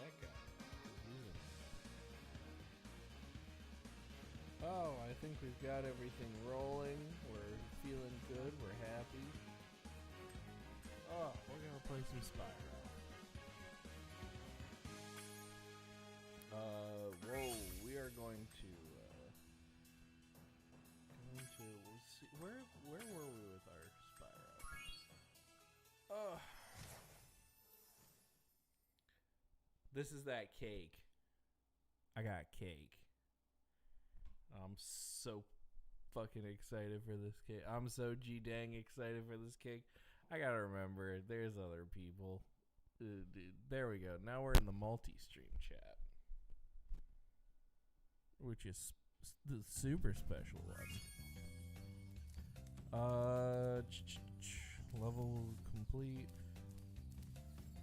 that guy? Oh, I think we've got everything rolling. We're feeling good. We're happy. Oh, we're gonna play some Spyro. Whoa, we are going to we'll see, where were we with our Spyro? This is that cake. I got cake. I'm so fucking excited for this cake. I'm so dang excited for this cake. I gotta remember, there's other people. There we go. Now we're in the multi-stream chat, which is the super special one. Level complete.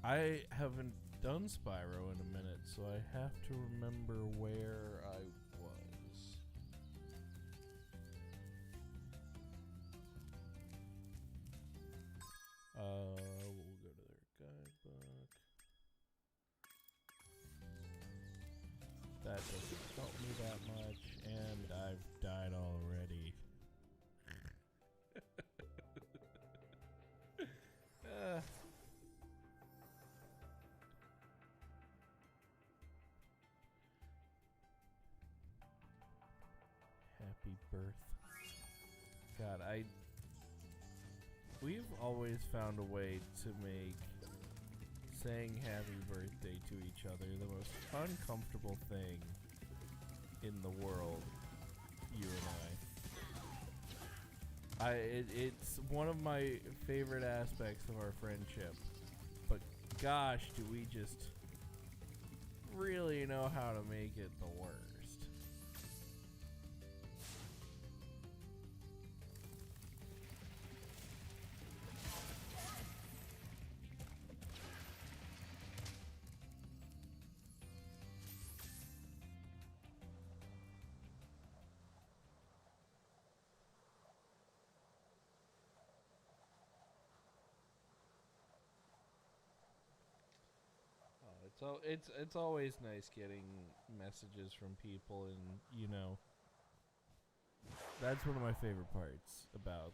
I haven't done Spyro in a minute, so I have to remember where I was. We'll go to their guidebook. That doesn't help me that much, and I've died already. Happy birth. God, we've always found a way to make saying happy birthday to each other the most uncomfortable thing in the world, you and I. It's one of my favorite aspects of our friendship, but gosh, do we just really know how to make it the worst. So it's always nice getting messages from people, and that's one of my favorite parts about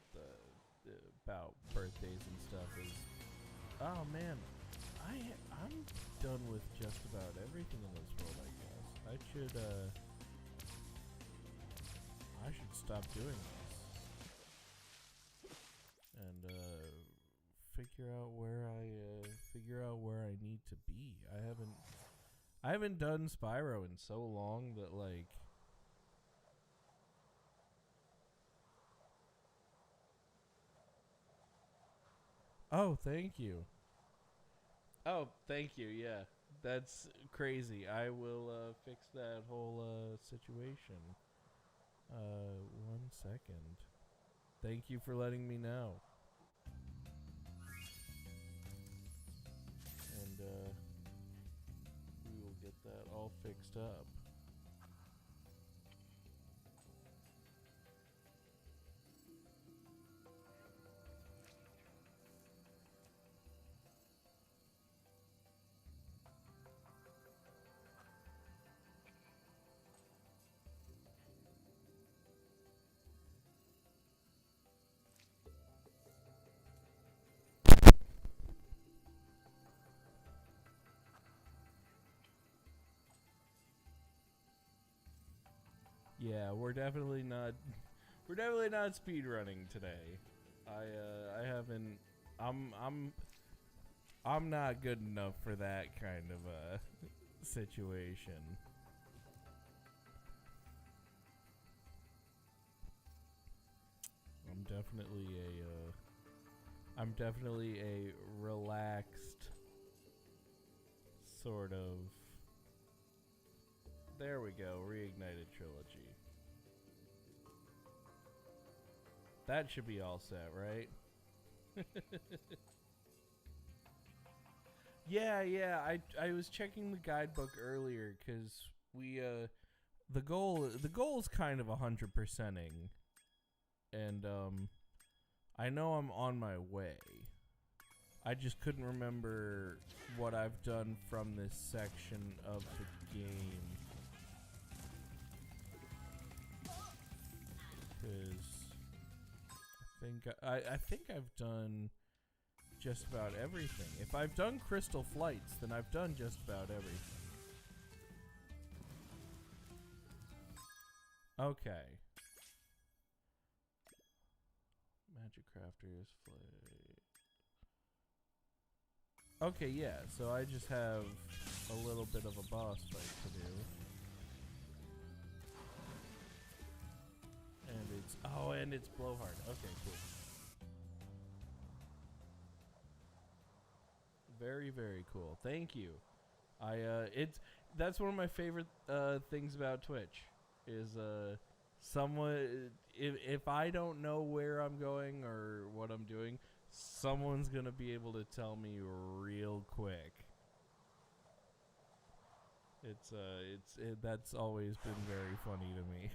about birthdays and stuff is, oh man, I'm done with just about everything in this world. I guess I should stop doing this and figure out where I need to be. I haven't done Spyro in so long that Oh, thank you. Oh, thank you. Yeah. That's crazy. I will fix that whole situation. 1 second. Thank you for letting me know. And we will get that all fixed up. Yeah, we're definitely not speed running today. I haven't. I'm not good enough for that kind of a situation. I'm definitely a relaxed sort of. There we go, reignited trilogy. That should be all set, right? Yeah. I was checking the guidebook earlier because we the goal is kind of 100%ing, and I know I'm on my way. I just couldn't remember what I've done from this section of the game. Because I think I've done just about everything. If I've done Crystal Flights, then I've done just about everything. Okay. Magic Crafter's Flight. Okay, yeah, so I just have a little bit of a boss fight to do. And it's Blowhard. Okay, cool. Very, very cool. Thank you. That's one of my favorite things about Twitch is someone if I don't know where I'm going or what I'm doing, someone's gonna be able to tell me real quick. That's always been very funny to me.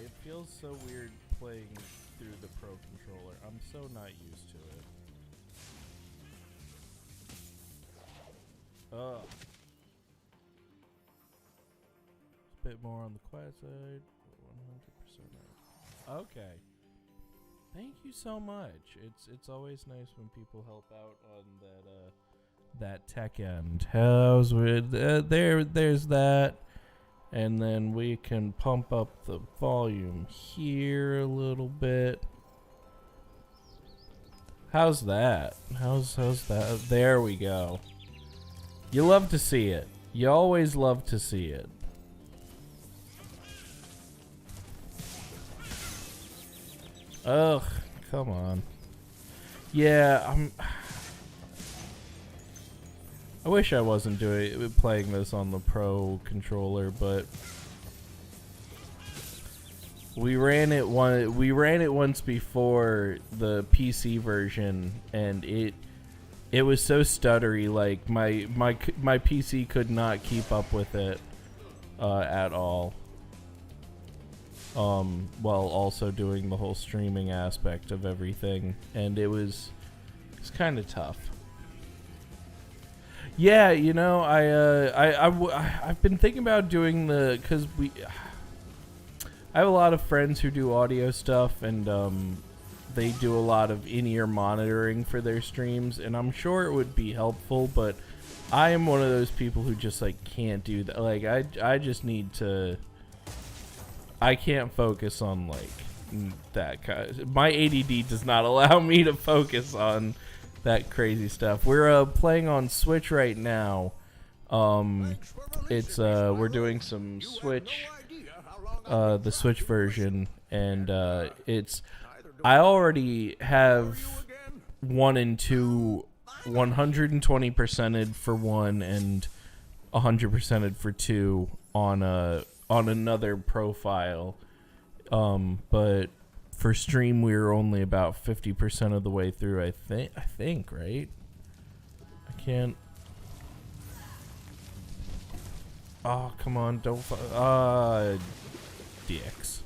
It feels so weird playing through the Pro controller. I'm so not used to it. A bit more on the quiet side. 100%. Okay. Thank you so much. It's always nice when people help out on that tech end. How's with there's that. And then we can pump up the volume here a little bit. How's that? How's that? There we go. You love to see it. You always love to see it. Ugh, come on. Yeah, I wish I wasn't playing this on the Pro controller, but we ran it once before the PC version, and it was so stuttery. Like my PC could not keep up with it at all. While also doing the whole streaming aspect of everything, and it's kind of tough. Yeah, you know, I've been thinking about doing because I have a lot of friends who do audio stuff, and they do a lot of in-ear monitoring for their streams, and I'm sure it would be helpful, but I am one of those people who just like can't do that. Like I just need to. I can't focus on like that kind. My ADD does not allow me to focus on that crazy stuff. We're playing on Switch right now. We're doing some Switch, the Switch version, and I already have 1 and 2 120%ed for 1 and 100%ed for 2 on another profile, but for stream we were only about 50% of the way through. I think, right? I can't. Oh, come on, don't. DX.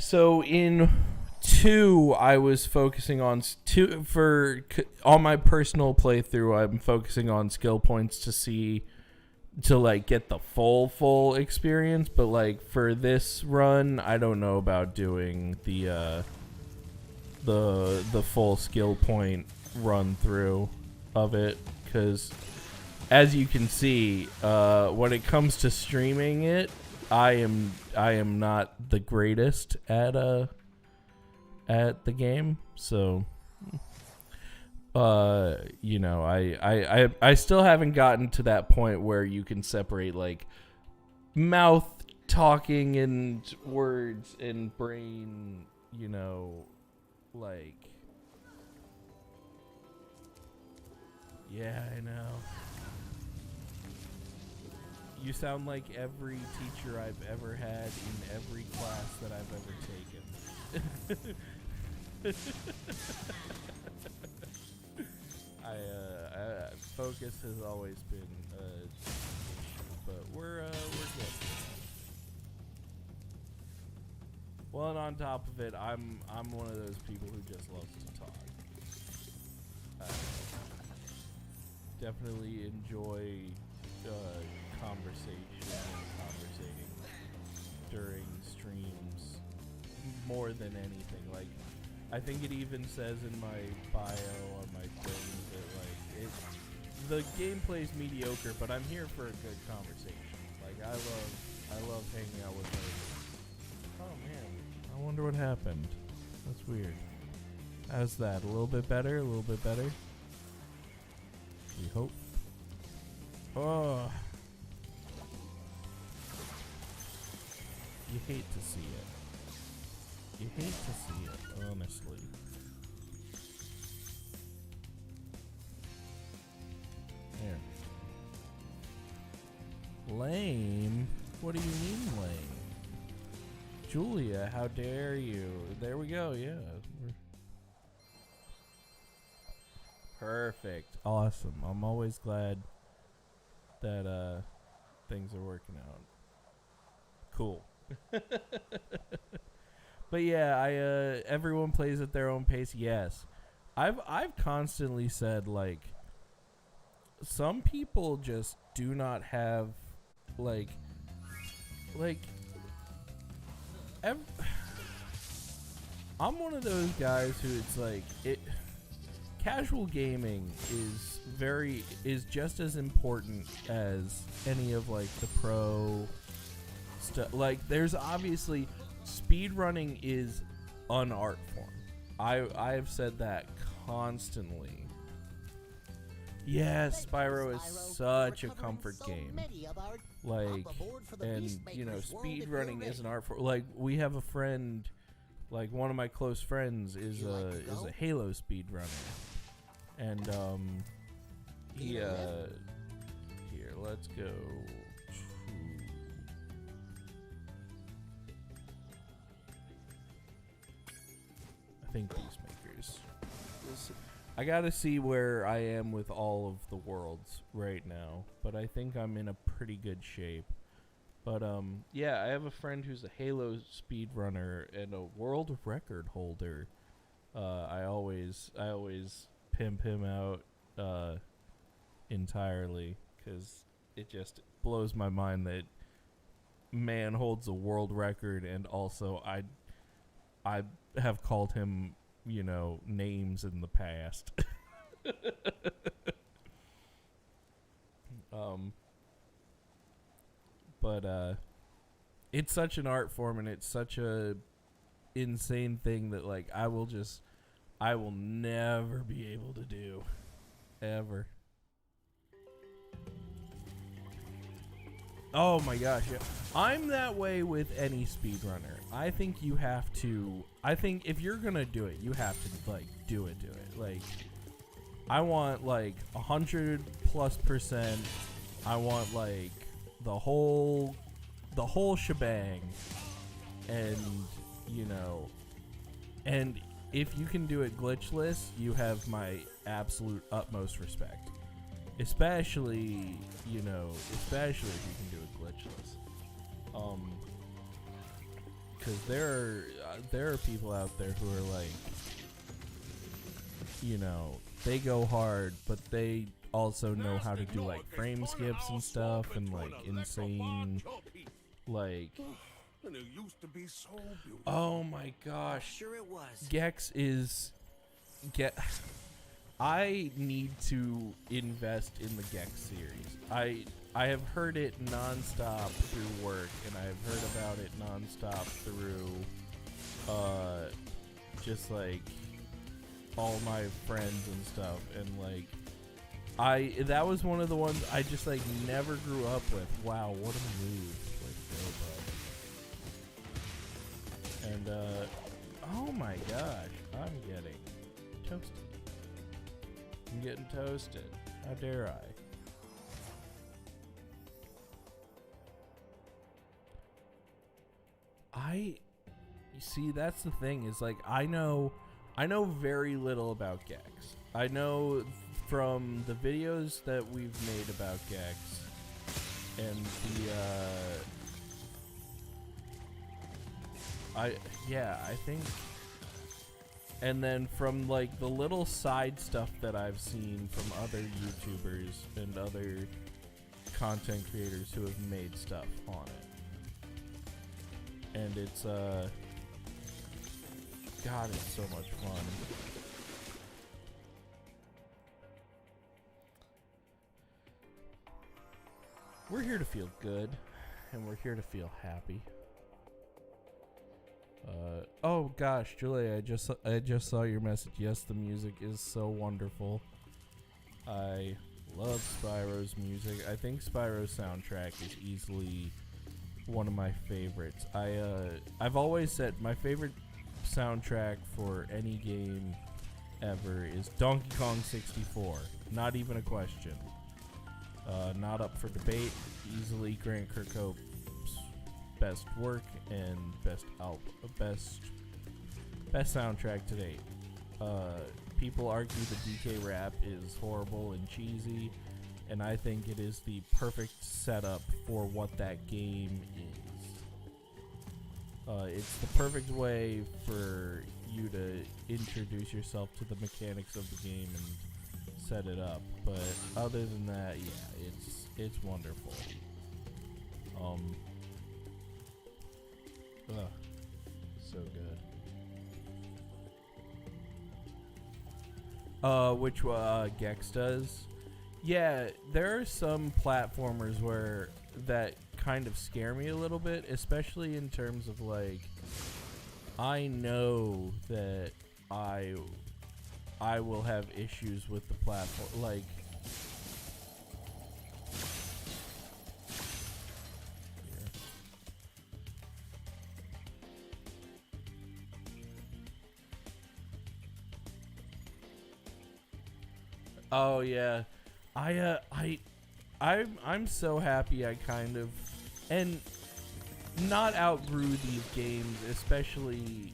So in 2, I was focusing on on my personal playthrough. I'm focusing on skill points to like get the full experience. But like for this run, I don't know about doing the full skill point run through of it, because as you can see, when it comes to streaming it, I am not the greatest at the game, so you know, I still haven't gotten to that point where you can separate like mouth talking and words and brain, you know, like, yeah, I know. You sound like every teacher I've ever had in every class that I've ever taken. Focus has always been but we're good. Well, and on top of it, I'm one of those people who just loves to talk. Definitely enjoy conversation and conversating during streams more than anything. Like, I think it even says in my bio on my thing that like the gameplay's mediocre, but I'm here for a good conversation. Like, I love hanging out with her. Oh man, I wonder what happened. That's weird. How's that? A little bit better? A little bit better? We hope. Oh. You hate to see it. You hate to see it, honestly. There. Lame? What do you mean lame? Julia, how dare you? There we go, yeah. Perfect. Awesome. I'm always glad that things are working out. Cool. But yeah, everyone plays at their own pace. Yes. I've constantly said, like, some people just do not have I'm one of those guys who it's like casual gaming is just as important as any of like the pro stuff. Like, there's obviously speedrunning is an art form. I have said that constantly. Yes, Spyro is such a comfort game. Like, and you know, speedrunning is an art form. Like, we have a friend, like one of my close friends is a Halo speedrunner. And here, let's go. I think Peacemakers. I gotta see where I am with all of the worlds right now, but I think I'm in a pretty good shape. But yeah, I have a friend who's a Halo speedrunner and a world record holder. I always pimp him out entirely, because it just blows my mind that man holds a world record, and also I have called him, you know, names in the past. But it's such an art form, and it's such a insane thing that like I will never be able to do ever. Oh my gosh, yeah. I'm that way with any speedrunner. I think if you're gonna do it, you have to like do it. Like, I want like 100+%. I want like the whole shebang. And you know, and if you can do it glitchless, you have my absolute utmost respect. Especially if you can do it glitchless. Because there are people out there who are like, you know, they go hard, but they also know how to do like frame skips and stuff, and like insane, like, oh my gosh, sure it was. Gex is I need to invest in the Gex series. I have heard it nonstop through work, and I've heard about it nonstop through just like all my friends and stuff, and like that was one of the ones I just like never grew up with. Wow, what a move! Like, go, bud. And oh my gosh, I'm getting toasted. I'm getting toasted. How dare you see, that's the thing, is like I know very little about Gex. I know from the videos that we've made about Gex and I think, and then from like the little side stuff that I've seen from other YouTubers and other content creators who have made stuff on it. And it's God, it's so much fun. We're here to feel good, and we're here to feel happy. Oh gosh, Julia, I just saw your message. Yes, the music is so wonderful. I love Spyro's music. I think Spyro's soundtrack is easily one of my favorites. I've always said my favorite soundtrack for any game ever is Donkey Kong 64. Not even a question. Not up for debate. Easily Grant Kirkhope's best work and best soundtrack to date. People argue the DK rap is horrible and cheesy, and I think it is the perfect setup for what that game is. It's the perfect way for you to introduce yourself to the mechanics of the game and set it up. But other than that, yeah, it's wonderful. So good. Which Gex does? Yeah, there are some platformers where that kind of scare me a little bit, especially in terms of like, I know that I will have issues with the platform, like oh yeah, I'm so happy I kind of and not outgrew these games, especially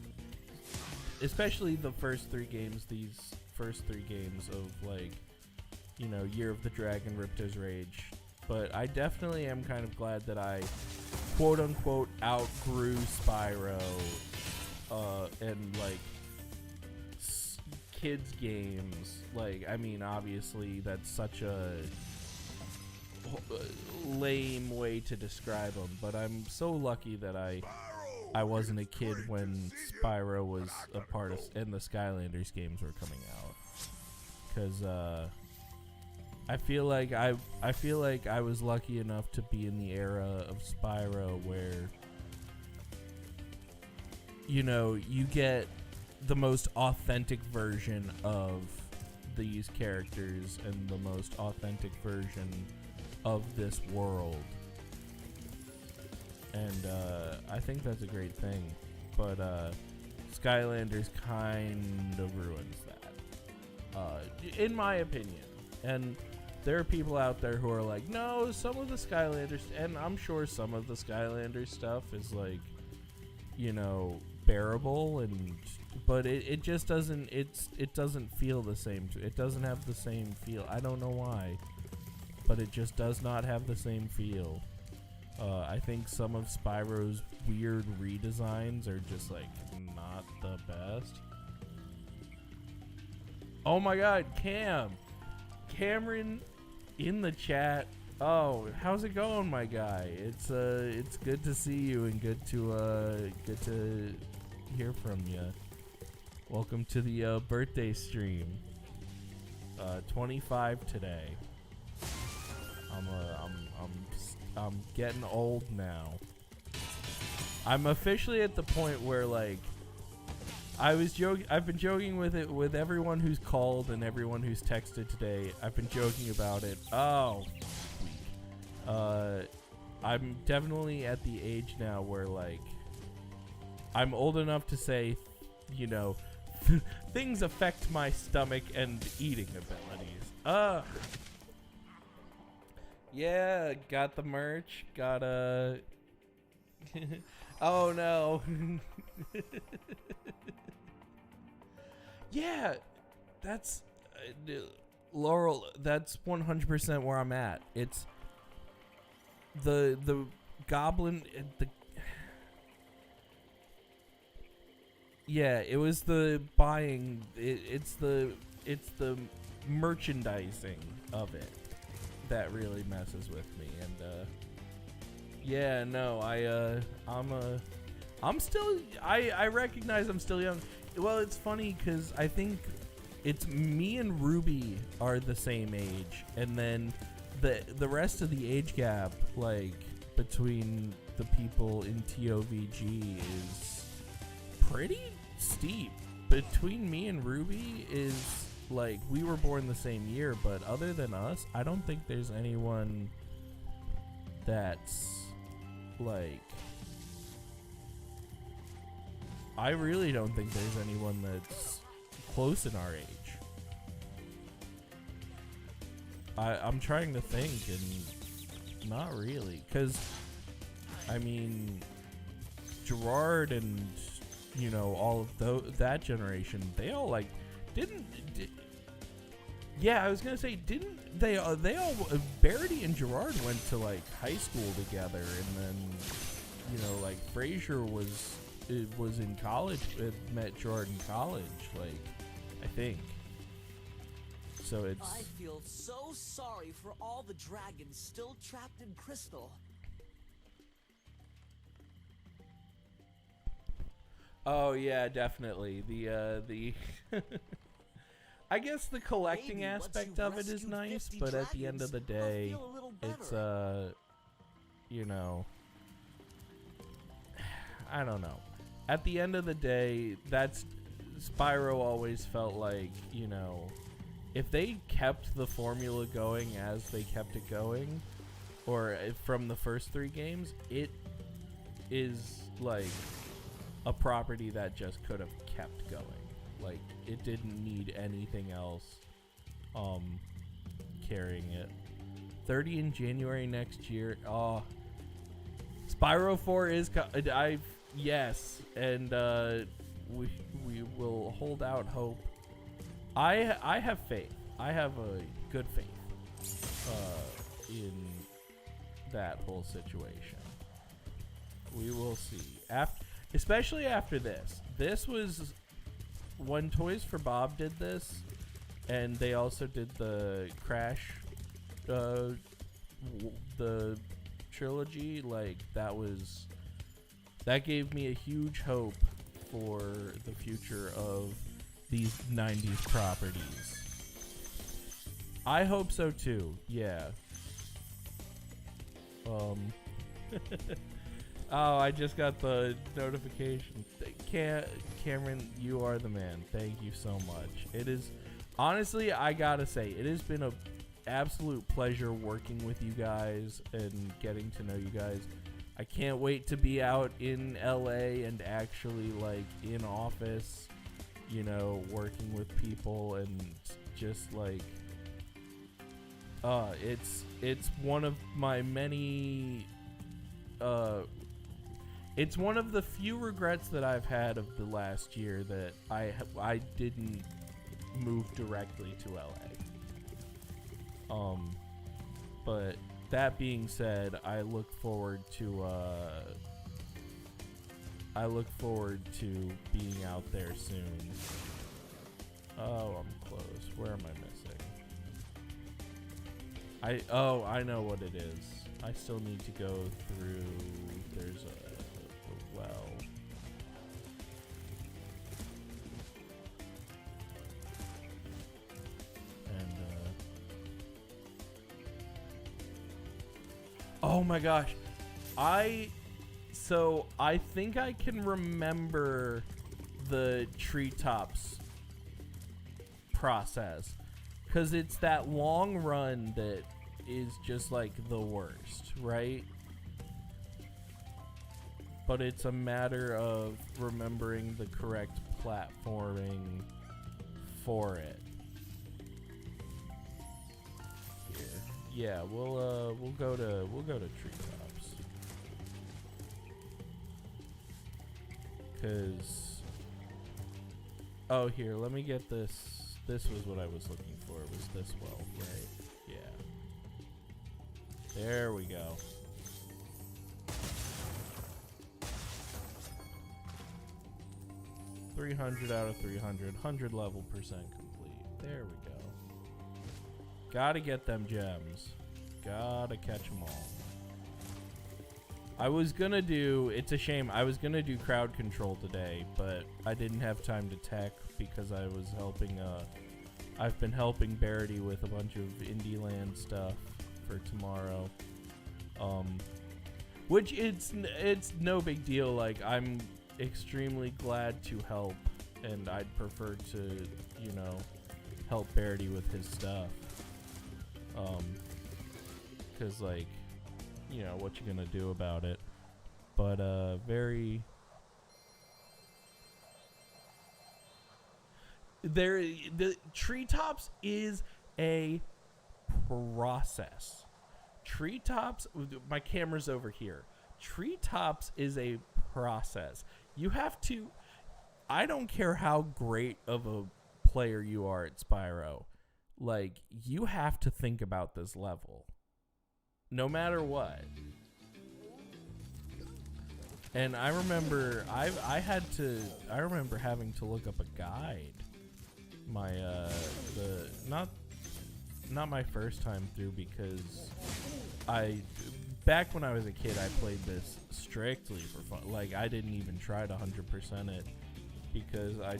the first three games. These first three games of like, you know, Year of the Dragon, Ripto's Rage. But I definitely am kind of glad that I quote unquote outgrew Spyro and like kids games. Like, I mean, obviously that's such a lame way to describe them, but I'm so lucky that I wasn't a kid when Spyro was a part of and the Skylanders games were coming out, because I feel like I was lucky enough to be in the era of Spyro where, you know, you get the most authentic version of these characters and the most authentic version of this world, and I think that's a great thing. But Skylanders kind of ruins that, in my opinion. And there are people out there who are like, no, some of the Skylanders, and I'm sure some of the Skylanders stuff is like, you know, bearable, but it just doesn't, it doesn't feel the same. It doesn't have the same feel. I don't know why, but it just does not have the same feel. I think some of Spyro's weird redesigns are just like not the best. Oh my god, Cameron in the chat. Oh, how's it going, my guy? It's good to see you and good to hear from you. Welcome to the birthday stream. 25 today. I'm getting old now. I'm officially at the point where like I've been joking with it with everyone who's called and everyone who's texted today. I've been joking about it. Oh, I'm definitely at the age now where like I'm old enough to say, you know, things affect my stomach and eating abilities. Yeah, got the merch. Got a. Oh no. Yeah, that's Laurel. That's 100% where I'm at. It's the goblin. The yeah, it was the buying. It's the merchandising of it that really messes with me. And yeah, no, I'm still. I recognize I'm still young. Well, it's funny because I think it's me and Ruby are the same age, and then the rest of the age gap, like between the people in TOVG, is pretty steep. Between me and Ruby is like we were born the same year, but other than us, I don't think there's anyone that's like. I really don't think there's anyone that's close in our age. I'm trying to think, and not really, because I mean, Gerard and you know all of that generation, they all like yeah, I was gonna say, didn't they all Verity and Gerard went to like high school together, and then you know like Frasier was in college, met Gerard in college, like I think. So it's. I feel so sorry for all the dragons still trapped in Crystal. Oh yeah, definitely. The I guess the collecting Maybe aspect once of it you've is rescued nice, 50 but at the end of the dragons, day, I'll feel a little it's better. you know, I don't know. At the end of the day, that's Spyro always felt like, you know, if they kept the formula going as they kept it going, or from the first 3 games, it is like a property that just could have kept going. Like it didn't need anything else carrying it. 30 in January next year. Oh, Spyro 4 is yes, and we will hold out hope. I have faith. I have a good faith in that whole situation. We will see. Especially after this. This was when Toys for Bob did this, and they also did the Crash, the trilogy. Like that gave me a huge hope for the future of these 90s properties. I hope so too. Yeah. Oh, I just got the notification. Cameron, you are the man. Thank you so much. It is, honestly, I gotta say, it has been an absolute pleasure working with you guys and getting to know you guys. I can't wait to be out in LA and actually like in office, you know, working with people and just like, it's one of my many, it's one of the few regrets that I've had of the last year that I didn't move directly to LA. But that being said, I look forward to being out there soon. Oh, I'm close. Where am I missing? I know what it is. I still need to go through. There's a well. And Oh my gosh. So I think I can remember the treetops process, because it's that long run that is just like the worst, right? But it's a matter of remembering the correct platforming for it. Here. Yeah, we'll go to treetops. 'Cause oh, here, let me get this. This was what I was looking for. It was this well, right? Yeah. There we go. $300 out of 300. 100 level percent complete. There we go. Gotta get them gems. Gotta catch them all. I was gonna do, it's a shame, I was gonna do crowd control today, but I didn't have time to tech because I was helping, I've been helping Barity with a bunch of Indie Land stuff for tomorrow. Which it's no big deal, like, I'm extremely glad to help, and I'd prefer to, you know, help Barity with his stuff. 'Cause, like, you know, what you gonna do about it? But the treetops is a process. Treetops, my camera's over here. Treetops is a process. You have to, I don't care how great of a player you are at Spyro, like, you have to think about this level. No matter what. And I remember I remember having to look up a guide. My not my first time through, because back when I was a kid, I played this strictly for fun. Like, I didn't even try to 100% it because I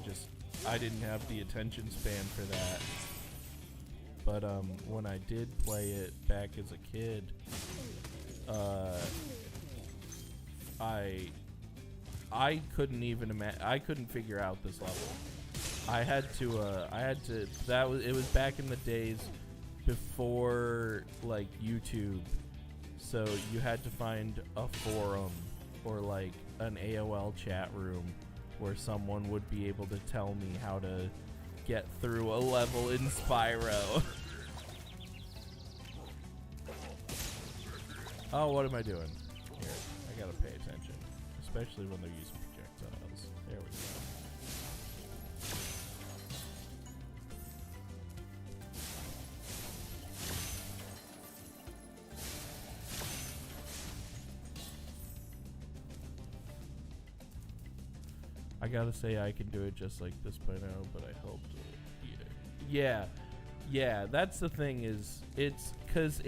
didn't have the attention span for that. But when I did play it back as a kid, I couldn't even I couldn't figure out this level. It was back in the days before, like, YouTube. So you had to find a forum or, like, an AOL chat room where someone would be able to tell me how to get through a level in Spyro. Oh, what am I doing? Here, I gotta pay attention, especially when they're using projectiles. There we go. I gotta say, I can do it just like this by now, but I hope to. Yeah, that's the thing, is it's because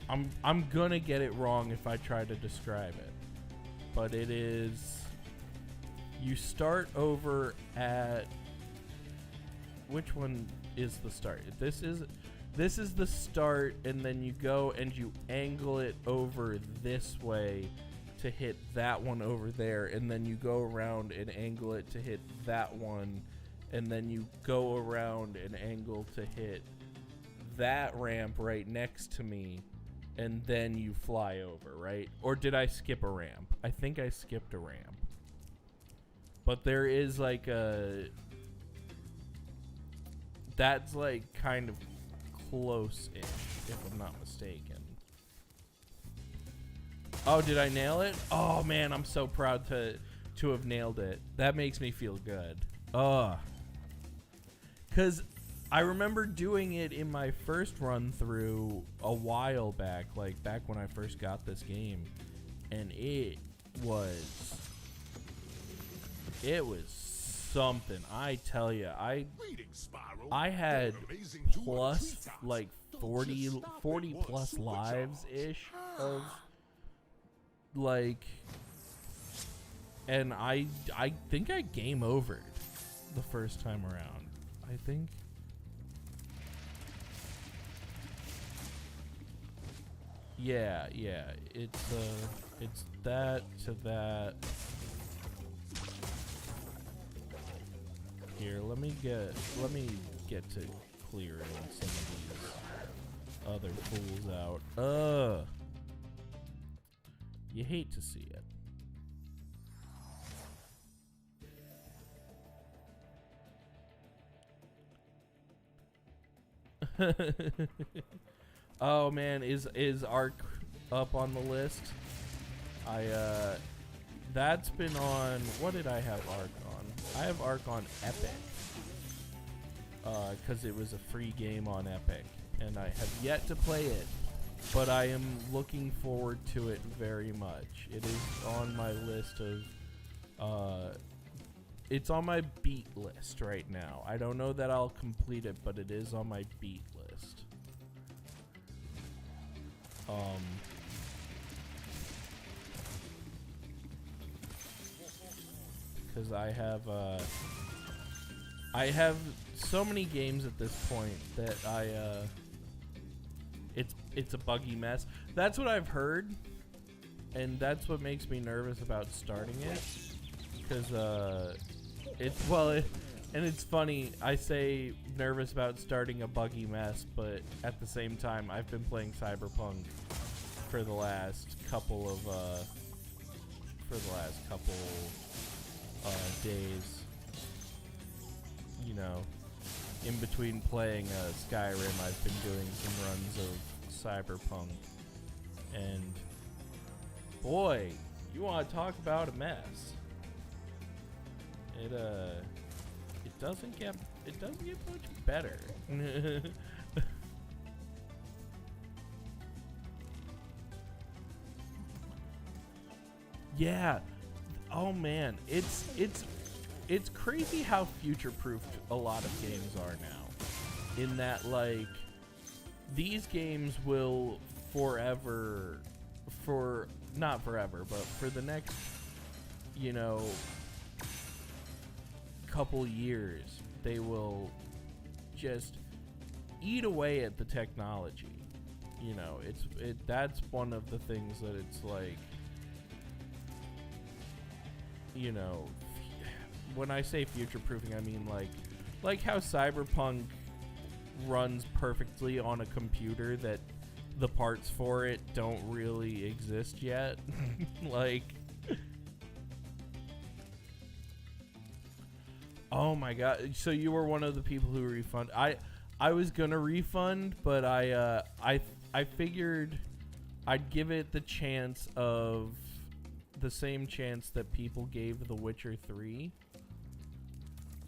I'm gonna get it wrong if I try to describe it, but it is, you start over at, which one is the start? This is the start, and then you go and you angle it over this way to hit that one over there, and then you go around and angle it to hit that one, and then you go around and angle to hit that ramp right next to me, and then you fly over, right? Or did I skip a ramp? I think I skipped a ramp. But there is like that's like kind of close-ish, if I'm not mistaken. Oh, did I nail it? Oh man, I'm so proud to have nailed it. That makes me feel good. Cause I remember doing it in my first run through a while back, like back when I first got this game, and it was something. I tell you, I had plus like 40 plus lives ish of, like, and I think I game overed the first time around. I think Yeah, it's that to that. Here, let me get to clearing some of these other fools out. You hate to see it. Oh man, is Ark up on the list? That's been on. What did I have Ark on? I have Ark on Epic. Because it was a free game on Epic, and I have yet to play it, but I am looking forward to it very much. It is on my list of. It's on my beat list right now. I don't know that I'll complete it, but it is on my beat list. Because I have so many games at this point that it's a buggy mess. That's what I've heard, and that's what makes me nervous about starting it. Because and it's funny. I say nervous about starting a buggy mess, but at the same time, I've been playing Cyberpunk for the last couple days. You know, in between playing Skyrim, I've been doing some runs of Cyberpunk, and boy, you want to talk about a mess. It doesn't get much better. Yeah. Oh man, it's crazy how future-proofed a lot of games are now. In that, like, these games will not forever, but for the next, you know, couple years, they will just eat away at the technology. You know, that's one of the things that it's like, you know, when I say future-proofing, I mean like how Cyberpunk runs perfectly on a computer that the parts for it don't really exist yet. Like, oh my god! So you were one of the people who refund. I was gonna refund, but I figured I'd give it the chance of the same chance that people gave The Witcher 3.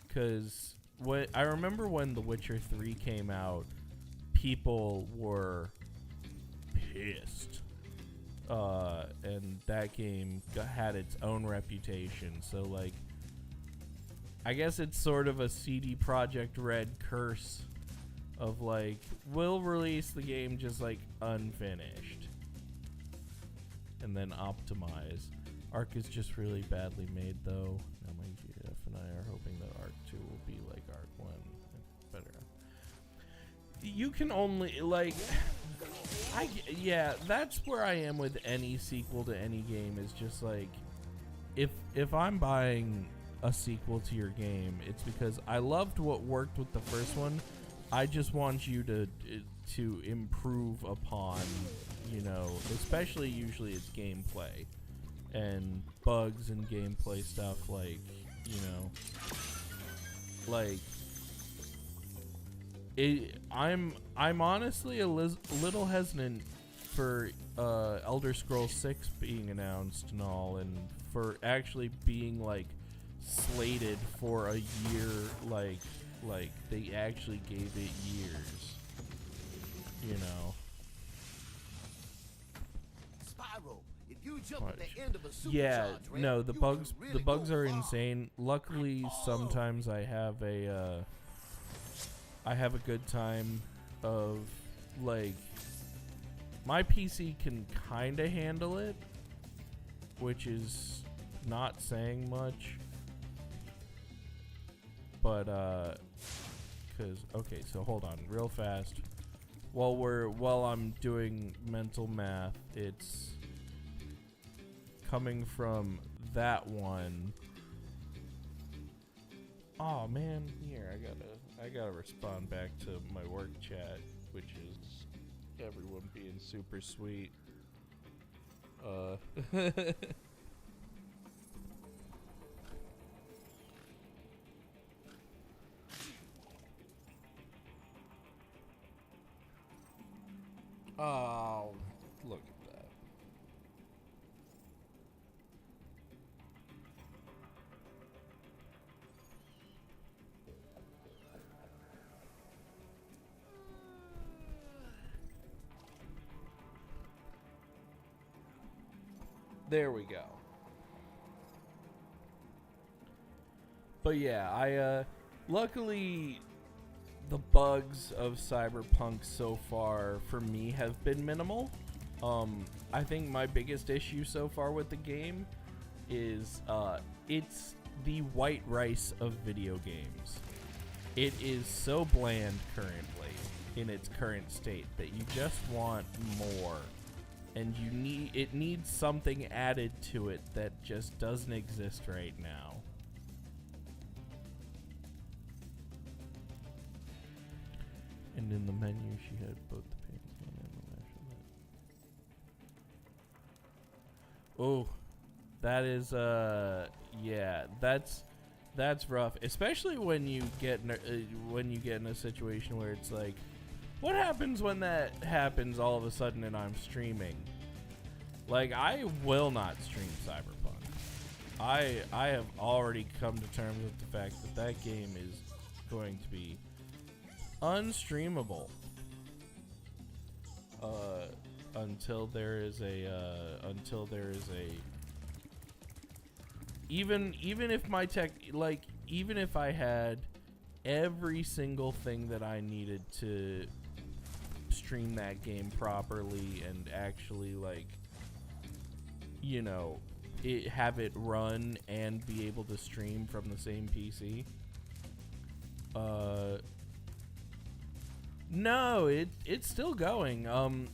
Because I remember when The Witcher 3 came out, people were pissed. And that game had its own reputation. So, like, I guess it's sort of a CD Projekt Red curse of, like, we'll release the game just, like, unfinished and then optimize. Ark is just really badly made, though. Now my GF and I are hoping that Ark 2 will be like Ark 1. Better. You can only, like, yeah, that's where I am with any sequel to any game, is just like, if I'm buying a sequel to your game, it's because I loved what worked with the first one. I just want you to improve upon, you know, especially usually it's gameplay and bugs and gameplay stuff, like, you know, like, I'm honestly a little hesitant for Elder Scrolls 6 being announced and all, and for actually being, like, slated for a year, like they actually gave it years, you know. You jump at the end of a yeah, supercharge, no, the bugs really the bugs are far. insane. Luckily, sometimes I have a good time of, like, my PC can kind of handle it, which is not saying much. But cuz okay, so hold on real fast. while I'm doing mental math, it's coming from that one. Oh man, here I gotta respond back to my work chat, which is everyone being super sweet. Oh, look at that. There we go. But yeah, I luckily the bugs of Cyberpunk so far for me have been minimal. I think my biggest issue so far with the game is it's the white rice of video games. It is so bland currently in its current state that you just want more, and it needs something added to it that just doesn't exist right now. And in the menu, she had both the pants on and the lash on it. Oh, that is yeah, that's rough, especially when you get in a situation where it's like, what happens when that happens all of a sudden and I'm streaming? Like, I will not stream Cyberpunk. I have already come to terms with the fact that that game is going to be unstreamable until there is a even if my tech, like, even if I had every single thing that I needed to stream that game properly and actually, like, you know, have it run and be able to stream from the same PC, no, it's still going.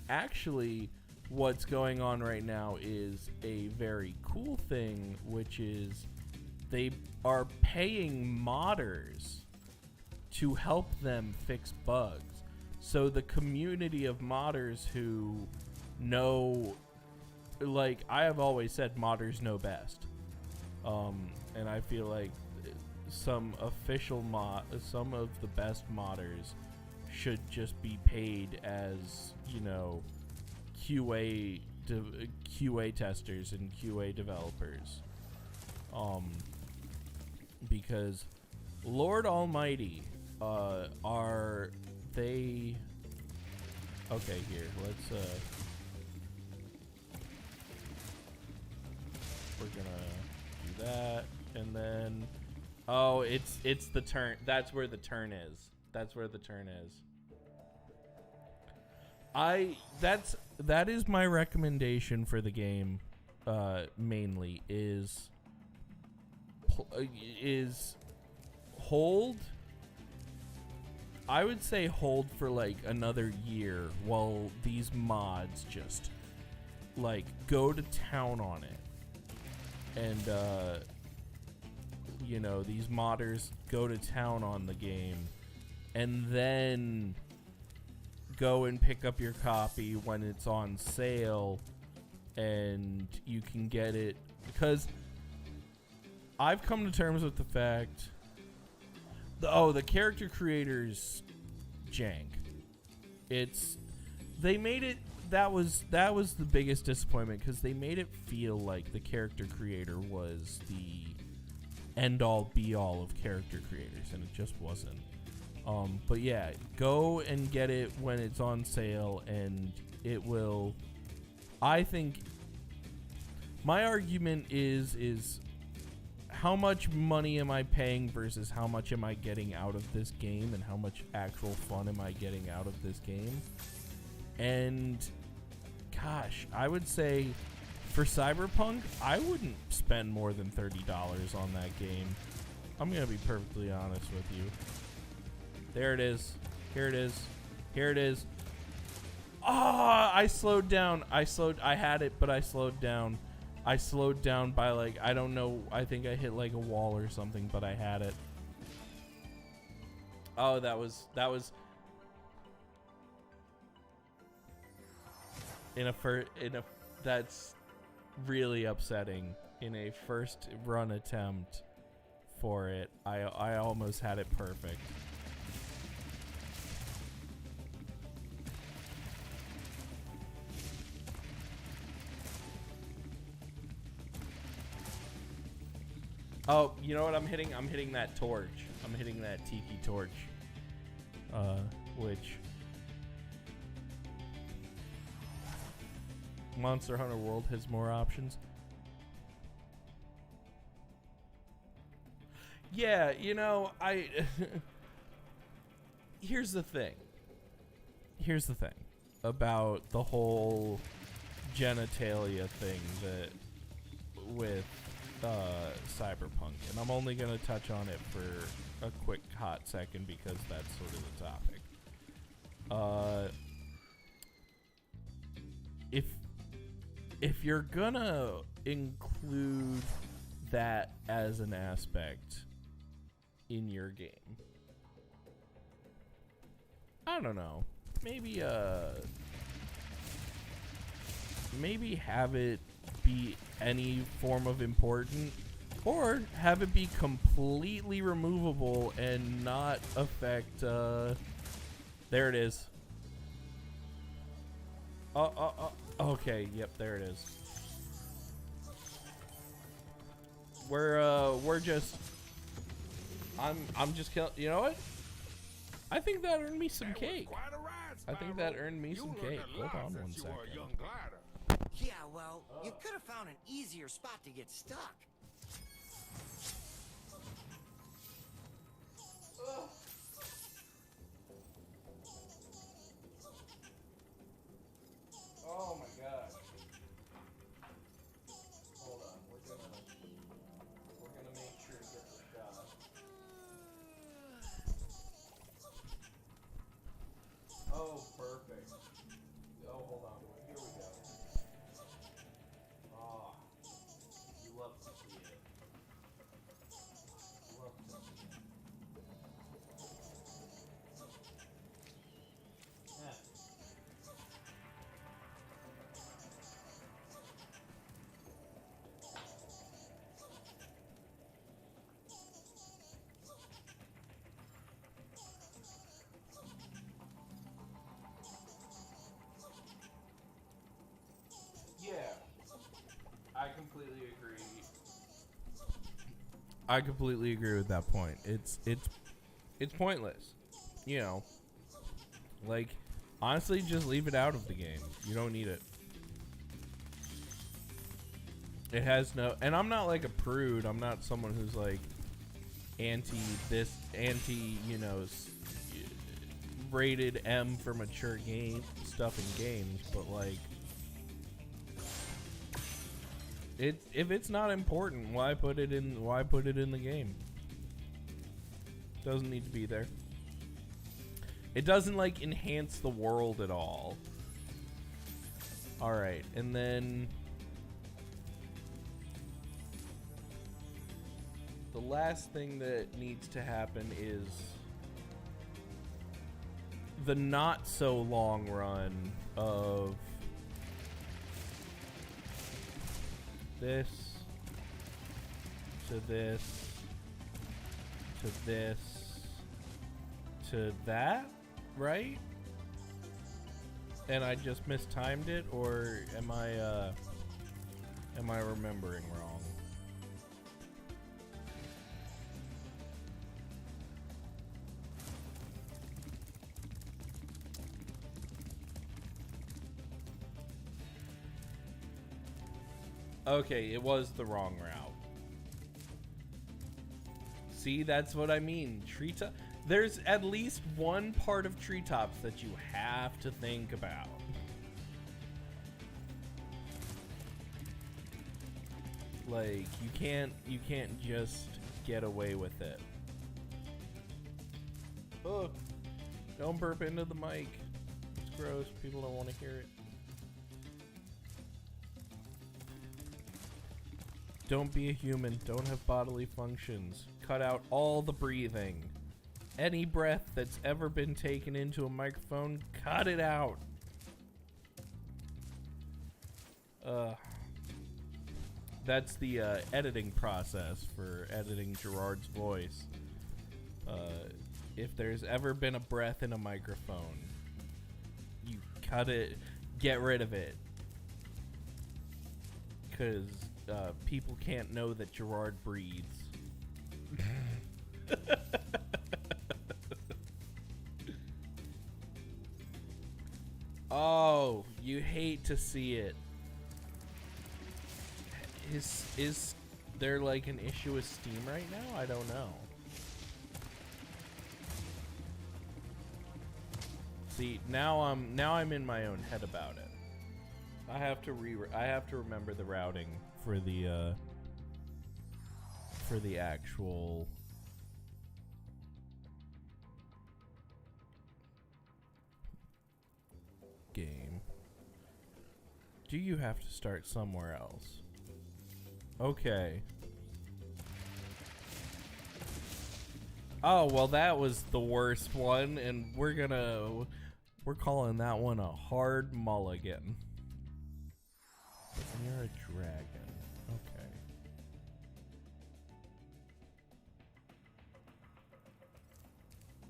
Actually, what's going on right now is a very cool thing, which is they are paying modders to help them fix bugs. So the community of modders who know, like, I have always said modders know best. And I feel like some of the best modders should just be paid as, you know, QA testers and QA developers. Because Lord Almighty, are they... Okay, here, let's, we're gonna do that, and then... Oh, it's the turn. That's where the turn is. That's where the turn is. That is my recommendation for the game, mainly, is hold. I would say hold for like another year while these mods just, like, go to town on it. And, you know, these modders go to town on the game, and then go and pick up your copy when it's on sale, and you can get it. Because I've come to terms with the fact, the character creators jank. They made it, that was the biggest disappointment, because they made it feel like the character creator was the end all be all of character creators, and it just wasn't. But yeah, go and get it when it's on sale, and it will. I think my argument is how much money am I paying versus how much am I getting out of this game, and how much actual fun am I getting out of this game. And gosh, I would say for Cyberpunk, I wouldn't spend more than $30 on that game. I'm gonna be perfectly honest with you. There it is. Here it is. Here it is. I slowed down. I had it, but I slowed down. I slowed down by like, I don't know. I think I hit like a wall or something, but I had it. Oh, that was that's really upsetting. In a first run attempt for it, I almost had it perfect. Oh, you know what I'm hitting? I'm hitting that torch. I'm hitting that tiki torch. Which Monster Hunter World has more options. Yeah, you know, here's the thing. Here's the thing about the whole genitalia thing that with Cyberpunk, and I'm only gonna touch on it for a quick hot second because that's sort of the topic. If you're gonna include that as an aspect in your game, I don't know, maybe have it be any form of important, or have it be completely removable and not affect there it is. Okay, yep, there it is. We're just I'm just killing. You know what? I think that earned me some cake. I think that earned me some cake. Hold on one second. Yeah, well, you could have found an easier spot to get stuck. Oh my god. Hold on, we're gonna make sure to get the shot. Oh, perfect. Oh, hold on. Here we go. Ah, you love to see it. Love to see it. Yeah. Yeah, I completely agree. I completely agree with that point. It's pointless. You know, like, honestly, just leave it out of the game. You don't need it. It has no, and I'm not like a prude. I'm not someone who's like anti, you know, rated M for mature game stuff in games, but like, if it's not important, why put it in the game? Doesn't need to be there. It doesn't like enhance the world at all. All right, and then the last thing that needs to happen is the not so long run of this to this to this to that, right? And I just mistimed it, or am I remembering wrong? Okay, it was the wrong route. See, that's what I mean. Treetop. There's at least one part of treetops that you have to think about. Like, you can't just get away with it. Oh, don't burp into the mic. gross. People don't want to hear it. Don't be a human. Don't have bodily functions. Cut out all the breathing. Any breath that's ever been taken into a microphone, cut it out. That's the editing process for editing Gerard's voice. If there's ever been a breath in a microphone, you cut it, get rid of it. Because people can't know that Gerard breathes. Oh, you hate to see it. Is there like an issue with Steam right now? I don't know. See, now I'm in my own head about it. I have to remember the routing for the actual game. Do you have to start somewhere else? Okay. Oh, well, that was the worst one, and we're calling that one a hard mulligan. And you're a dragon. Okay.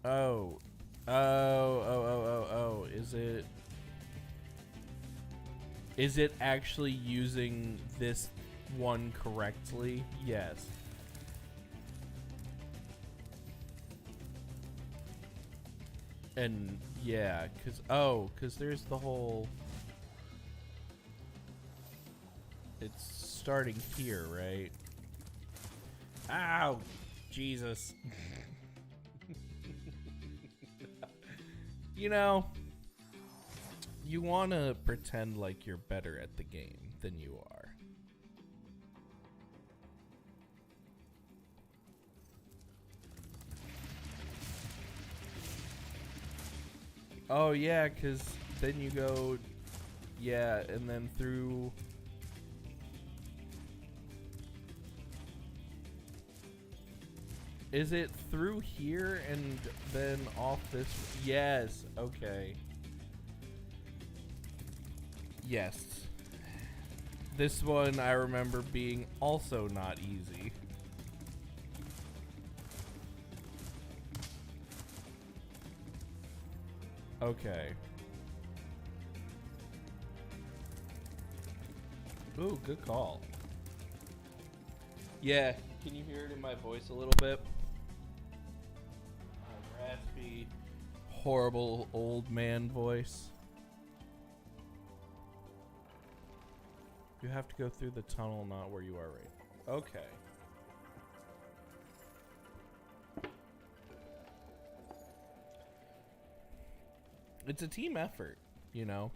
Oh. Oh. Is it actually using this one correctly? Yes. And yeah, cause there's the whole, it's starting here, right? Ow, Jesus. You know, you want to pretend like you're better at the game than you are. Oh yeah, because then you go, yeah, and then through. Is it through here and then off this? Yes, okay. Yes. This one I remember being also not easy. Okay. Ooh, good call. Yeah, can you hear it in my voice a little bit? Raspy, horrible old man voice. You have to go through the tunnel, not where you are right now. Okay. It's a team effort, you know.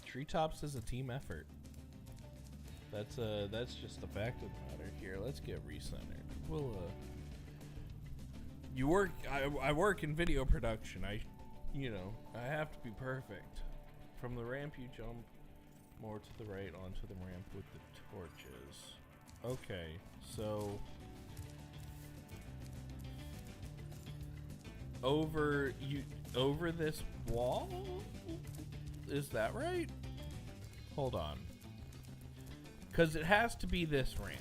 Treetops is a team effort. That's just the fact of the matter. Here, let's get recentered. We'll you work. I work in video production. I have to be perfect. From the ramp, you jump more to the right onto the ramp with the torches. Okay, so over this wall? Is that right? Hold on. Because it has to be this ramp.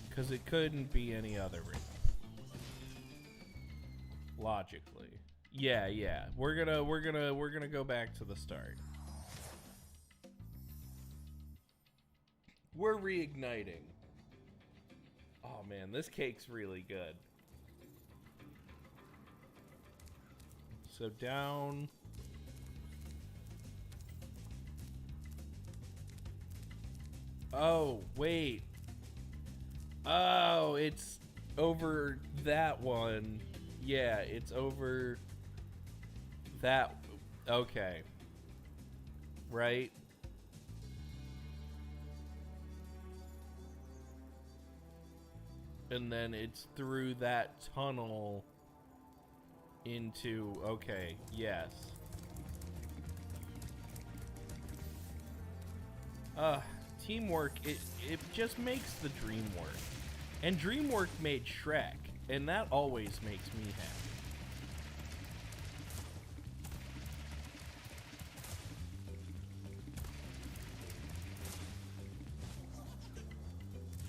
Because it couldn't be any other ramp. Logically. Yeah. We're gonna go back to the start. We're reigniting. Oh man, this cake's really good. So down. Oh, wait. Oh, it's over that one. Yeah, it's over that. Okay. Right? And then it's through that tunnel into, okay, yes. Teamwork, it just makes the dream work. And DreamWorks made Shrek, and that always makes me happy.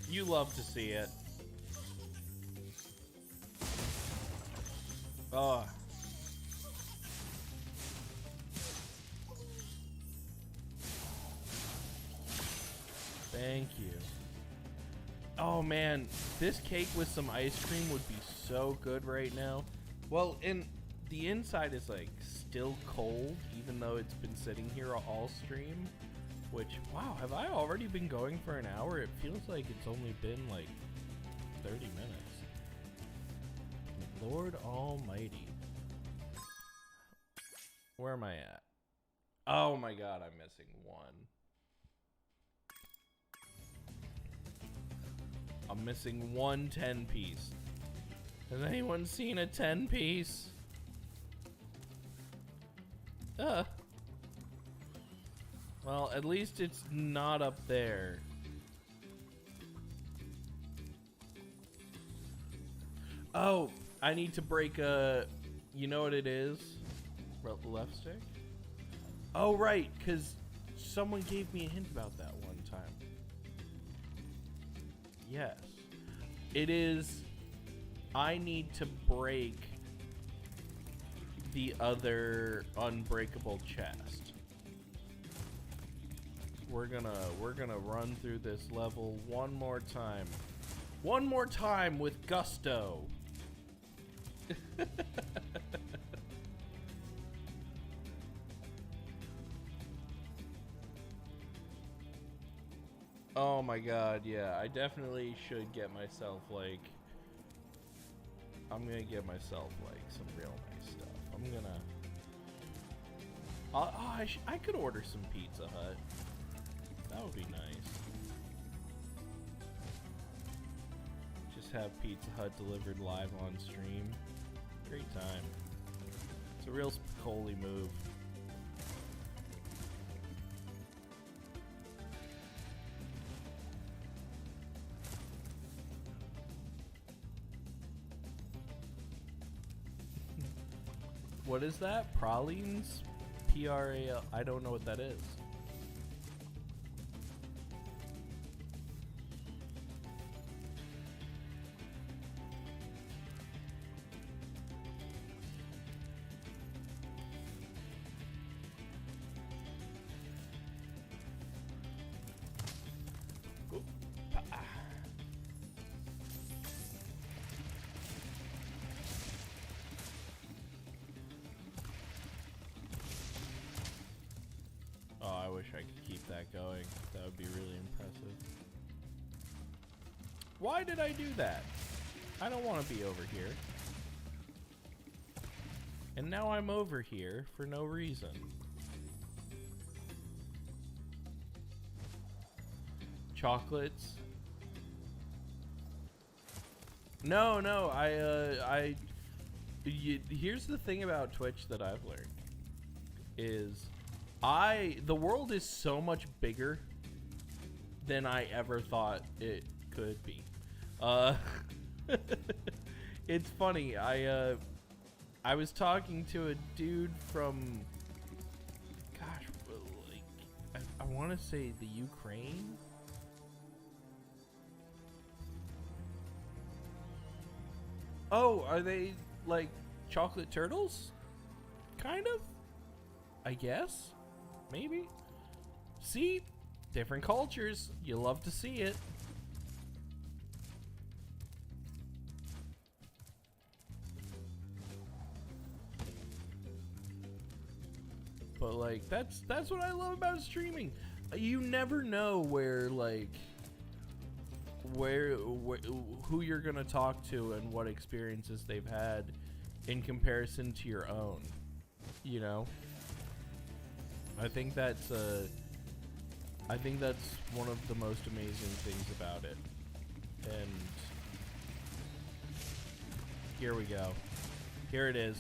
You love to see it. Oh. Thank you. Oh man, this cake with some ice cream would be so good right now. Well, and the inside is like still cold, even though it's been sitting here all stream. Which, wow, have I already been going for an hour? It feels like it's only been like 30 minutes. Lord Almighty. Where am I at? Oh my god, I'm missing one. I'm missing one 10-piece. Has anyone seen a 10-piece? Well, at least it's not up there. Oh, I need to break a... You know what it is? Left stick? Oh, right, because someone gave me a hint about that one time. Yes. It is... I need to break the other unbreakable chest. We're gonna run through this level one more time. One more time with gusto. Oh my god, yeah. I definitely should get myself like... I'm gonna get myself like some real nice stuff. I'm gonna... I could order some Pizza Hut. That would be nice. Just have Pizza Hut delivered live on stream. Great time. It's a real Spicoli move. What is that? Pralines? P-R-A-L... I don't know what that is. Oh, I wish I could keep that going. That would be really impressive. Why did I do that? I don't want to be over here. And now I'm over here for no reason. Chocolates? No, here's the thing about Twitch that I've learned. Is... the world is so much bigger than I ever thought it could be. It's funny. I was talking to a dude from, gosh, like I want to say the Ukraine. Oh, are they like chocolate turtles? Kind of, I guess. Maybe. See? Different cultures. You love to see it. But like that's what I love about streaming. You never know where like who you're going to talk to and what experiences they've had in comparison to your own. You know? I think that's one of the most amazing things about it. And here we go. Here it is.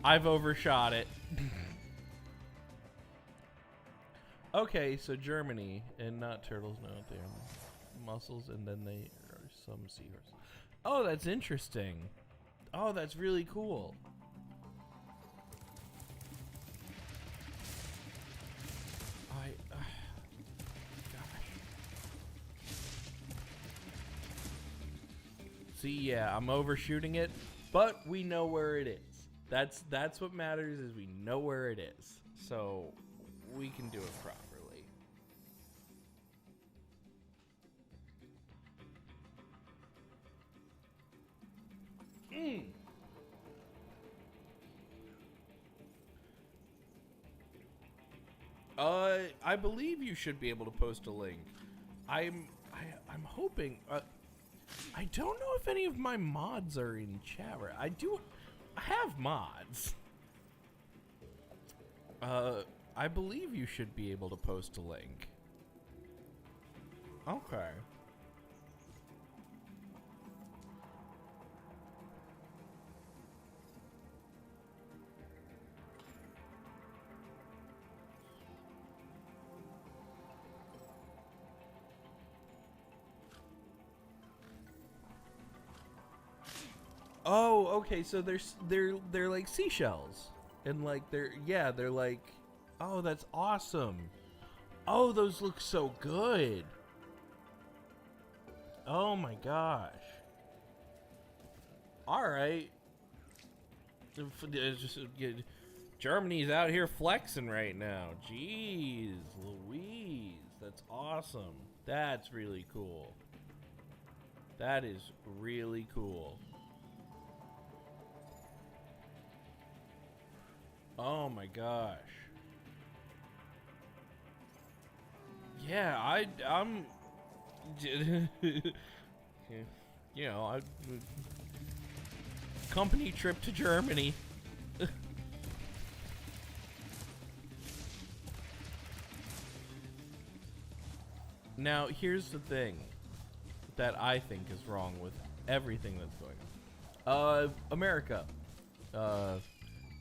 I've overshot it. Okay, so Germany, and not turtles, no, they're mussels, and then they are some seahorses. Oh, that's interesting. Oh, that's really cool. Gosh. See, yeah, I'm overshooting it, but we know where it is. That's what matters, is we know where it is. So we can do it properly. I believe you should be able to post a link. I'm hoping. I don't know if any of my mods are in chat. I have mods. I believe you should be able to post a link. Okay. Oh, okay. So they're like seashells, and like they're like, oh, that's awesome. Oh, those look so good. Oh my gosh. All right. Germany's out here flexing right now. Jeez, Louise, that's awesome. That's really cool. That is really cool. Oh my gosh. Yeah, I'm you know, company trip to Germany. Now, here's the thing that I think is wrong with everything that's going on. America.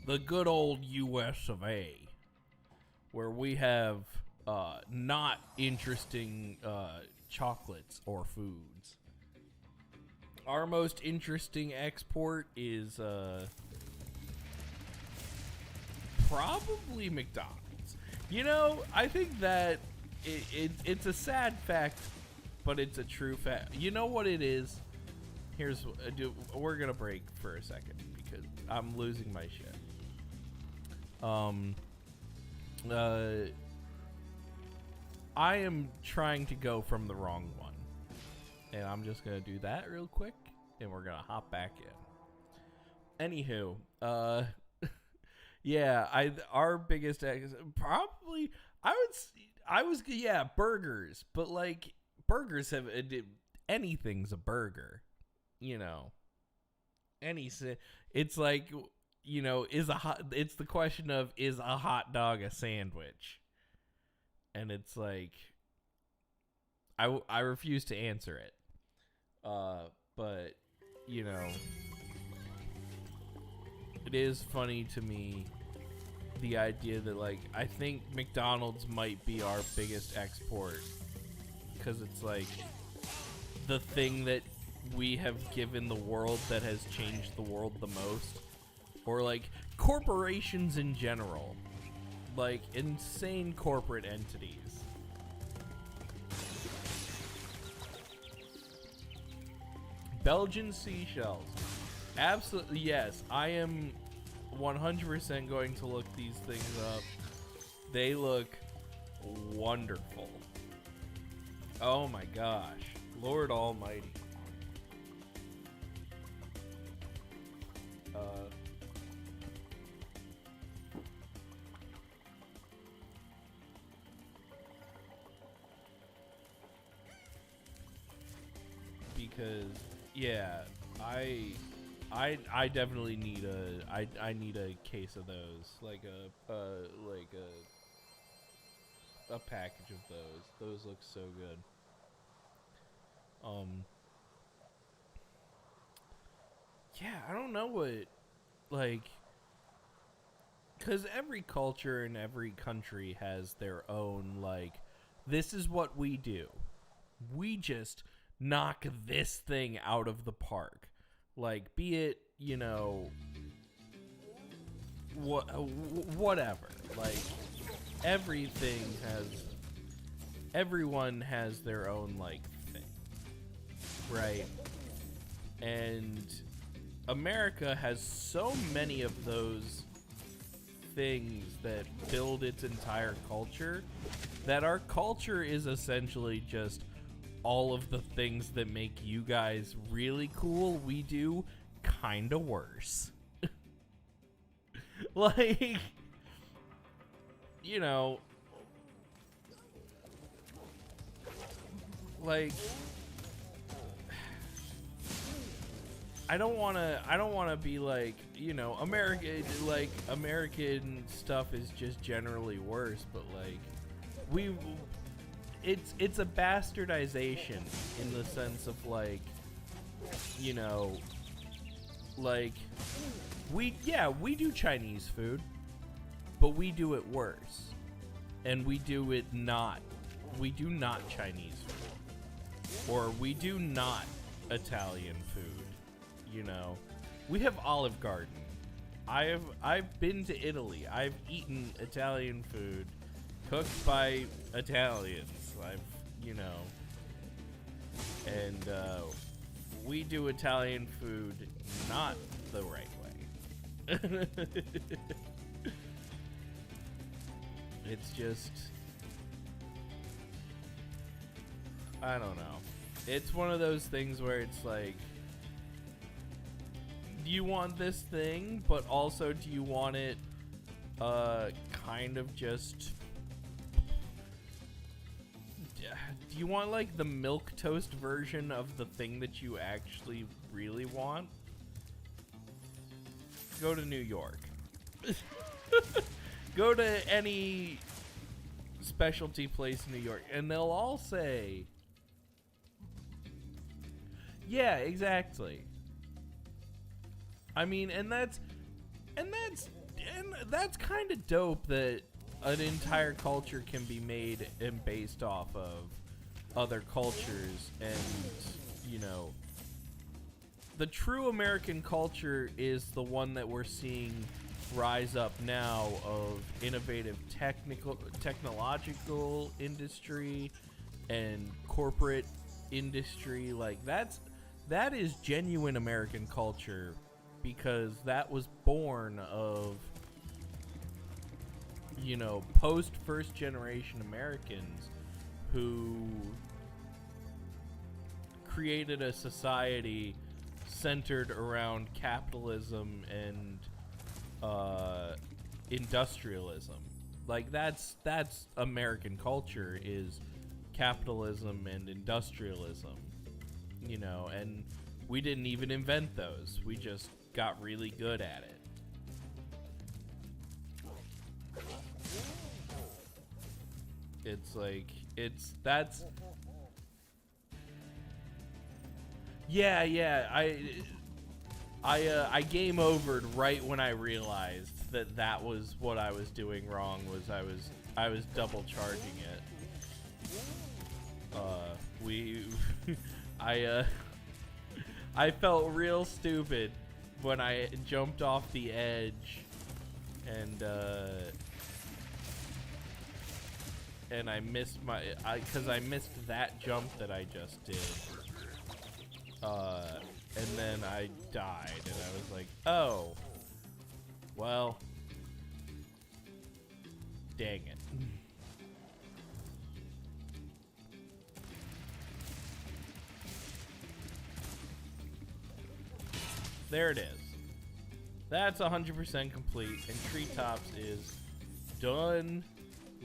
The good old US of A, where we have not interesting chocolates or foods. Our most interesting export is probably McDonald's. You know, I think that it's a sad fact, but it's a true fact. You know what it is? We're gonna break for a second because I'm losing my shit. I am trying to go from the wrong one, and I'm just gonna do that real quick, and we're gonna hop back in. Anywho, yeah, our biggest probably burgers, but like burgers have anything's a burger, you know. It's like, you know, it's the question of, is a hot dog a sandwich? And it's like, I refuse to answer it. But you know, it is funny to me, the idea that, like, I think McDonald's might be our biggest export, because it's like the thing that we have given the world that has changed the world the most. Or like corporations in general, like insane corporate entities. Belgian seashells. Absolutely, yes. I am 100% going to look these things up. They look wonderful. Oh my gosh. Lord Almighty. Because yeah, I definitely need I need a case of those, like a package of those. Those look so good. Yeah, I don't know what, like, because every culture in every country has their own, like, this is what we do. We just knock this thing out of the park. Like, be it, you know, whatever. Like, everyone has their own, like, thing. Right? And America has so many of those things that build its entire culture that our culture is essentially just all of the things that make you guys really cool, we do kind of worse. Like, you know, like, I don't want to be like, you know, American stuff is just generally worse, but like, it's a bastardization in the sense of, like, you know, like, we do Chinese food, but we do it worse. And we do not Chinese food. Or we do not Italian food. You know, we have Olive Garden. I've been to Italy. I've eaten Italian food cooked by Italians. You know, and we do Italian food not the right way. It's just, I don't know. It's one of those things where it's like, do you want this thing, but also do you want it kind of just, do you want like the milquetoast version of the thing that you actually really want? Go to New York. Go to any specialty place in New York and they'll all say, yeah, exactly. I mean, and that's kind of dope that an entire culture can be made and based off of other cultures. And, you know, the true American culture is the one that we're seeing rise up now, of innovative technological industry and corporate industry. Like, that is genuine American culture, because that was born of, you know, post first generation Americans who created a society centered around capitalism and industrialism. Like, that's American culture, is capitalism and industrialism, you know, and we didn't even invent those. We just got really good at it. It's like, that's yeah, I game overed right when I realized that was what I was doing wrong. Was I was double charging it. I felt real stupid when I jumped off the edge and I missed because I missed that jump that I just did. And then I died, and I was like, oh, well, dang it. There it is. That's 100% complete, and Treetops is done.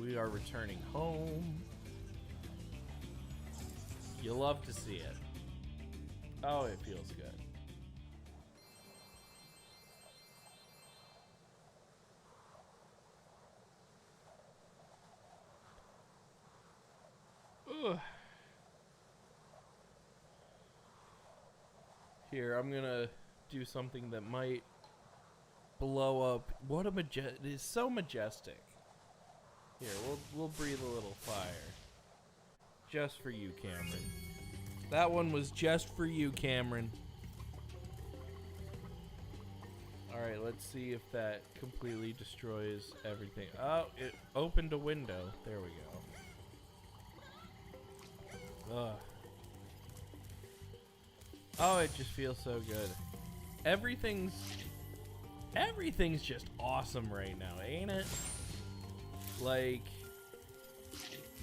We are returning home. You love to see it. Oh, it feels good. Ugh. Here, I'm gonna do something that might blow up. What a it is so majestic. Here, we'll breathe a little fire. Just for you, Cameron. That one was just for you, Cameron. Alright, let's see if that completely destroys everything. Oh, it opened a window. There we go. Ugh. Oh, it just feels so good. Everything's just awesome right now, ain't it? Like,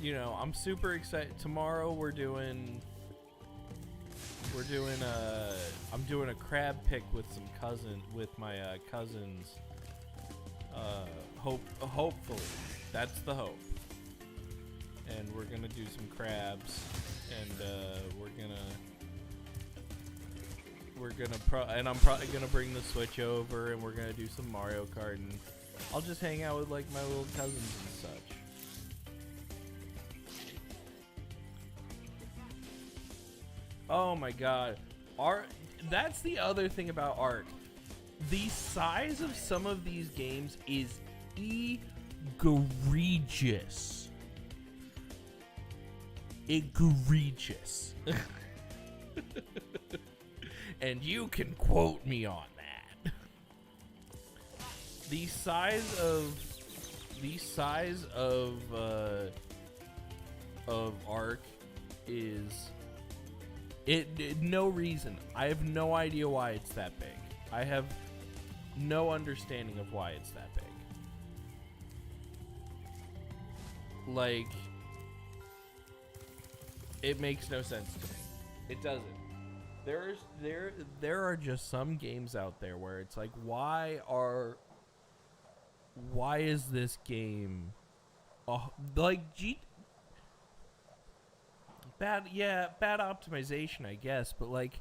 you know, I'm super excited. Tomorrow I'm doing a crab pick with my cousins. Hopefully, that's the hope. And we're gonna do some crabs, and I'm probably gonna bring the Switch over, and we're gonna do some Mario Kart, and I'll just hang out with like my little cousins and such. Oh my god. That's the other thing about Ark. The size of some of these games is egregious. Egregious. And you can quote me on that. The size of Ark is no reason. I have no idea why it's that big. I have no understanding of why it's that big. Like, it makes no sense to me. It doesn't. There are just some games out there where it's like, why is this game like bad optimization, I guess, but like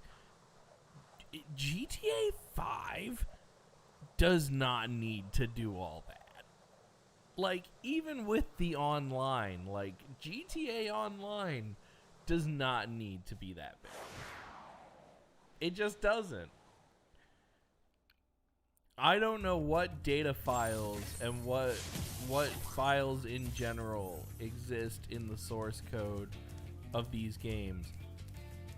GTA 5 does not need to do all that. Like, even with the online, like GTA Online does not need to be that big. It just doesn't. I don't know what data files and what files in general exist in the source code of these games,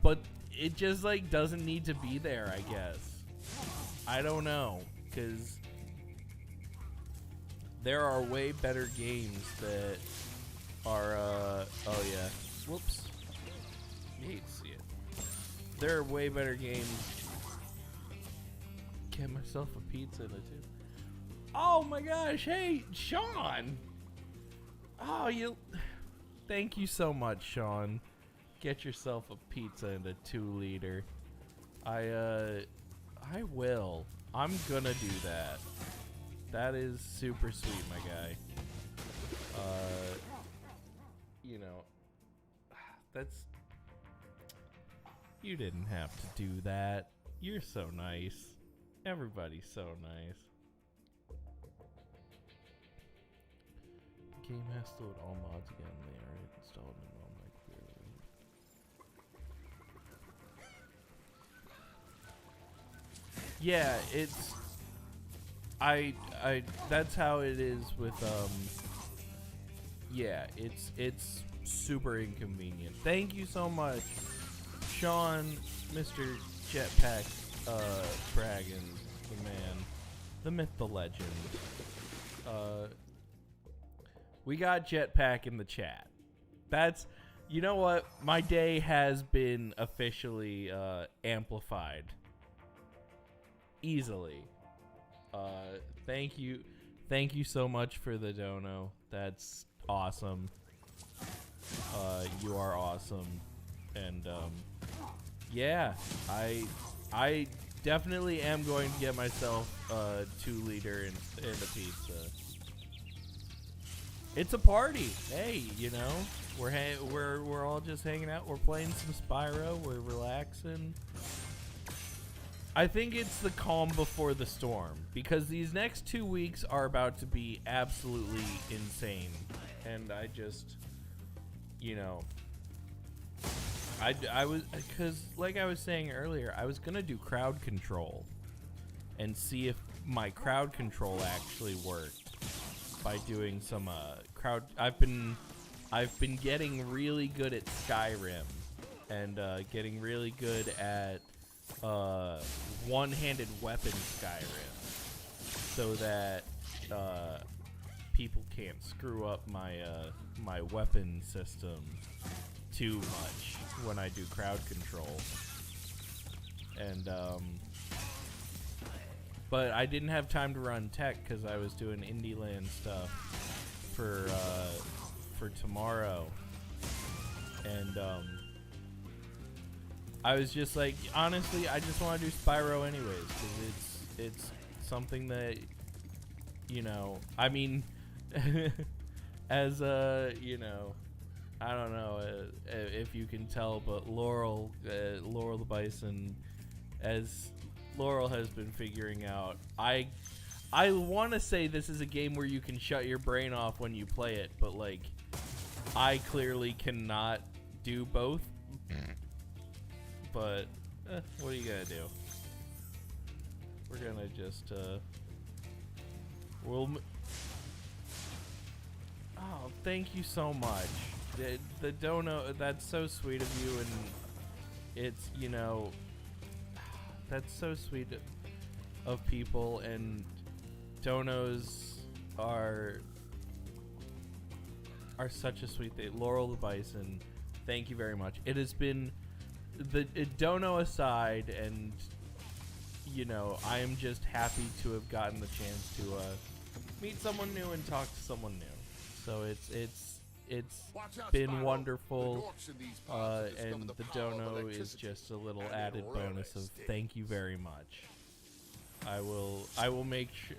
but it just like doesn't need to be there, I guess. I don't know, because there are way better games that are oh yeah, whoops, you hate to see it. There are way better games. Get myself a pizza in it too. Oh my gosh, hey Sean. Oh, thank you so much, Sean. Get yourself a pizza and a 2-liter. I will. I'm gonna do that. That is super sweet, my guy. You know, that's... You didn't have to do that. You're so nice. Everybody's so nice. Game has to load all mods again. They are installed in all my computer. Yeah, it's I that's how it is with yeah, it's super inconvenient. Thank you so much, Sean, Mr. Jetpack Dragon, the man, the myth, the legend. We got Jetpack in the chat. That's, you know what? My day has been officially amplified. Easily. Thank you so much for the dono. That's awesome. You are awesome. And yeah, I definitely am going to get myself a 2-liter and a pizza. It's a party. Hey, you know, we're all just hanging out. We're playing some Spyro. We're relaxing. I think it's the calm before the storm, because these next 2 weeks are about to be absolutely insane. And I just, you know, I was, because like I was saying earlier, I was gonna do crowd control and see if my crowd control actually worked by doing some crowd. I've been getting really good at Skyrim and getting really good at one-handed weapon Skyrim, so that people can't screw up my my weapon system too much when I do crowd control. And but I didn't have time to run tech because I was doing Indie Land stuff for tomorrow, and I was just like, honestly, I just want to do Spyro anyways because it's something that, you know, I mean, as you know, I don't know if you can tell, but Laurel the Bison, as Laurel has been figuring out, I want to say this is a game where you can shut your brain off when you play it, but like, I clearly cannot do both. But what are you gonna do? We're gonna just oh, thank you so much. The dono, that's so sweet of you, and it's, you know, that's so sweet of people, and donos are such a sweet thing. Laurel the Bison, thank you very much. It has been, dono aside, and, you know, I am just happy to have gotten the chance to meet someone new and talk to someone new. So it's been wonderful, and the dono is just a little added bonus of thank you very much. I will make sure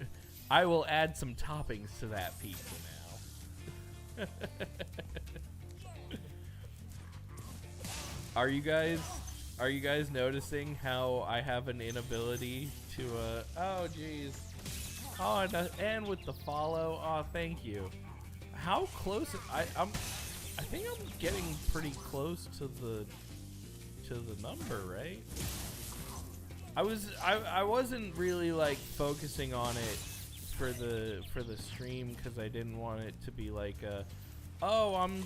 I will add some toppings to that pizza now. Are you guys noticing how I have an inability to oh jeez. Oh, and with the follow. Oh, thank you. How close I think I'm getting pretty close to the number, right? I wasn't really like focusing on it for the stream because I didn't want it to be like oh, I'm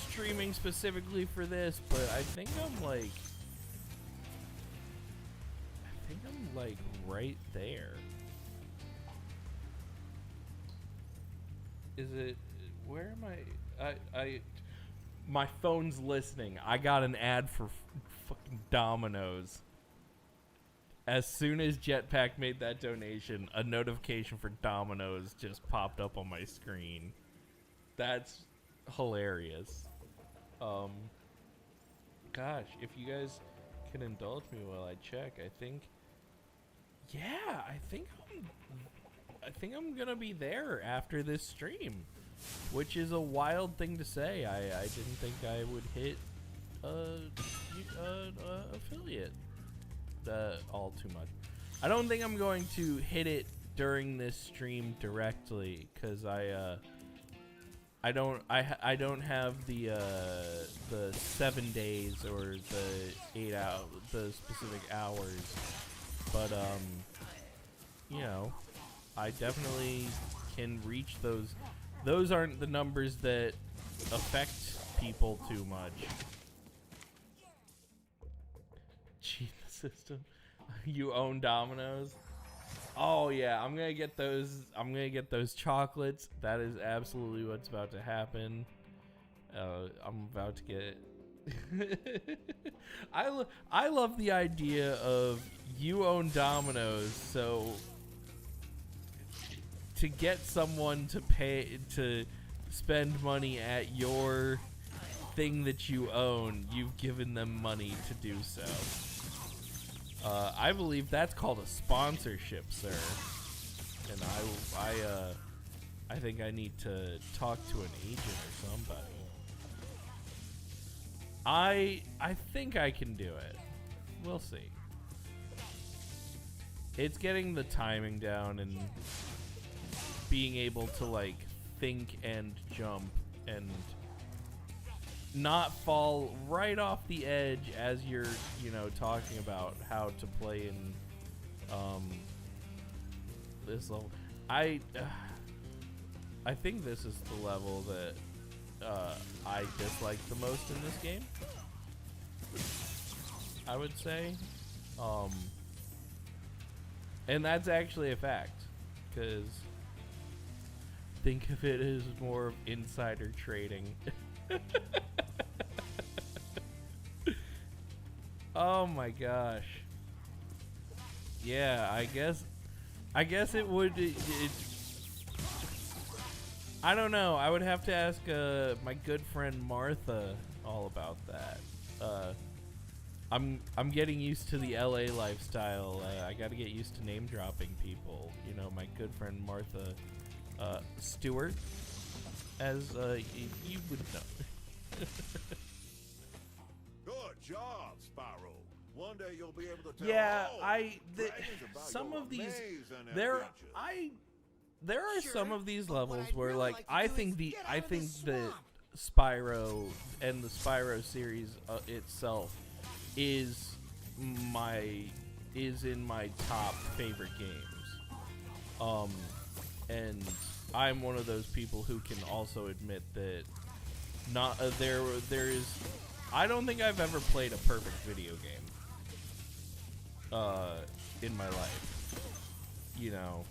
streaming specifically for this, but I think I'm like right there. Is it, where am I my phone's listening. I got an ad for fucking Domino's. As soon as Jetpack made that donation, a notification for Domino's just popped up on my screen. That's hilarious. Gosh, if you guys can indulge me while I check, I think I'm gonna be there after this stream, which is a wild thing to say. I didn't think I would hit affiliate all too much. I don't think I'm going to hit it during this stream directly because I don't have the 7 days or the 8 hour, the specific hours, but you know, I definitely can reach those. Those aren't the numbers that affect people too much. Cheat the system. You own Domino's? Oh yeah, I'm gonna get those. I'm gonna get those chocolates. That is absolutely what's about to happen. I'm about to get. I love the idea of you own Domino's, so to get someone to pay to spend money at your thing that you own, you've given them money to do so. I believe that's called a sponsorship, sir. And I think I need to talk to an agent or somebody. I think I can do it. We'll see. It's getting the timing down and being able to like think and jump and not fall right off the edge as you're, you know, talking about how to play in this level. I think this is the level that I dislike the most in this game. I would say, and that's actually a fact, because think of it as more of insider trading. Oh my gosh. Yeah, I guess it would. I don't know. I would have to ask my good friend Martha all about that. I'm getting used to the LA lifestyle. I got to get used to name dropping people. You know, my good friend Martha Stewart, as you would know. Good job, Spyro. One day you'll be able to tell. Yeah, dragons about some your of these amazing there adventures. there are Sure, some of these but levels what I'd where really like like to I do think is the get I out of think this that swamp. Spyro and the Spyro series itself is in my top favorite games. And I'm one of those people who can also admit that not there is. I don't think I've ever played a perfect video game in my life. You know,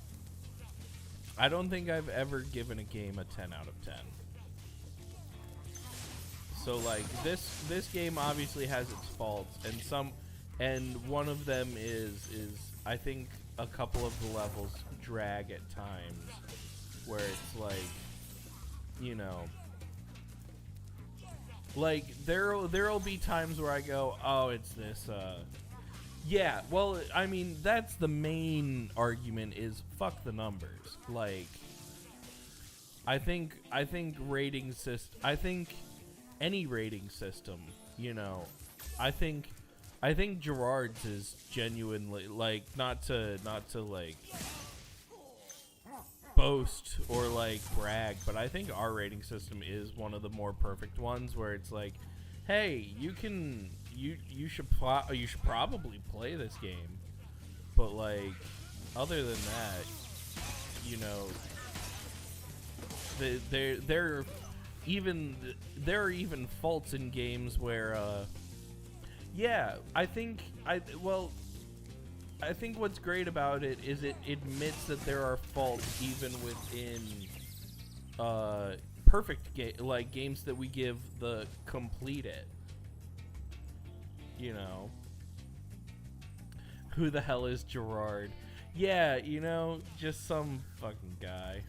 I don't think I've ever given a game a 10 out of 10. So like this game obviously has its faults, and one of them is I think a couple of the levels drag at times, where it's like, you know, like there'll be times where I go, oh, it's this. Yeah, well, I mean, that's the main argument is fuck the numbers. Like, I think rating system. I think any rating system, you know, I think Gerard's is genuinely, like, not to like boast or like brag, but I think our rating system is one of the more perfect ones, where it's like, hey, you should probably play this game, but like other than that, you know, there are even faults in games where yeah, I think what's great about it is it admits that there are faults even within perfect games that we give the complete it. You know, who the hell is Gerard? Yeah, you know, just some fucking guy.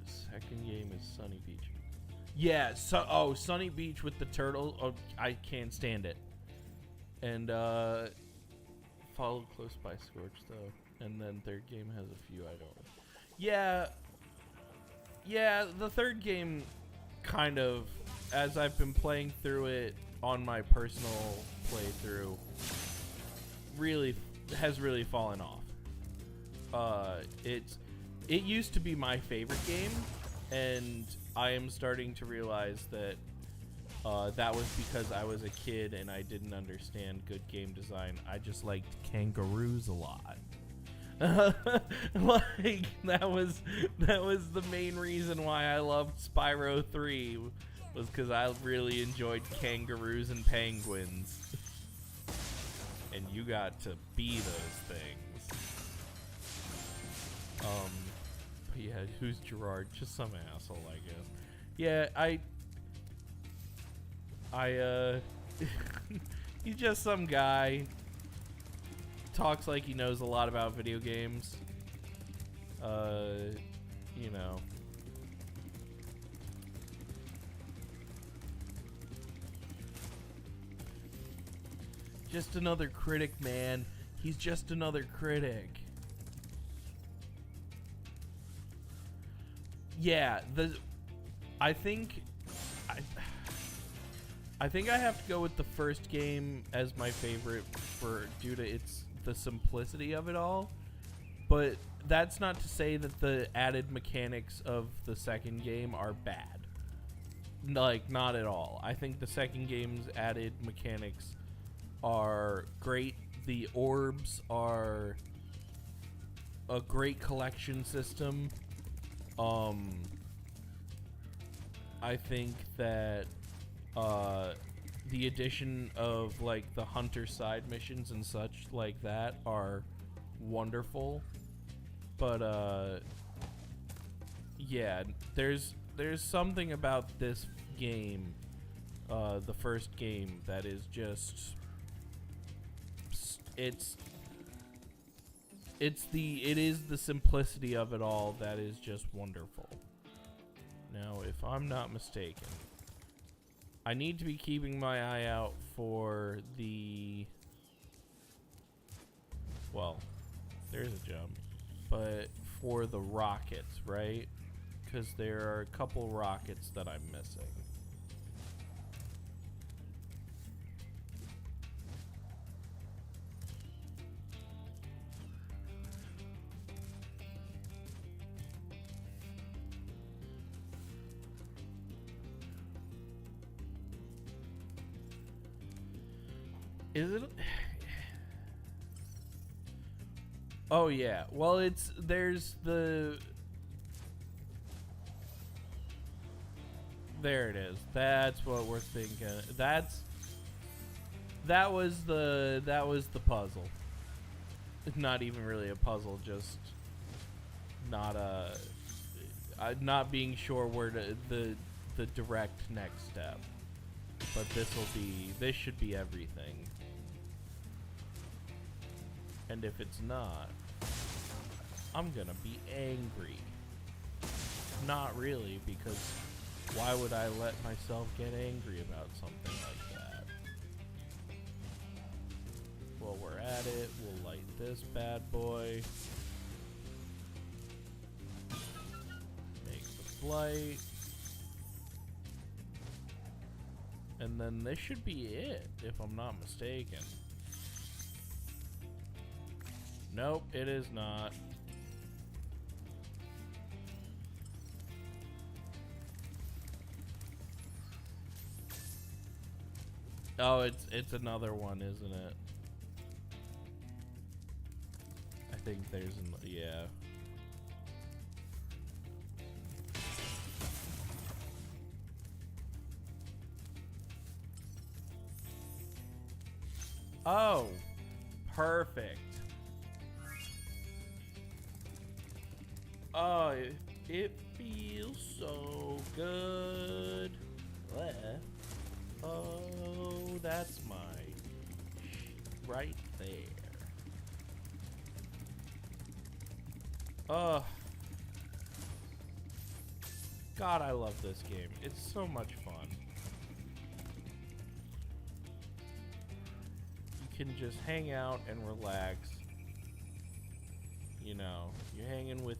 Second game is Sunny Beach. Yeah, Sunny Beach with the turtle. Oh, I can't stand it. And followed close by Scorch though. And then third game has a few I don't. Yeah, the third game kind of, as I've been playing through it on my personal playthrough, has really fallen off. It used to be my favorite game, and I am starting to realize that that was because I was a kid and I didn't understand good game design. I just liked kangaroos a lot. Like that was the main reason why I loved Spyro 3, was because I really enjoyed kangaroos and penguins. And you got to be those things. But yeah, who's Gerard? Just some asshole, I guess. Yeah, he's just some guy. Talks like he knows a lot about video games. You know. Just another critic, man. He's just another critic. Yeah, I think I have to go with the first game as my favorite due to the simplicity of it all. But that's not to say that the added mechanics of the second game are bad. Like, not at all. I think the second game's added mechanics are great. The orbs are a great collection system. I think that the addition of like the hunter side missions and such like that are wonderful. But yeah, there's something about this game, the first game, that is just it is the simplicity of it all that is just wonderful. Now, if I'm not mistaken, I need to be keeping my eye out for the, well, there's a jump, but for the rockets, right? Because there are a couple rockets that I'm missing. Is it? Oh yeah. Well, there's the. There it is. That's what we're thinking. That was the puzzle. Not even really a puzzle, just not not being sure where the direct next step. But this should be everything. And if it's not, I'm gonna be angry. Not really, because why would I let myself get angry about something like that? While we're at it, we'll light this bad boy. Make the flight. And then this should be it, if I'm not mistaken. Nope, it is not. Oh, it's another one, isn't it? I think there's yeah. Oh, perfect. Oh, it feels so good. What? Oh, that's my right there. Oh, God, I love this game. It's so much fun. You can just hang out and relax. You know, you're hanging with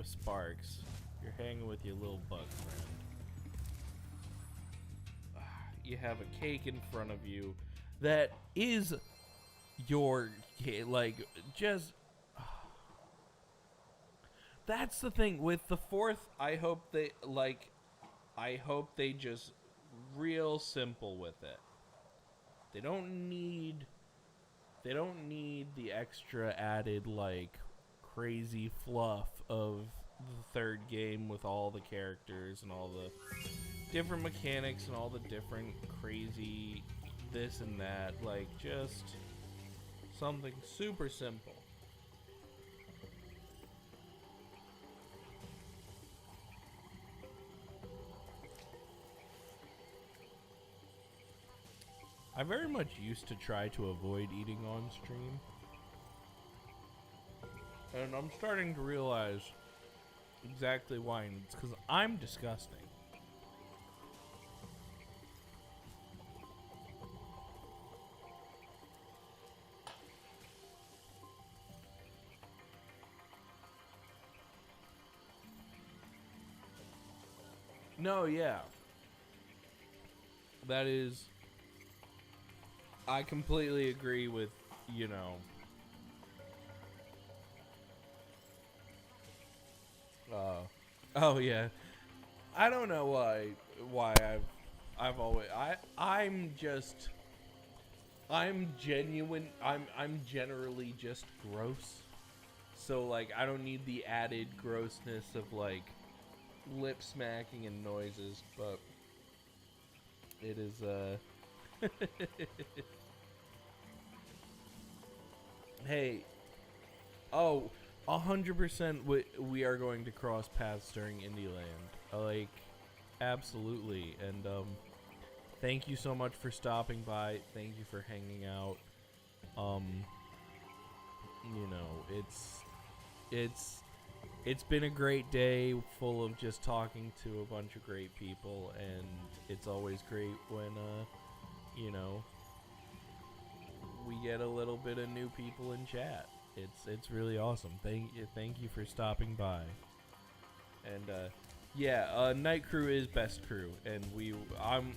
Sparks. You're hanging with your little bug friend. You have a cake in front of you that is your like just. That's the thing with the fourth. I hope they just real simple with it. They don't need the extra added like crazy fluff of the third game with all the characters and all the different mechanics and all the different crazy this and that. Like, just something super simple. I very much used to try to avoid eating on stream. And I'm starting to realize exactly why. And it's because I'm disgusting. No, yeah. That is... I completely agree with, you know... oh yeah, I don't know why I've always I'm just I'm generally just gross. So like I don't need the added grossness of like lip smacking and noises, but it is hey, oh, 100% we are going to cross paths during Indieland. Like absolutely. And thank you so much for stopping by. Thank you for hanging out. You know, it's been a great day full of just talking to a bunch of great people, and it's always great when you know, we get a little bit of new people in chat. It's really awesome. Thank you for stopping by. And yeah, Night Crew is best crew, and I'm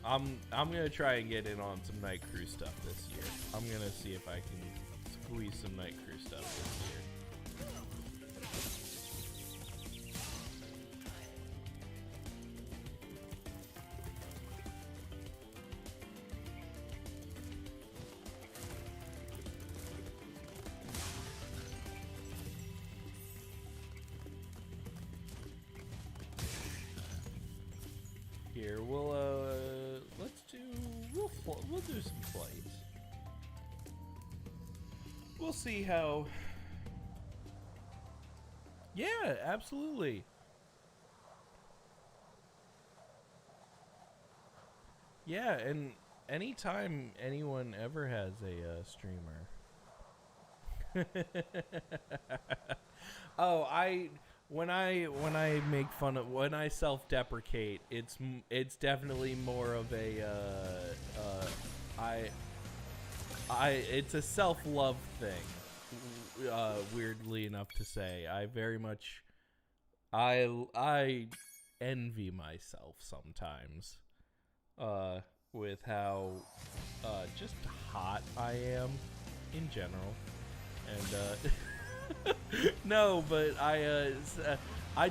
gonna try and get in on some Night Crew stuff this year. I'm gonna see if I can squeeze some Night Crew stuff this year. Here, we'll do some flights. We'll see how. Yeah, absolutely. Yeah, and anytime anyone ever has a streamer. Oh, when I make fun of, when I self-deprecate, it's definitely more of a it's a self-love thing. Weirdly enough to say, I very much I envy myself sometimes with how just hot I am in general. And no, but I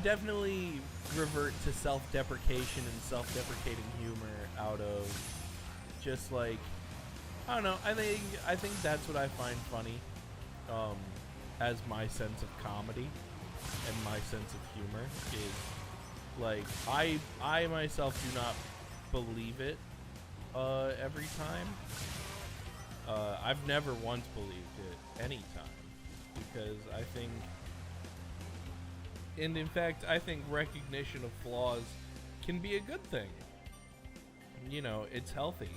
definitely revert to self-deprecation and self-deprecating humor out of just like, I don't know. I think that's what I find funny, as my sense of comedy and my sense of humor is like I myself do not believe it every time. I've never once believed it any time, because I think, and in fact, I think recognition of flaws can be a good thing. You know, it's healthy,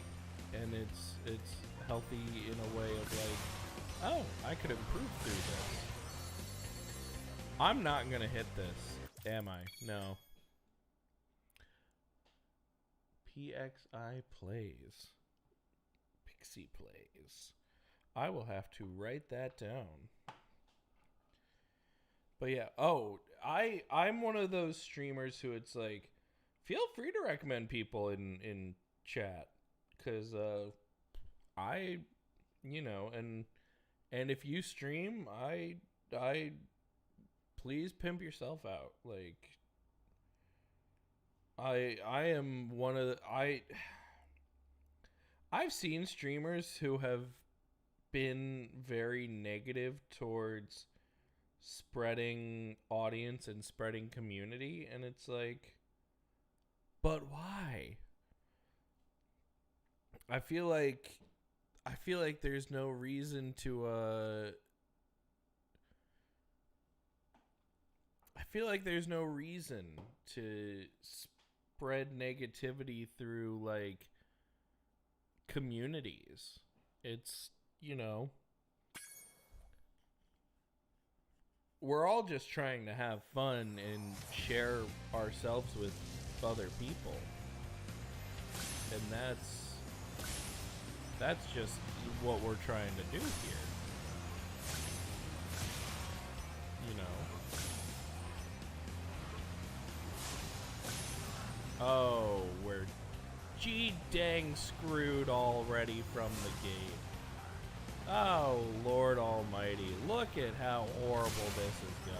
and it's healthy in a way of like, oh, I could improve through this. I'm not gonna hit this, am I? No. PXI plays. Pixie plays. I will have to write that down. But yeah, I'm one of those streamers who it's like, feel free to recommend people in chat, because I, you know, and if you stream, I please pimp yourself out. Like, I am one of the, I've seen streamers who have been very negative towards spreading audience and spreading community, and it's like, but why? I feel like there's no reason to I feel like there's no reason to spread negativity through like communities. It's, you know, we're all just trying to have fun and share ourselves with other people, and that's just what we're trying to do here, you know. Oh, we're dang screwed already from the gate. Oh, Lord Almighty. Look at how horrible this is going.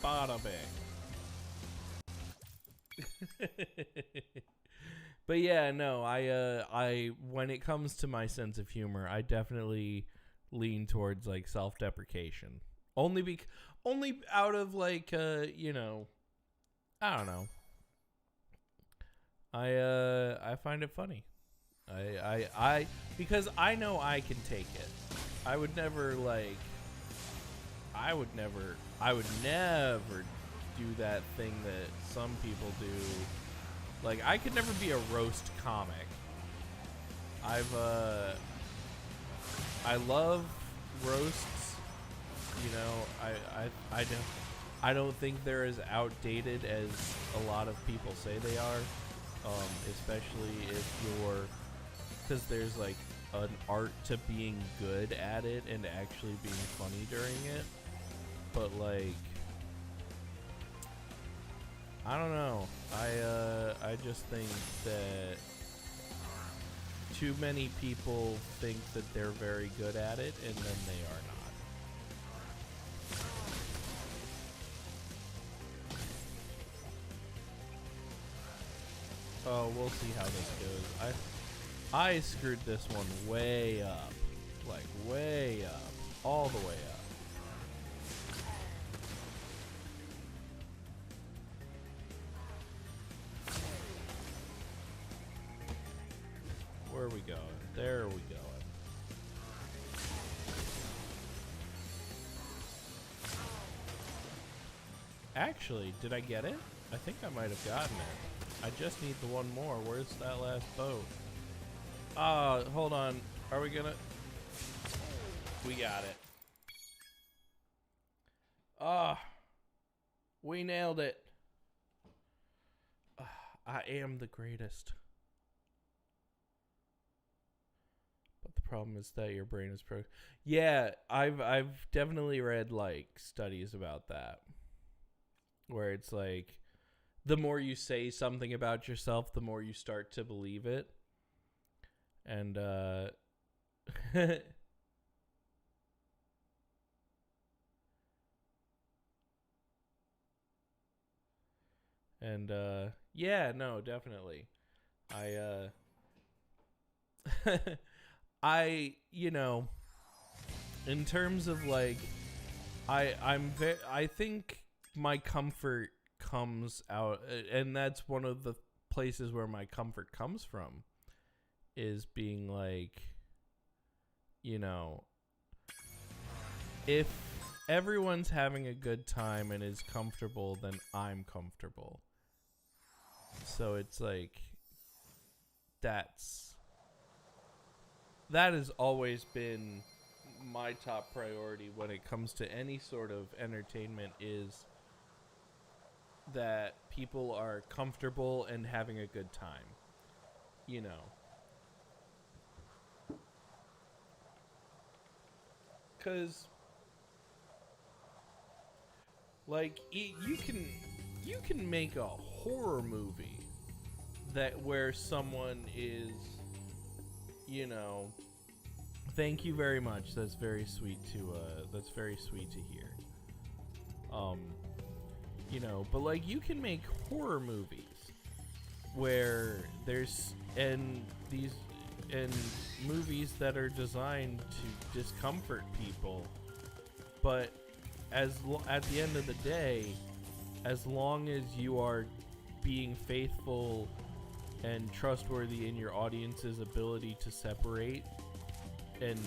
bada bing. But yeah, no, I when it comes to my sense of humor, I definitely lean towards like self-deprecation. Only out of like you know, I don't know. I find it funny. I because I know I can take it. I would never do that thing that some people do. Like, I could never be a roast comic. I love roasts. You know, I don't think they're as outdated as a lot of people say they are. Especially if you're, because there's like an art to being good at it and actually being funny during it. But like, I don't know. I just think that too many people think that they're very good at it, and then they are not. Oh, we'll see how this goes. I screwed this one way up. Like, way up. All the way up. Where are we going? There we go. Actually, did I get it? I think I might have gotten it. I just need the one more. Where's that last boat? Hold on. Are we gonna... We got it. We nailed it. I am the greatest. But the problem is that your brain is Yeah, I've definitely read like studies about that. Where it's like, the more you say something about yourself, the more you start to believe it. And yeah, no, definitely. I you know, in terms of like, I think my comfort comes out, and that's one of the places where my comfort comes from, is being like, you know, if everyone's having a good time and is comfortable, then I'm comfortable. So it's like, that has always been my top priority when it comes to any sort of entertainment, is that people are comfortable and having a good time, you know. Because like, you can make a horror movie where someone is, you know, thank you very much. That's very sweet to hear. You know, but like, you can make horror movies where there's movies that are designed to discomfort people, but at the end of the day, as long as you are being faithful and trustworthy in your audience's ability to separate and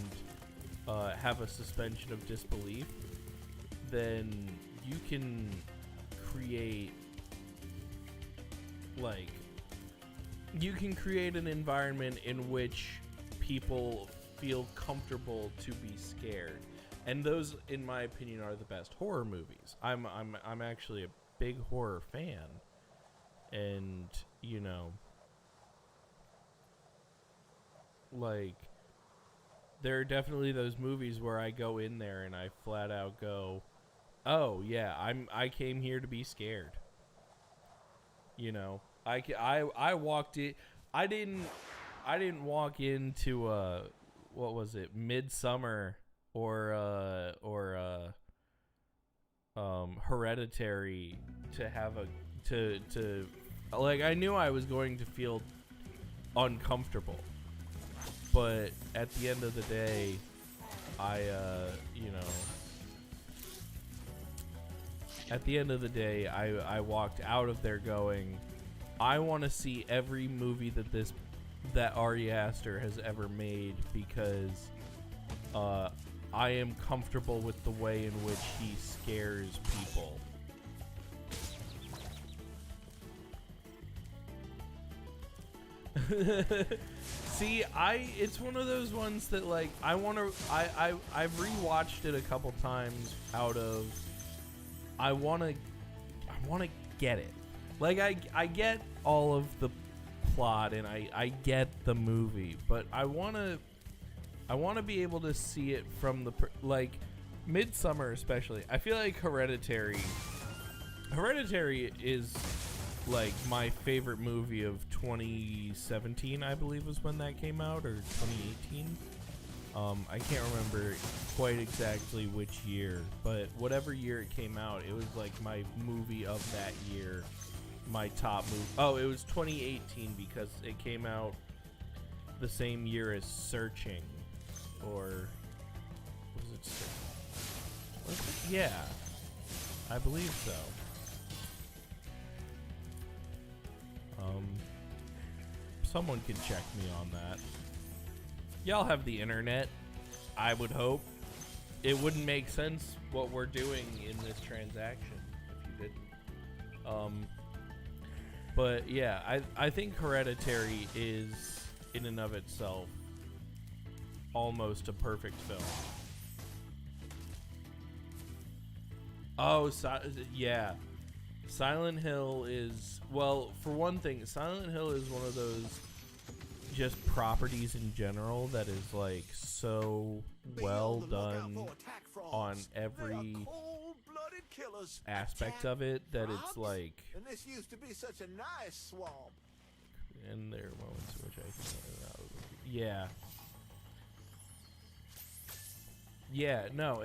have a suspension of disbelief, then you can create an environment in which people feel comfortable to be scared. And those, in my opinion, are the best horror movies. I'm actually a big horror fan. And, you know, like, there are definitely those movies where I go in there and I flat out go, oh yeah, I came here to be scared. You know, I walked in. I didn't walk into what was it, Midsummer or Hereditary to have to like, I knew I was going to feel uncomfortable, but at the end of the day, I at the end of the day, I walked out of there going, I want to see every movie that Ari Aster has ever made, because I am comfortable with the way in which he scares people. See, it's one of those ones that, like, I've rewatched it a couple times out of I want to get it. Like, I get all of the plot and I get the movie, but I want to be able to see it from the like Midsummer especially. I feel like Hereditary is like my favorite movie of 2017, I believe was when that came out, or 2018. I can't remember quite exactly which year, but whatever year it came out, it was like my movie of that year, my top movie. Oh, it was 2018 because it came out the same year as Searching, or was it Searching? Was it? Yeah, I believe so. Someone can check me on that. Y'all have the internet, I would hope. It wouldn't make sense what we're doing in this transaction if you didn't. But yeah, I think Hereditary is, in and of itself, almost a perfect film. Oh, yeah. Silent Hill is, well, for one thing, Silent Hill is one of those just properties in general that is like so well done on every aspect of it that it's like, And this used to be such a nice swamp. and there are moments in which I can no,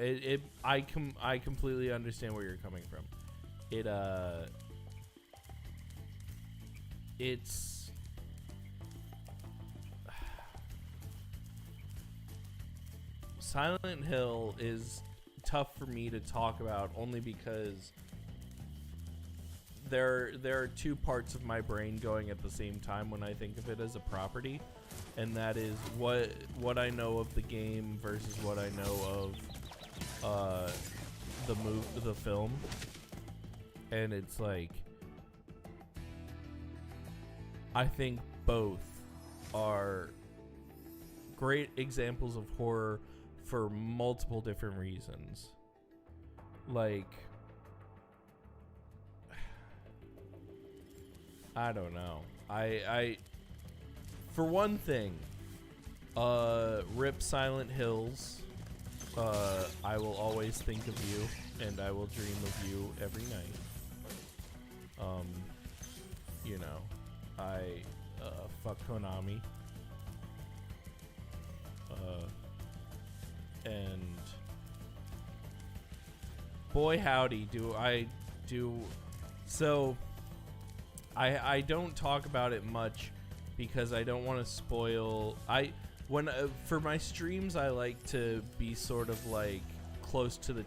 I completely understand where you're coming from. It's Silent Hill is tough for me to talk about only because there are two parts of my brain going at the same time when I think of it as a property, and that is what I know of the game versus what I know of the film. And it's like, I think both are great examples of horror for multiple different reasons. Like, I don't know. I for one thing, rip Silent Hills. I will always think of you, and I will dream of you every night. You know, I fuck Konami. And boy howdy do I do. So I don't talk about it much because I don't want to spoil. For my streams, I like to be sort of like close to the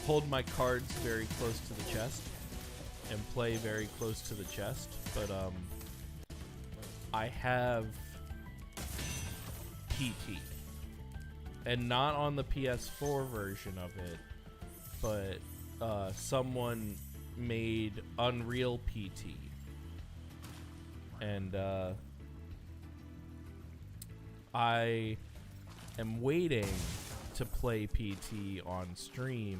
hold my cards very close to the chest and play very close to the chest. But I have PT, and not on the PS4 version of it, but someone made Unreal PT, and I am waiting to play PT on stream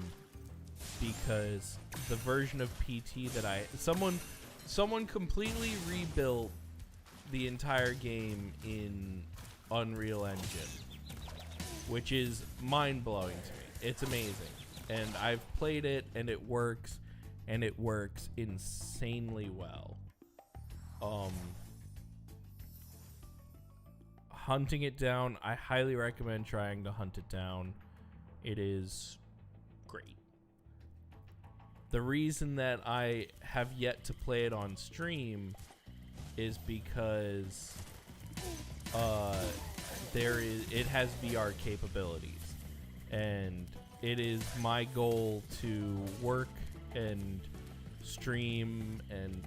because the version of PT that someone completely rebuilt the entire game in Unreal Engine, which is mind-blowing to me. It's amazing. And I've played it, and it works insanely well. Hunting it down, I highly recommend trying to hunt it down. It is great. The reason that I have yet to play it on stream is because it has VR capabilities, and it is my goal to work and stream and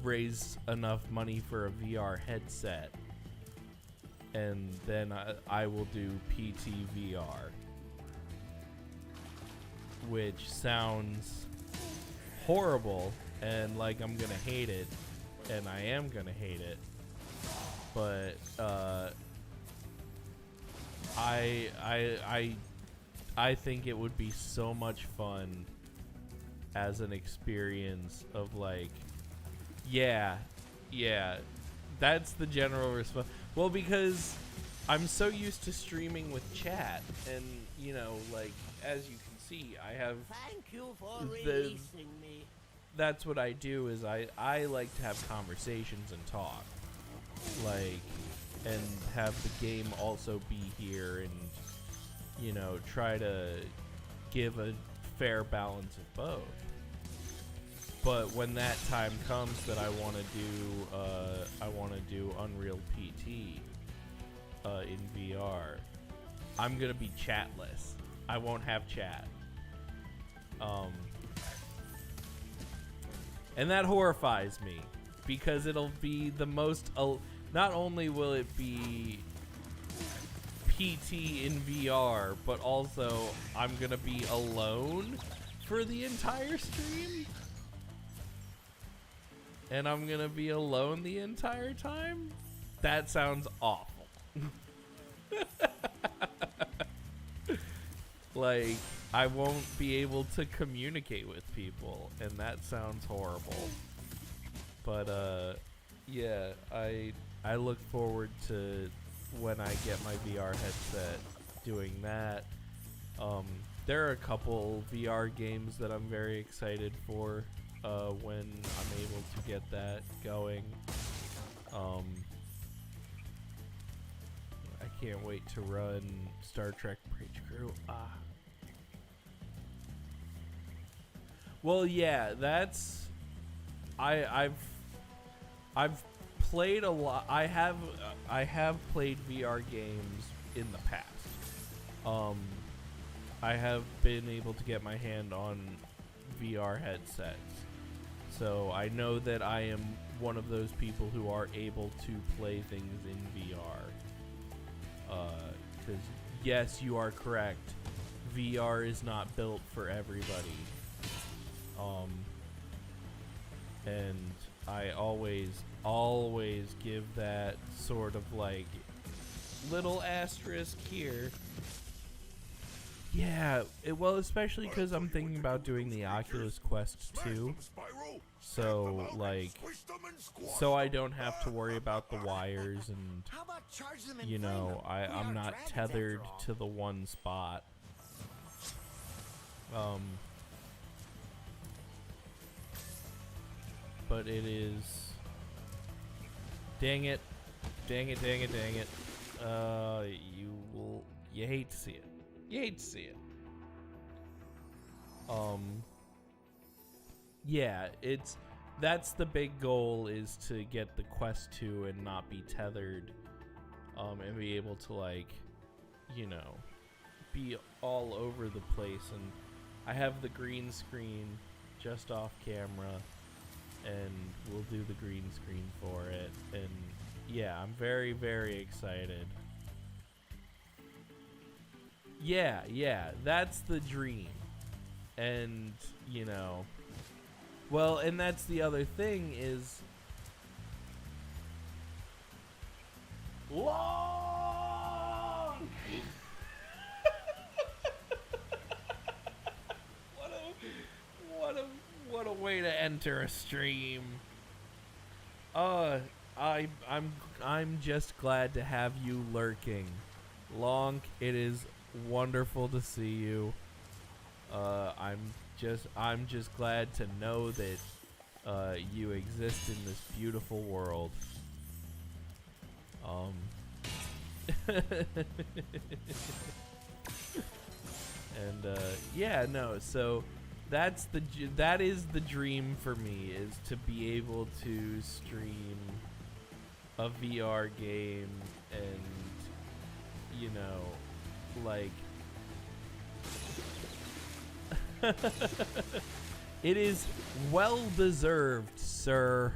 raise enough money for a VR headset, and then I will do PT VR, which sounds horrible and like I'm gonna hate it, and I am gonna hate it, but I think it would be so much fun as an experience of like, yeah, that's the general response. Well, because I'm so used to streaming with chat, and you know, like, as you can see, I have Thank you for releasing me. that's what I do, is I like to have conversations and talk, like, and have the game also be here, and you know, try to give a fair balance of both. But when that time comes that I want to do Unreal PT in VR, I'm gonna be chatless. I won't have chat. And that horrifies me, because it'll be the most. Not only will it be PT in VR, but also I'm gonna be alone for the entire stream. And I'm gonna be alone the entire time? That sounds awful. Like, I won't be able to communicate with people, and that sounds horrible. But yeah, I look forward to when I get my VR headset doing that. There are a couple VR games that I'm very excited for when I'm able to get that going. I can't wait to run Star Trek Bridge Crew. Well, yeah, that's I've played a lot. I have played VR games in the past. I have been able to get my hand on VR headsets, so I know that I am one of those people who are able to play things in VR. Because yes, you are correct. VR is not built for everybody. And I always give that sort of like little asterisk here. Yeah, well, especially because I'm thinking about doing the Oculus Quest 2. So, like, so I don't have to worry about the wires, and, you know, I'm not tethered to the one spot. But it is... Dang it. You hate to see it. You hate to see it. Yeah, that's the big goal, is to get the Quest 2 and not be tethered, and be able to, like, you know, be all over the place. And I have the green screen just off camera, and we'll do the green screen for it. And yeah, I'm very, very excited. Yeah, that's the dream. And, you know, well, and that's the other thing is long. What a way to enter a stream. I'm just glad to have you lurking. Lonk, it is wonderful to see you. I'm just glad to know that you exist in this beautiful world. And yeah, no, so that is the dream for me, is to be able to stream a VR game and, you know, like it is well deserved, sir.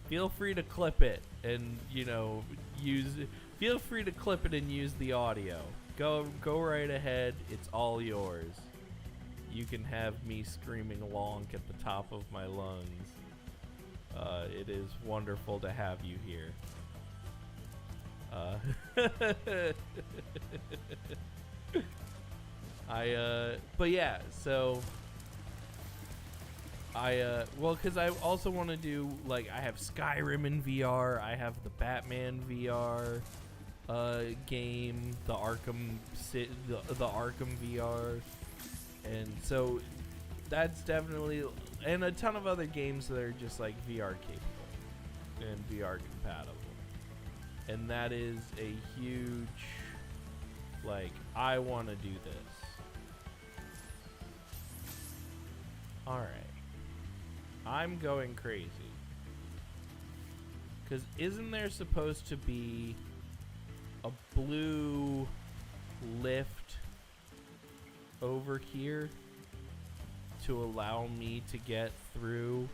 Feel free to clip it and, you know, feel free to clip it and use the audio. Go right ahead. It's all yours. You can have me screaming "lonk" at the top of my lungs. It is wonderful to have you here. But yeah, so well, because I also want to do, like, I have Skyrim in VR, I have the Batman VR game, the Arkham VR, and so that's definitely, and a ton of other games that are just like VR capable and VR compatible, and that is a huge, like, I want to do this. All right. I'm going crazy. Because isn't there supposed to be a blue lift over here to allow me to get through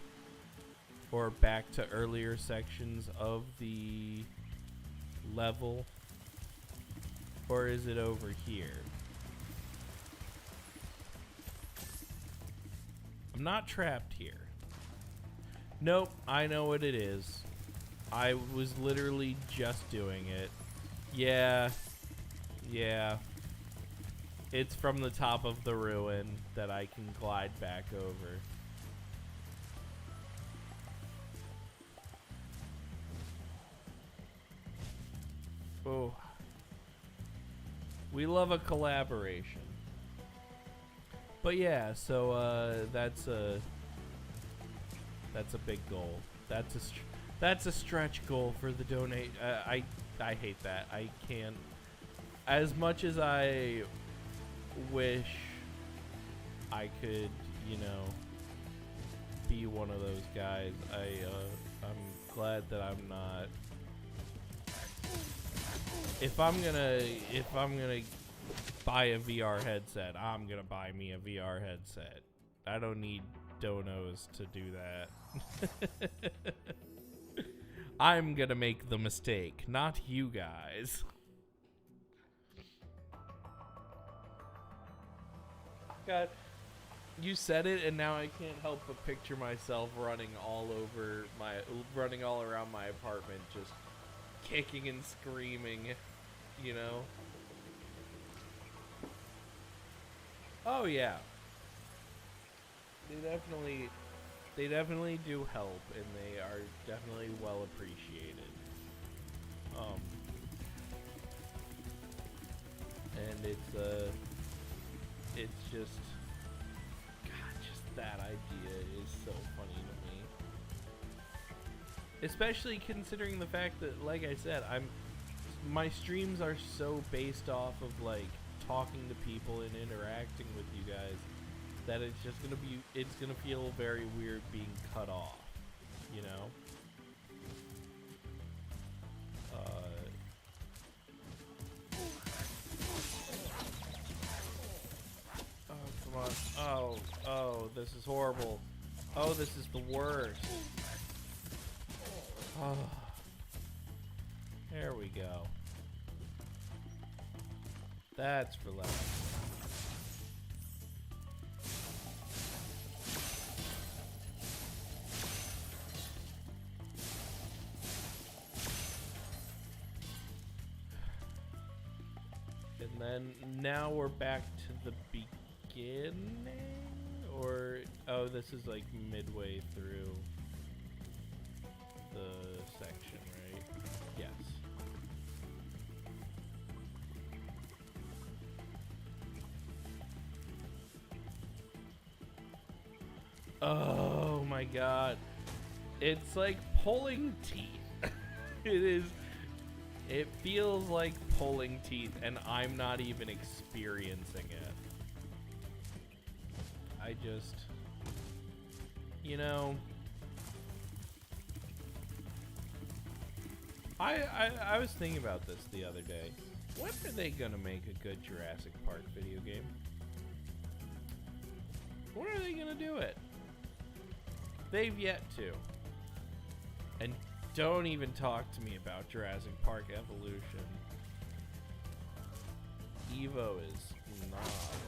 or back to earlier sections of the level? Or is it over here? I'm not trapped here. Nope, I know what it is. I was literally just doing it. Yeah. It's from the top of the ruin that I can glide back over. Oh. We love a collaboration. But yeah, so that's a big goal. That's a stretch goal for the donate. I hate that. I can't. As much as I wish I could, you know, be one of those guys, I'm glad that I'm not. If I'm gonna buy a VR headset, I'm gonna buy me a VR headset. I don't need donos to do that. I'm gonna make the mistake, not you guys. God, you said it, and now I can't help but picture myself running all around my apartment, just kicking and screaming, you know? Oh yeah. They definitely do help, and they are definitely well appreciated. And it's just, God, just that idea is so funny to me. Especially considering the fact that, like I said, my streams are so based off of, like, talking to people and interacting with you guys, that it's gonna feel very weird being cut off, you know? Oh, come on. Oh, this is horrible. Oh, this is the worst. Oh. There we go. That's relaxing. And then now we're back to the beginning? Or, oh, this is like midway through the section, right? Yes. Oh my god. It's like pulling teeth. It is It feels like pulling teeth, and I'm not even experiencing it. I just, you know, I was thinking about this the other day. When are they gonna make a good Jurassic Park video game? When are they gonna do it? They've yet to. And don't even talk to me about Jurassic Park Evolution. Evo is not worth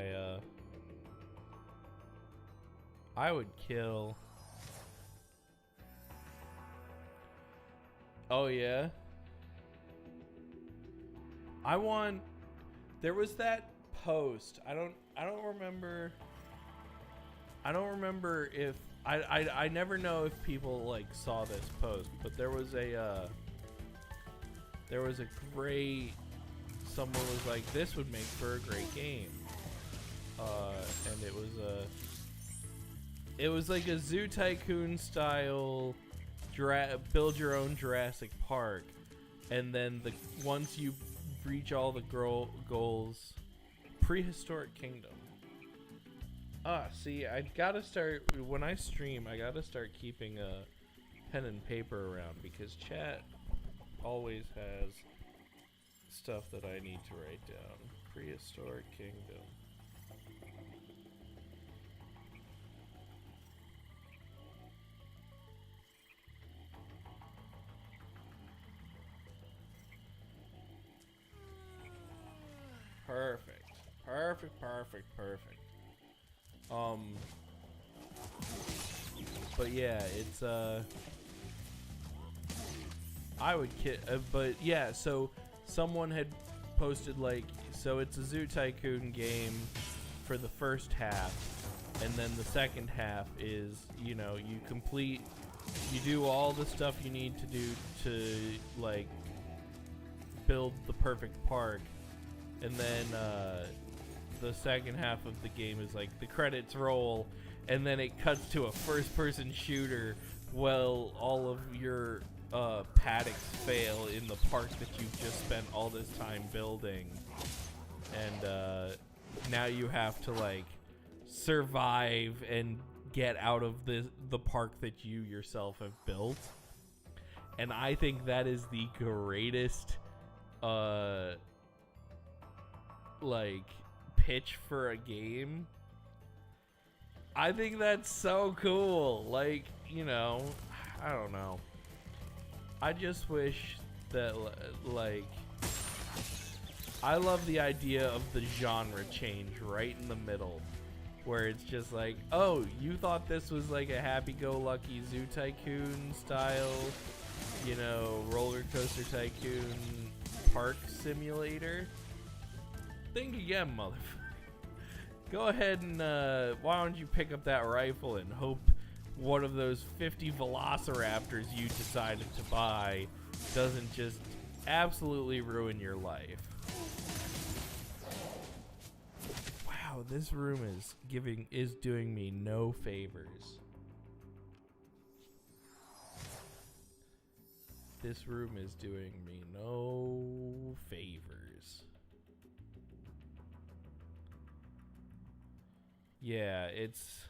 it. I would kill. Oh yeah. There was that post. I don't remember. I don't remember if I never know if people like saw this post, but there was a great, someone was like, this would make for a great game. And it was like a Zoo Tycoon style build your own Jurassic Park, and then once you reach all the goals, prehistoric kingdom. See, I gotta start, when I stream, I gotta start keeping a pen and paper around, because chat always has stuff that I need to write down. Prehistoric kingdom. Perfect. But yeah, it's I would but yeah, so someone had posted like, so it's a Zoo Tycoon game for the first half, and then the second half is, you know, you do all the stuff you need to do to like build the perfect park. And then the second half of the game is like the credits roll, and then it cuts to a first-person shooter while all of your paddocks fail in the park that you've just spent all this time building. And now you have to like survive and get out of the park that you yourself have built. And I think that is the greatest like pitch for a game. I think that's so cool. Like, you know, I don't know. I just wish that like, I love the idea of the genre change right in the middle, where it's just like, oh, you thought this was like a happy-go-lucky Zoo Tycoon style, you know, roller coaster tycoon park simulator? Think again, motherfucker. Go ahead and why don't you pick up that rifle and hope one of those 50 velociraptors you decided to buy doesn't just absolutely ruin your life. Wow, this room is doing me no favors. This room is doing me no favors. Yeah, it's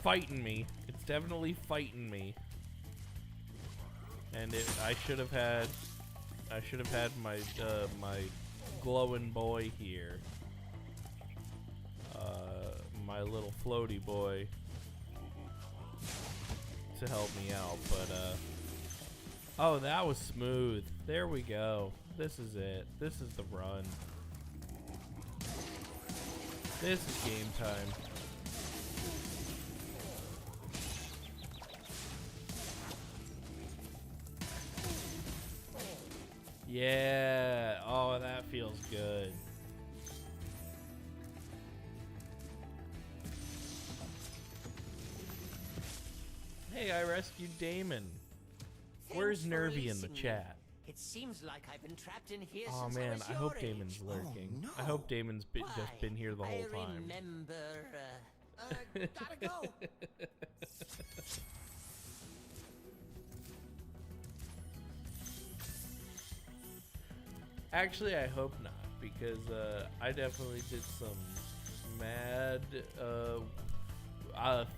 fighting me. It's definitely fighting me. And I should have had my my glowing boy here. My little floaty boy to help me out, but oh, that was smooth. There we go. This is it. This is the run. This is game time. Yeah. Oh, that feels good. Hey, I rescued Damon. Where's Nervy in the chat? It seems like I've been trapped in here Oh since man, I was I hope your Damon's age. lurking. Oh, no. I hope Damon's just been here the whole I time. remember. Gotta go. Actually, I hope not, because I definitely did some mad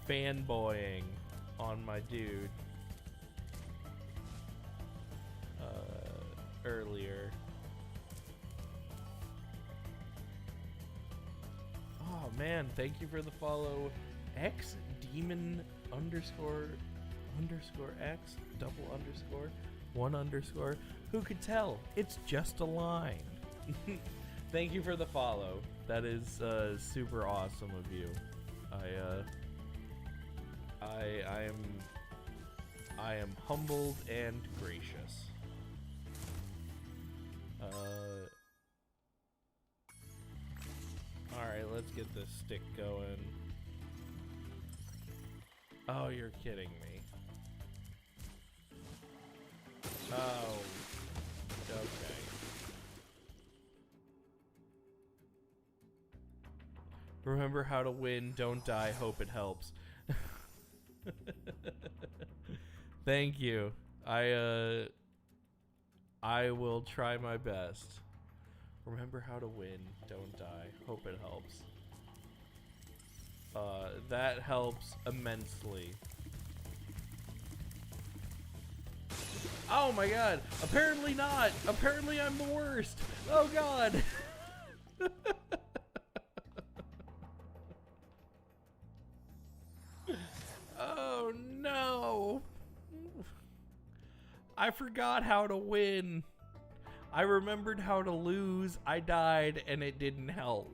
fanboying on my dude earlier. Oh man, thank you for the follow, X Demon underscore X double underscore 1 underscore. Who could tell? It's just a line. Thank you for the follow. That is super awesome of you. I am humbled and gracious. All right, let's get this stick going. Oh, you're kidding me. Oh, okay. Remember how to win, don't die, hope it helps. Thank you. I will try my best. Remember how to win, don't die, hope it helps. That helps immensely. Oh my god, apparently not. Apparently I'm the worst. Oh god. Oh no. I forgot how to win. I remembered how to lose. I died and it didn't help.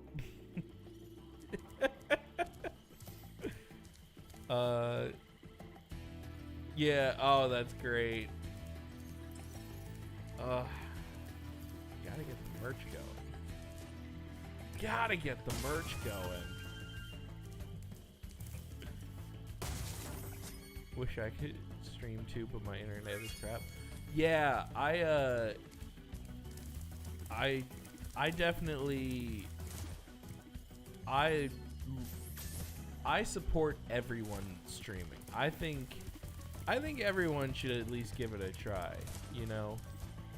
Yeah, oh, that's great. Gotta get the merch going. Gotta get the merch going. Wish I could stream too, but my internet is crap. Yeah, I definitely I support everyone streaming. I think everyone should at least give it a try, you know?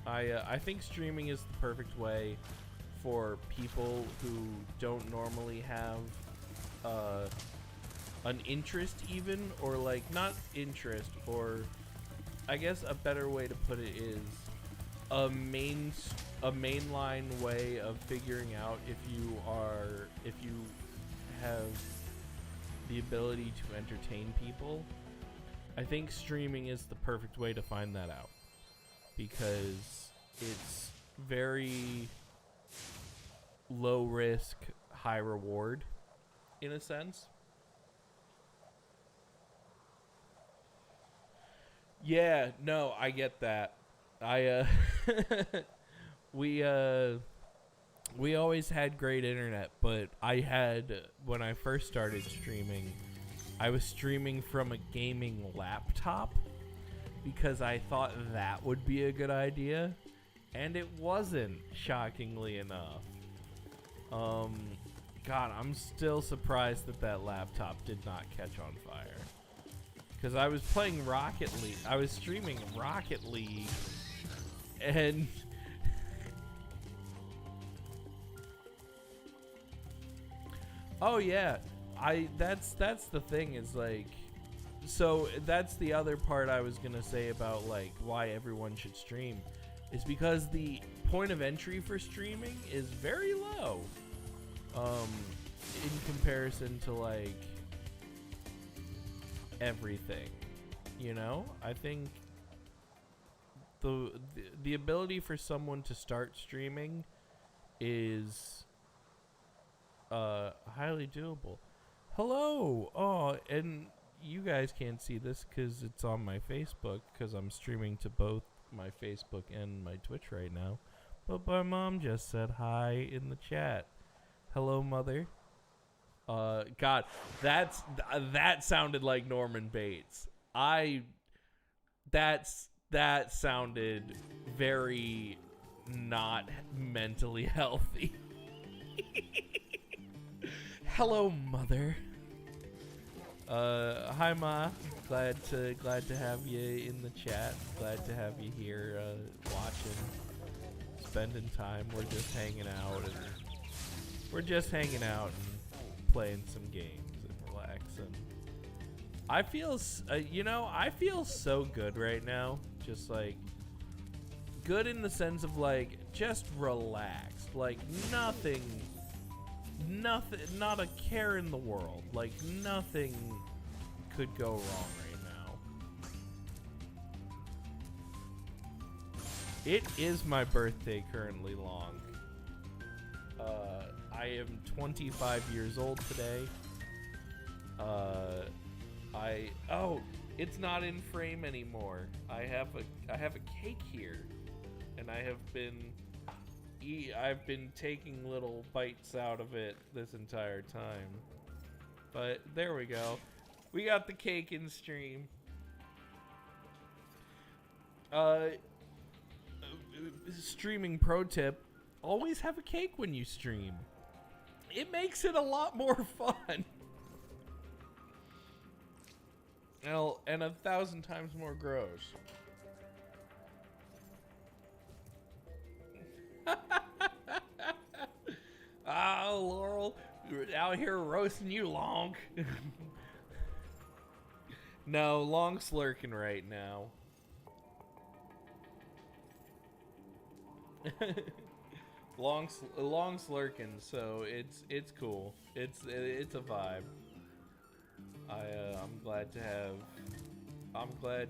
I think streaming is the perfect way for people who don't normally have an interest even, or like not interest, or I guess a better way to put it is a mainline way of figuring out if you have the ability to entertain people. I think streaming is the perfect way to find that out, because it's very low risk, high reward in a sense. Yeah, no, I get that. We always had great internet, but when I first started streaming, I was streaming from a gaming laptop because I thought that would be a good idea, and it wasn't, shockingly enough. God, I'm still surprised that laptop did not catch on fire. Because I was playing Rocket League. I was streaming Rocket League, and oh yeah, that's the thing, is like, so that's the other part I was gonna say about like why everyone should stream, is because the point of entry for streaming is very low, in comparison to like everything, you know. I think the ability for someone to start streaming is highly doable. Hello. Oh, and you guys can't see this because it's on my Facebook, because I'm streaming to both my Facebook and my Twitch right now, but my mom just said hi in the chat. Hello, mother. God, that sounded like Norman Bates. That sounded very not mentally healthy. Hello, mother. Hi Ma, glad to have you in the chat. Glad to have you here, watching, spending time. We're just hanging out and playing some games and relaxing. I feel, I feel so good right now. Just like good in the sense of like just relaxed, like nothing, not a care in the world. Like nothing could go wrong right now. It is my birthday currently, Long. I am 25 years old today. It's not in frame anymore. I have a cake here, and I've been taking little bites out of it this entire time. But there we go. We got the cake in stream. Streaming pro tip: always have a cake when you stream. It makes it a lot more fun. And 1,000 times more gross. Laurel, out here roasting you, Long. No, Long's lurking right now. Long's lurking, so it's cool. It's a vibe. I'm glad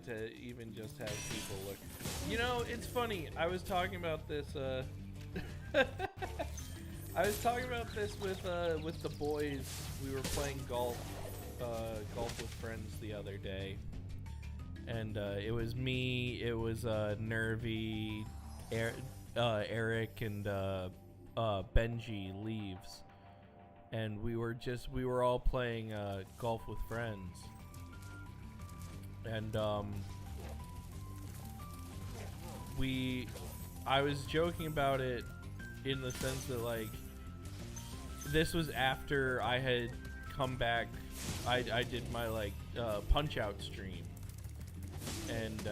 to even just have people look. You know, it's funny. I was talking about this. I was talking about this with the boys. We were playing golf with friends the other day, and it was me. It was Nervy, Eric, and Benji Leaves. And we were all playing golf with friends. And I was joking about it in the sense that like this was after I had come back. I did my like Punch Out stream. And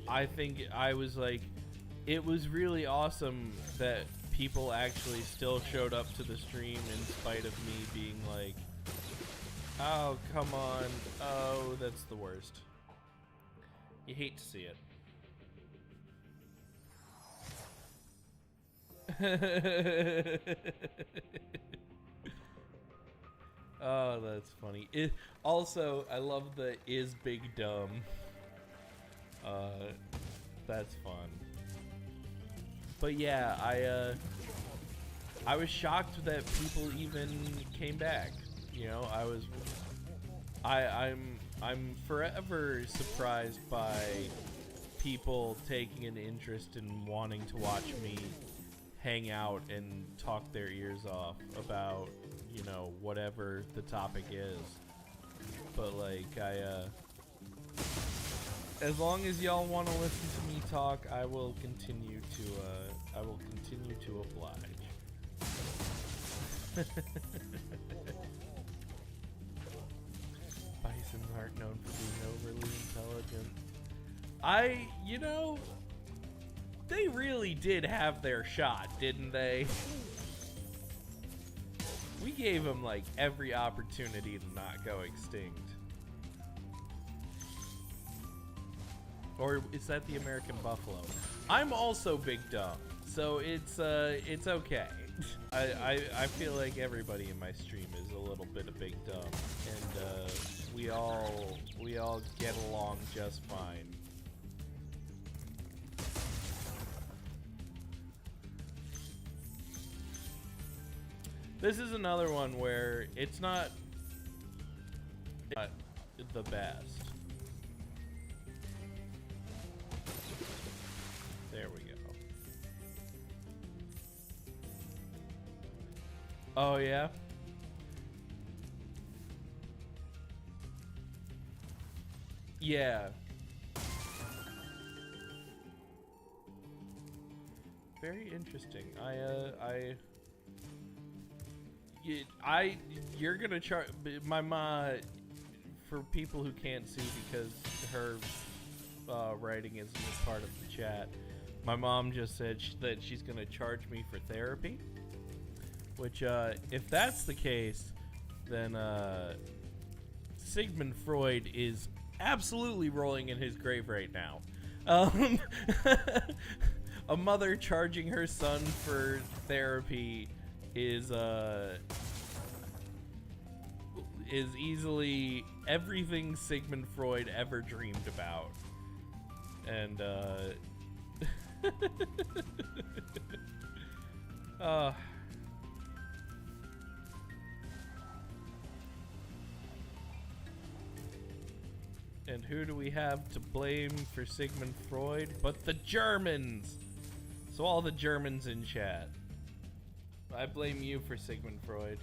I think I was like, it was really awesome that people actually still showed up to the stream in spite of me being like, oh, come on. Oh, that's the worst. You hate to see it. Oh, that's funny. Also, I love the is big dumb. That's fun. But yeah, I was shocked that people even came back. You know, I'm forever surprised by people taking an interest in wanting to watch me hang out and talk their ears off about, you know, whatever the topic is. But like as long as y'all want to listen to me talk, I will continue to oblige. Bisons aren't known for being overly intelligent. You know, they really did have their shot, didn't they? We gave them like every opportunity to not go extinct. Or is that the American buffalo? I'm also big dumb, so it's okay. I feel like everybody in my stream is a little bit of big dumb, and we all get along just fine. This is another one where it's not the best. There we go. Oh, yeah? Yeah. Very interesting. you're gonna charge my ma. For people who can't see because her writing isn't a part of the chat, my mom just said that she's gonna charge me for therapy. Which, if that's the case, then Sigmund Freud is absolutely rolling in his grave right now. A mother charging her son for therapy is easily everything Sigmund Freud ever dreamed about. And and who do we have to blame for Sigmund Freud but the Germans? So all the Germans in chat, I blame you for Sigmund Freud.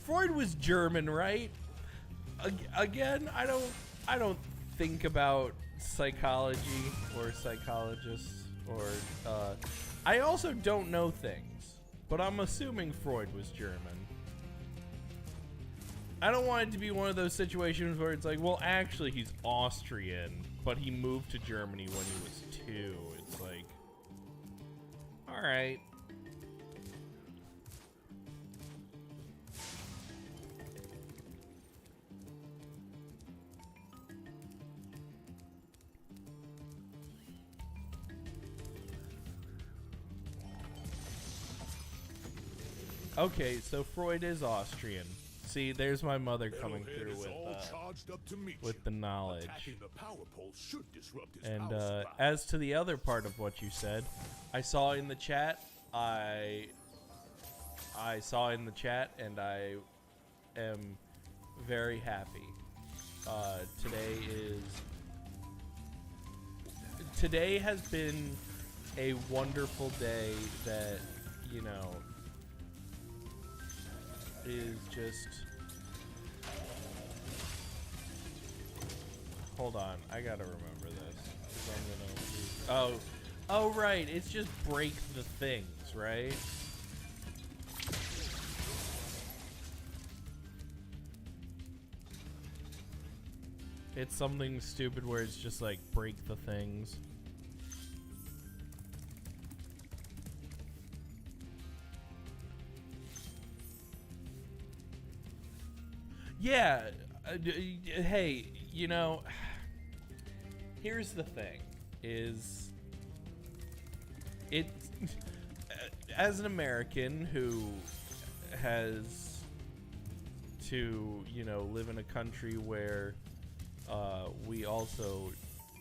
Freud was German, right? Again, I don't think about psychology or psychologists or I also don't know things, but I'm assuming Freud was German. I don't want it to be one of those situations where it's like, well, actually he's Austrian, but he moved to Germany when he was 2. It's like, all right. Okay, so Freud is Austrian. See, there's my mother coming through with the knowledge. And as to the other part of what you said, I saw in the chat. I saw in the chat, and I am very happy. Today has been a wonderful day that, you know, is just... Hold on, I gotta remember this. 'Cause I'm gonna... Oh, right, it's just break the things, right? It's something stupid where it's just like, break the things. Yeah, hey, you know, here's the thing, is it, as an American who has to, you know, live in a country where we also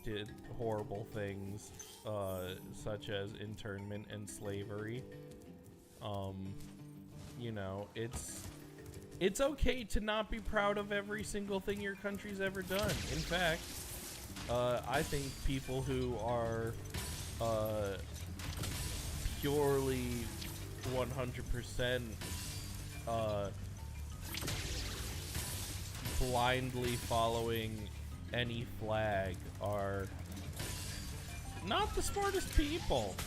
did horrible things, such as internment and slavery, you know, it's okay to not be proud of every single thing your country's ever done. In fact, I think people who are purely 100% blindly following any flag are not the smartest people.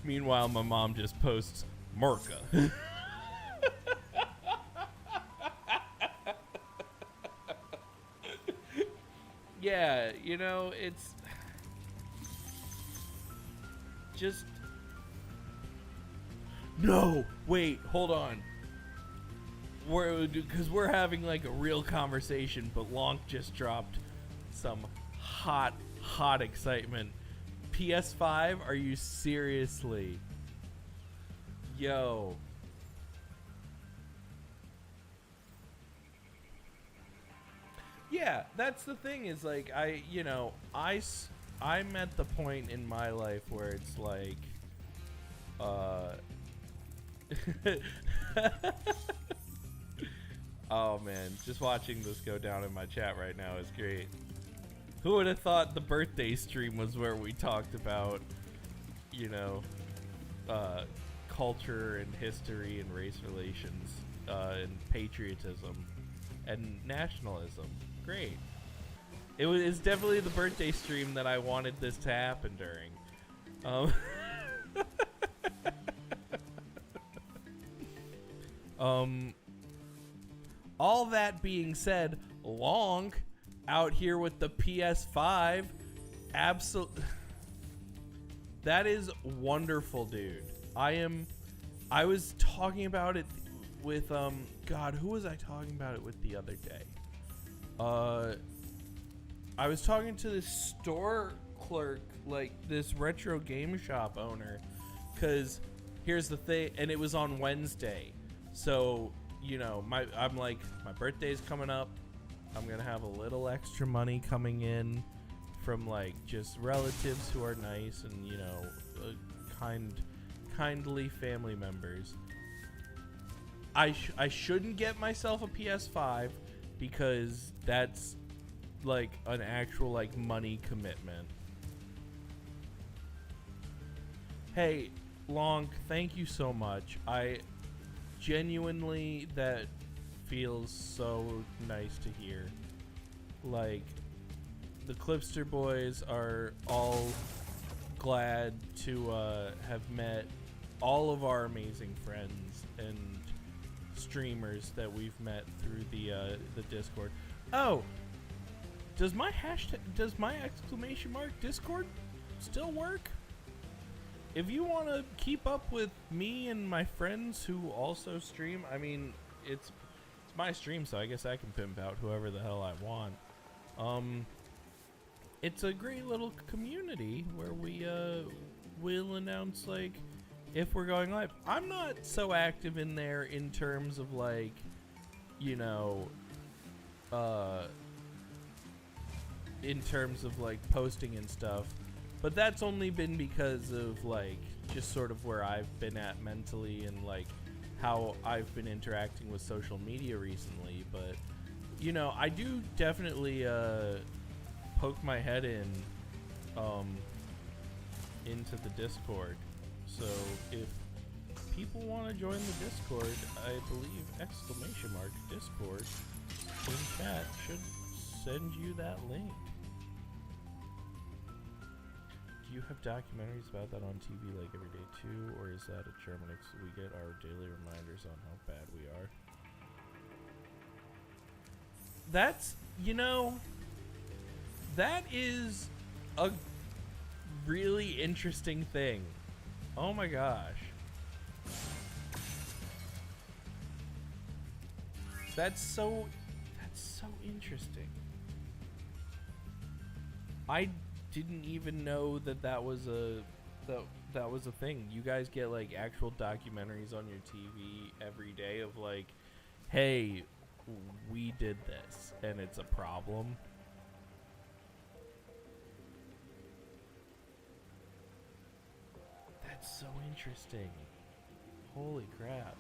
Meanwhile, my mom just posts Merca. Yeah, you know, it's just... No, wait, hold on. Because we're having like a real conversation, but Lonk just dropped some hot excitement. PS5, are you seriously? Yo. Yeah, that's the thing, is like, I'm at the point in my life where it's like, oh man, just watching this go down in my chat right now is great. Who would have thought the birthday stream was where we talked about, you know, culture and history and race relations? and patriotism and nationalism. Great. It's definitely the birthday stream that I wanted this to happen during. All that being said, Long out here with the PS5, that is wonderful, dude. I was talking about it with God, who was I talking about it with the other day? I was talking to this store clerk, like this retro game shop owner, cause here's the thing, and it was on Wednesday, so you know, I'm like, my birthday's coming up. I'm gonna have a little extra money coming in from like just relatives who are nice and, you know, kindly family members. I shouldn't get myself a PS5 because that's like an actual like money commitment. Hey, Long, thank you so much. I genuinely, that feels so nice to hear. Like, the Clipster boys are all glad to have met all of our amazing friends and streamers that we've met through the Discord. Oh, does my exclamation mark Discord still work? If you want to keep up with me and my friends who also stream, I mean, it's my stream, so I guess I can pimp out whoever the hell I want. It's a great little community where we will announce like if we're going live. I'm not so active in there in terms of like, you know, in terms of like posting and stuff. But that's only been because of like just sort of where I've been at mentally and like how I've been interacting with social media recently. But you know, I do definitely poke my head into the Discord. So if people want to join the Discord, I believe exclamation mark Discord in chat should send you that link. Do you have documentaries about that on TV like every day too, or is that a Germanix? We get our daily reminders on how bad we are. That's, you know, that is a really interesting thing. Oh my gosh. That's so interesting. I didn't even know that was a thing. You guys get like actual documentaries on your TV every day of like, hey, we did this and it's a problem. That's so interesting. Holy crap.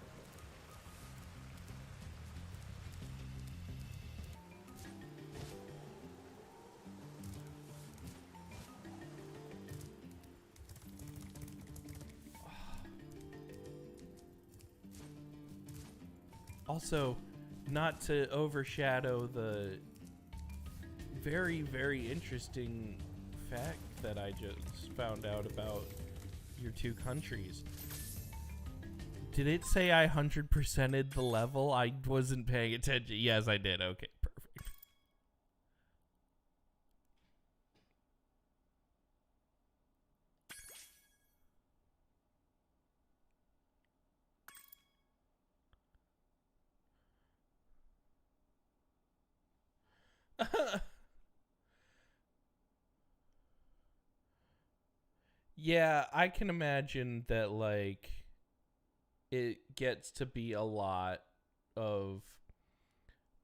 Also, not to overshadow the very, very interesting fact that I just found out about your two countries. Did it say I 100%ed the level? I wasn't paying attention. Yes, I did. Okay, perfect. Yeah, I can imagine that, like, it gets to be a lot of,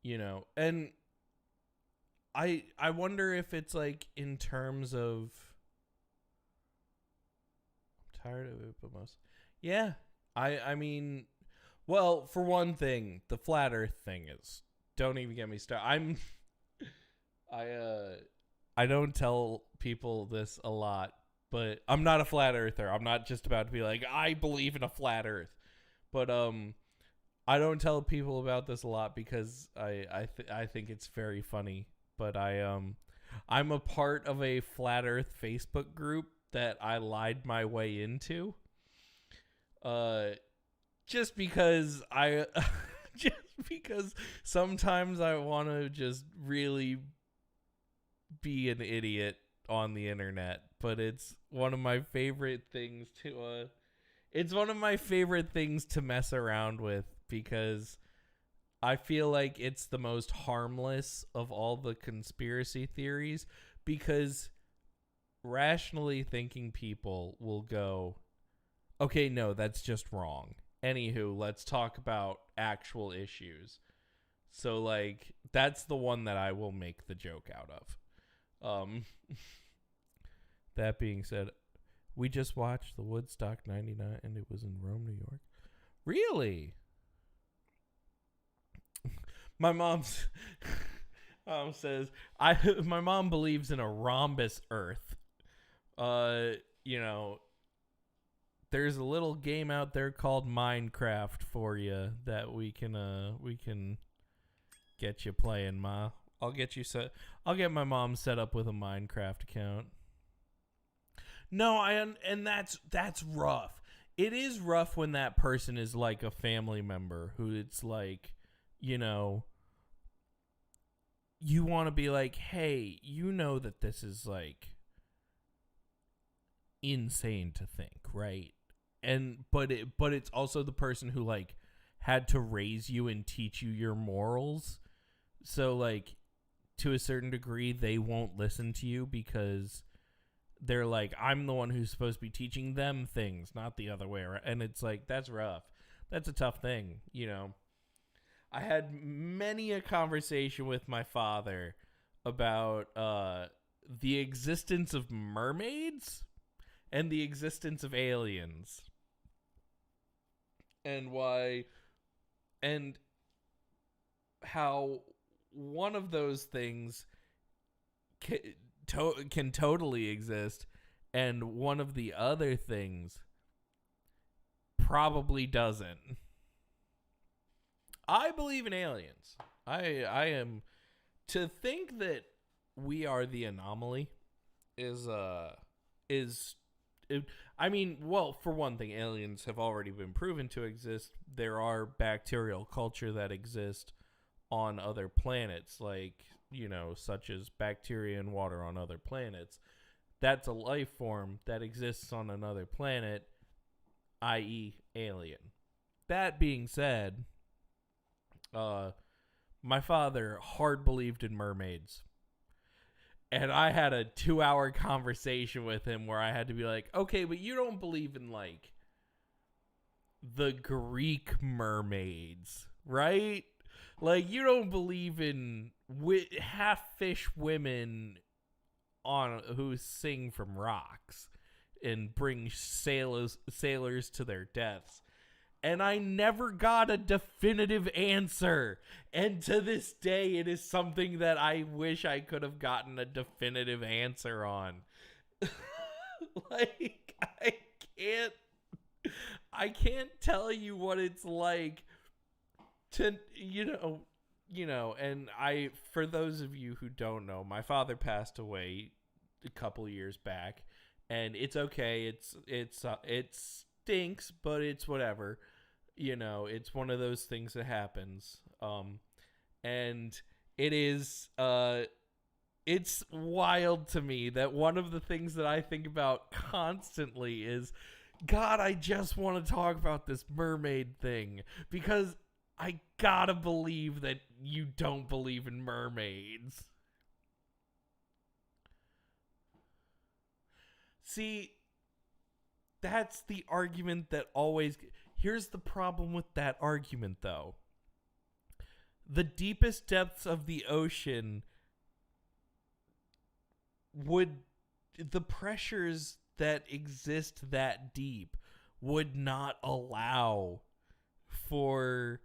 you know, and I wonder if it's, like, in terms of, I'm tired of it, but most, yeah, I mean, well, for one thing, the flat earth thing is, don't even get me started. I don't tell people this a lot, but I'm not a flat earther. I'm not just about to be like, I believe in a flat earth. But I don't tell people about this a lot because I think it's very funny, but I'm a part of a flat Earth Facebook group that I lied my way into. Just because just because sometimes I want to just really be an idiot on the internet, but it's one of my favorite things to mess around with because I feel like it's the most harmless of all the conspiracy theories, because rationally thinking people will go, okay, no, that's just wrong. Anywho, let's talk about actual issues. So, like, that's the one that I will make the joke out of. That being said, we just watched the Woodstock 99, and it was in Rome, New York. Really? My mom says, my mom believes in a rhombus Earth. You know, there's a little game out there called Minecraft for you that we can get you playing, Ma. I'll get my mom set up with a Minecraft account. No, and that's rough. It is rough when that person is like a family member who it's like, you know, you want to be like, hey, you know that this is like insane to think, right? But it's also the person who like had to raise you and teach you your morals. So like to a certain degree they won't listen to you because they're like, I'm the one who's supposed to be teaching them things, not the other way around. And it's like, that's rough. That's a tough thing, you know. I had many a conversation with my father about the existence of mermaids and the existence of aliens. And why, and how one of those things can totally exist, and one of the other things probably doesn't. I believe in aliens. I am, to think that we are the anomaly I mean, well, for one thing, aliens have already been proven to exist. There are bacterial culture that exist on other planets, like, you know, such as bacteria and water on other planets. That's a life form that exists on another planet, i.e. alien. That being said, my father hard believed in mermaids. And I had a 2-hour conversation with him where I had to be like, okay, but you don't believe in, like, the Greek mermaids, right? Like, you don't believe in half-fish women who sing from rocks and bring sailors to their deaths. And I never got a definitive answer. And to this day, it is something that I wish I could have gotten a definitive answer on. Like, I can't tell you what it's like to, you know, and for those of you who don't know, my father passed away a couple years back, and it's okay. It stinks, but it's whatever. You know, it's one of those things that happens. And it is, it's wild to me that one of the things that I think about constantly is, God, I just want to talk about this mermaid thing, because I gotta believe that you don't believe in mermaids. See, that's the argument that always... Here's the problem with that argument, though. The deepest depths of the ocean the pressures that exist that deep would not allow for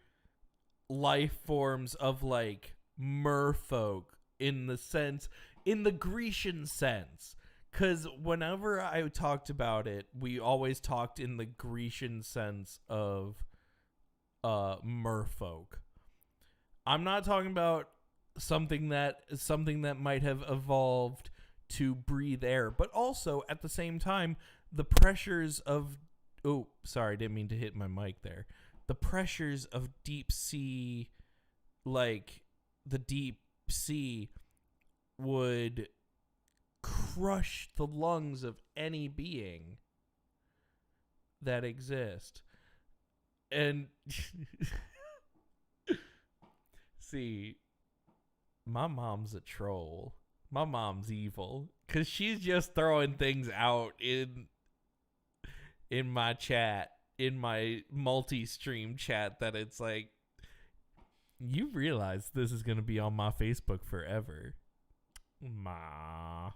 life forms of, like, merfolk in the Grecian sense. Because whenever I talked about it, we always talked in the Grecian sense of merfolk. I'm not talking about something that might have evolved to breathe air, but also at the same time the pressures of sorry, I didn't mean to hit my mic there. The pressures of deep sea, like the deep sea would crush the lungs of any being that exist. And see, my mom's a troll. My mom's evil because she's just throwing things out in my chat, in my multi-stream chat, that it's like, you realize this is going to be on my Facebook forever. Ma.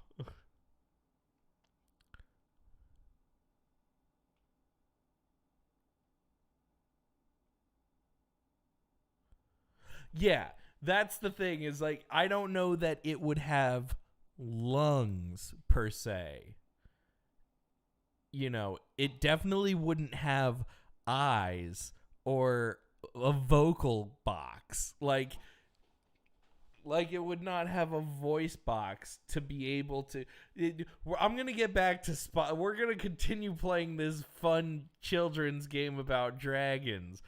Yeah, that's the thing, is like, I don't know that it would have lungs per se. You know, it definitely wouldn't have eyes or a vocal box. Like it would not have a voice box to be able to. I'm going to get back to Spot. We're going to continue playing this fun children's game about dragons.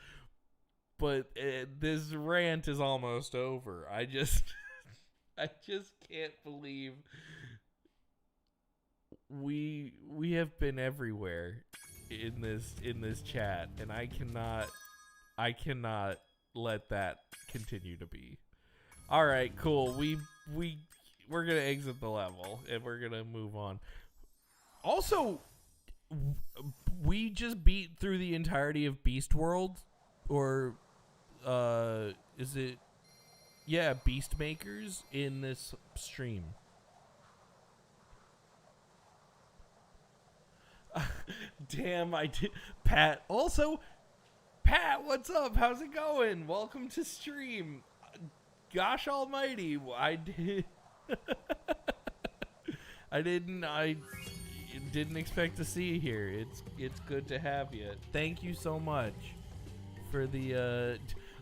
But this rant is almost over. I just can't believe we have been everywhere in this chat, and I cannot let that continue to be. All right, cool. We're gonna exit the level and we're gonna move on. Also, we just beat through the entirety of Beast World, or is it? Yeah, Beast Makers in this stream. Damn, I did. Pat, also, Pat, what's up? How's it going? Welcome to stream. Gosh almighty, I did. I didn't expect to see you here. It's good to have you. Thank you so much for the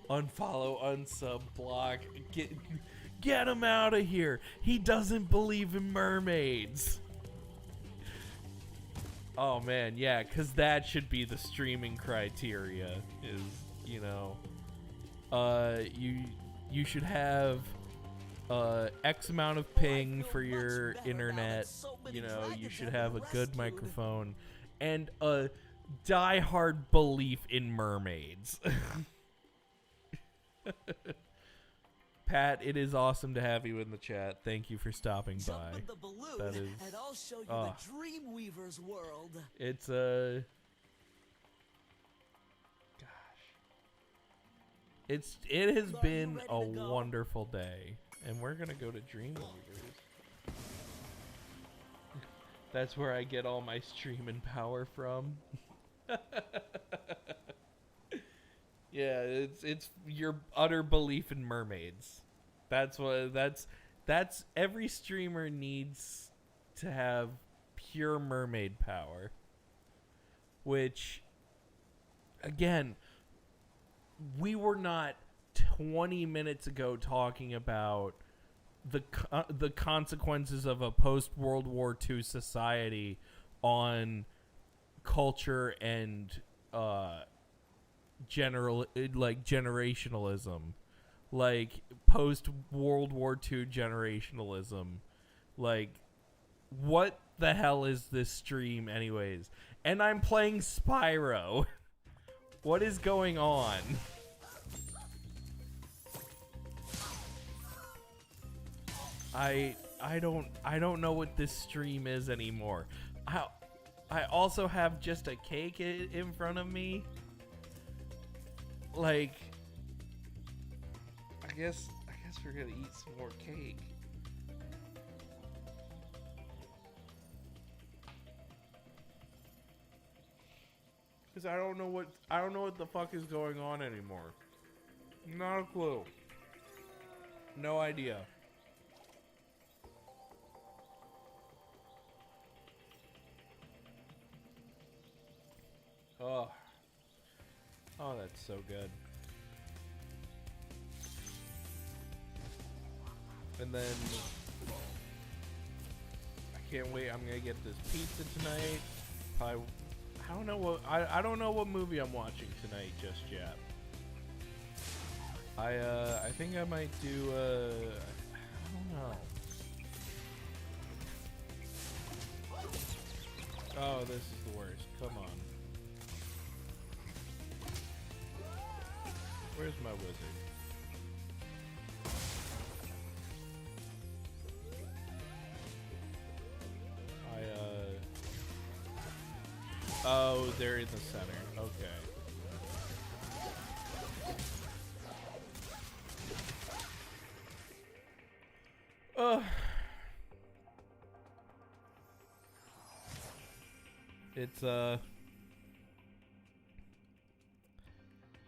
unfollow, unsub, block. Get him out of here. He doesn't believe in mermaids. Oh man, yeah, because that should be the streaming criteria, is, you know, you should have X amount of ping for your internet, you know, you should have a good microphone, and a diehard belief in mermaids. Pat, it is awesome to have you in the chat. Thank you for stopping by. The balloon, that is, and I'll show you the Dreamweaver's world. It's it has been a wonderful day, and we're gonna go to Dreamweavers. That's where I get all my streaming power from. Yeah, it's your utter belief in mermaids. That's every streamer needs to have pure mermaid power. Which, again, we were not 20 minutes ago talking about the consequences of a post-World War II society on culture and generationalism, like post World War II generationalism. Like, what the hell is this stream anyways? And I'm playing Spyro. What is going on? I don't know what this stream is anymore. I also have just a cake in front of me. Like, I guess we're gonna eat some more cake. Cause I don't know what the fuck is going on anymore. Not a clue. No idea. Oh, that's so good. And then I can't wait. I'm gonna get this pizza tonight. Probably, I don't know what movie I'm watching tonight just yet. I think I might do I don't know. Oh, this is the worst. Come on. Where's my wizard? Oh, they're in the center. Okay. It's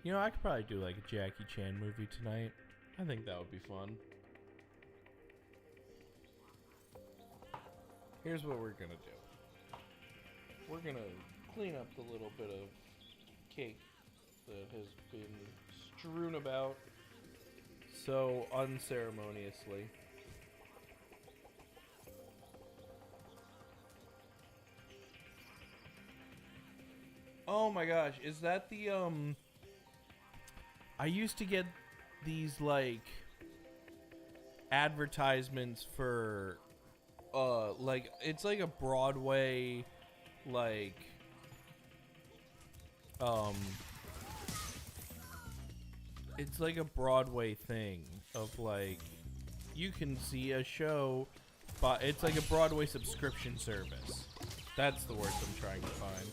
you know, I could probably do like a Jackie Chan movie tonight. I think that would be fun. Here's what we're gonna do. We're gonna clean up the little bit of cake that has been strewn about so unceremoniously. Oh my gosh, is that the I used to get these like advertisements for like it's like a Broadway like it's like a Broadway thing of like you can see a show, but it's like a Broadway subscription service. That's the word I'm trying to find.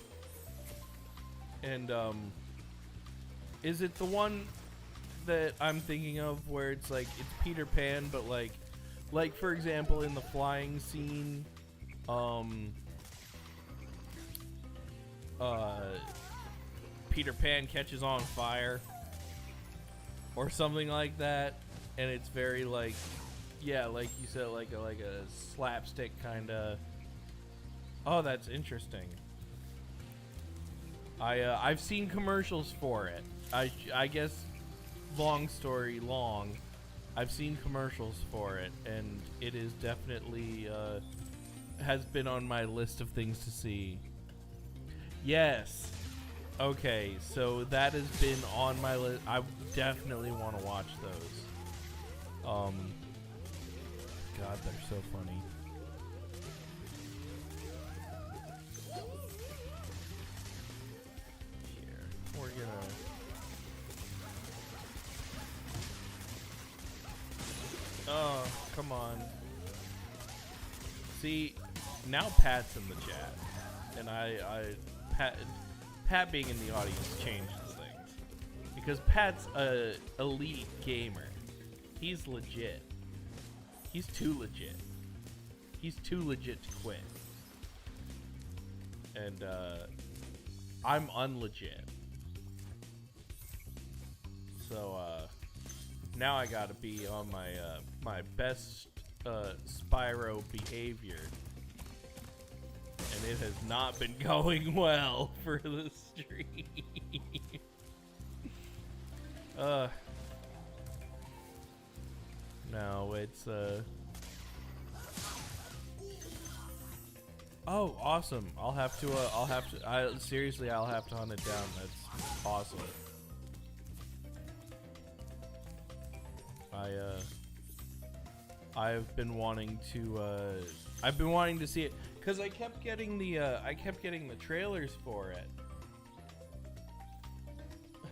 And is it the one that I'm thinking of where it's like it's Peter Pan, but like for example in the flying scene, Peter Pan catches on fire or something like that, and it's very like, yeah, like you said, like a slapstick kind of. Oh, that's interesting. I've seen commercials for it. I guess, long story long, I've seen commercials for it, and it is definitely has been on my list of things to see. Yes. Okay, so that has been on my list. I definitely want to watch those. God, they're so funny. We're gonna oh, come on. See, now Pat's in the chat, and Pat being in the audience changes things because Pat's a elite gamer. He's legit. He's too legit. He's too legit to quit. And I'm unlegit. So now I gotta be on my my best Spyro behavior, and it has not been going well for the stream. No, it's oh, awesome. I'll have to seriously, I'll have to hunt it down. That's awesome. I've been wanting to see it because I kept getting the trailers for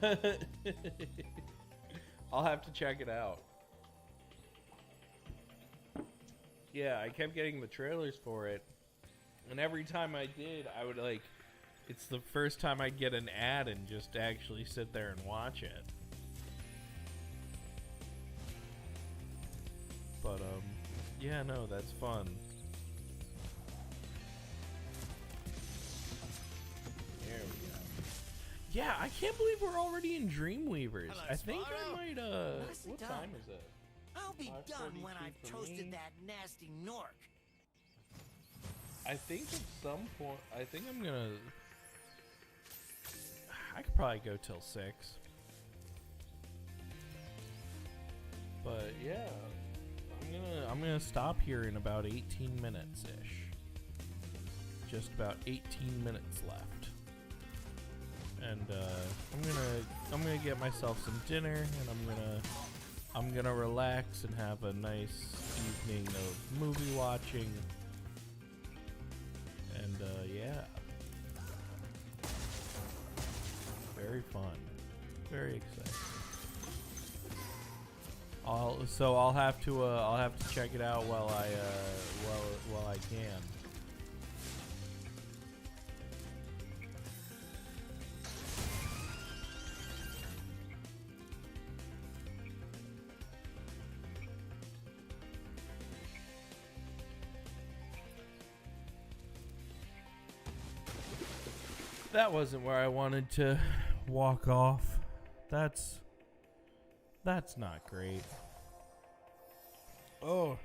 it. I'll have to check it out. Yeah, I kept getting the trailers for it, and every time I did, I would like, it's the first time I'd get an ad and just actually sit there and watch it. But yeah, no, that's fun. There we go. Yeah, I can't believe we're already in Dreamweavers. Hello, I think Spyro. I might Nicely what done. time is it? I'll be done when 5:42 I've for toasted me. that nasty Nork. I think at some point, I think I'm gonna. I could probably go till 6. But yeah, gonna stop here in about 18 minutes ish. Just about 18 minutes left, and I'm gonna get myself some dinner, and I'm gonna relax and have a nice evening of movie watching, and yeah, very fun, very exciting. I'll have to check it out while I can. That wasn't where I wanted to walk off. That's not great. Oh.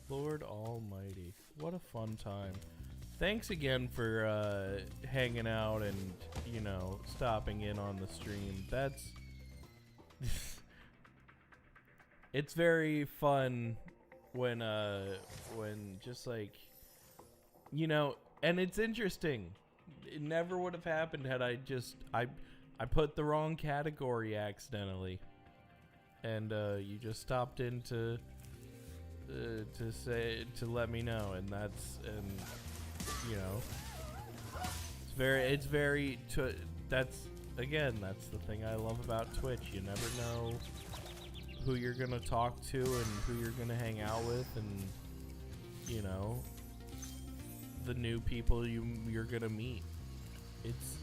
Lord Almighty. What a fun time. Thanks again for hanging out and, you know, stopping in on the stream. That's it's very fun when just like, you know, and it's interesting. It never would have happened had I put the wrong category accidentally, and you just stopped in to let me know, and you know, that's the thing I love about Twitch. You never know who you're gonna talk to and who you're gonna hang out with, and you know, the new people you're gonna meet.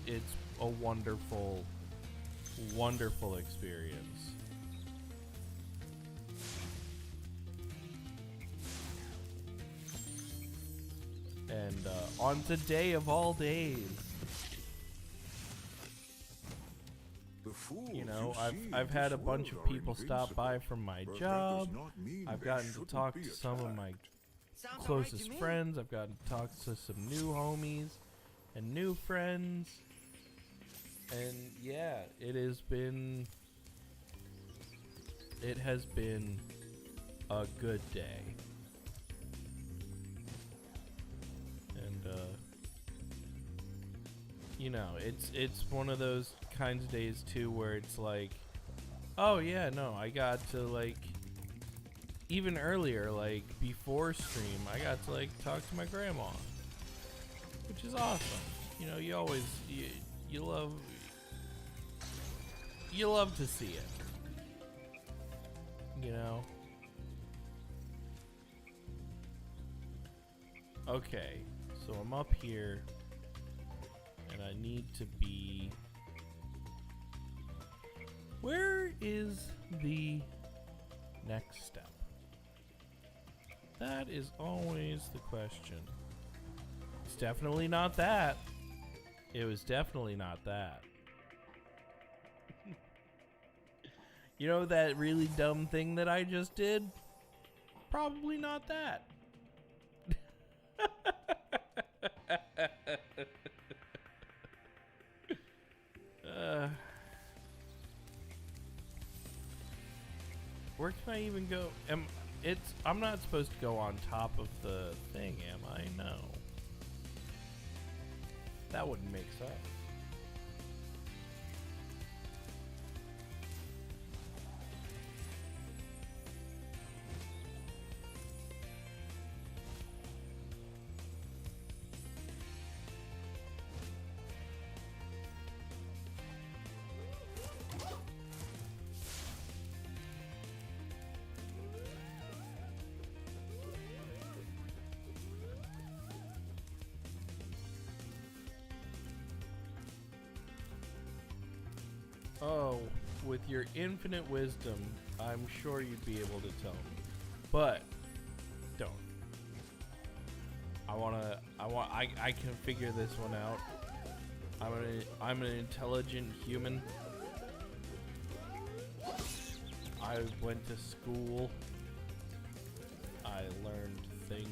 It's a wonderful experience. And on today of all days, you know, I've had a bunch of people stop by from my job. I've gotten to talk to some of my closest friends. I've gotten to talk to some new homies and new friends. And yeah, it has been a good day. And you know, it's one of those kinds of days too where it's like, oh yeah, no, I got to, like, even earlier, like before stream, I got to like talk to my grandma, which is awesome. You know, you always you love to see it, you know. Okay, so I'm up here and I need to be, where is the next step? That is always the question. It's definitely not that. It was definitely not that. You know that really dumb thing that I just did? Probably not that. Where can I even go? I'm not supposed to go on top of the thing, am I? No. That wouldn't make sense. Oh, with your infinite wisdom, I'm sure you'd be able to tell me. But don't. I can figure this one out. I'm an intelligent human. I went to school. I learned things.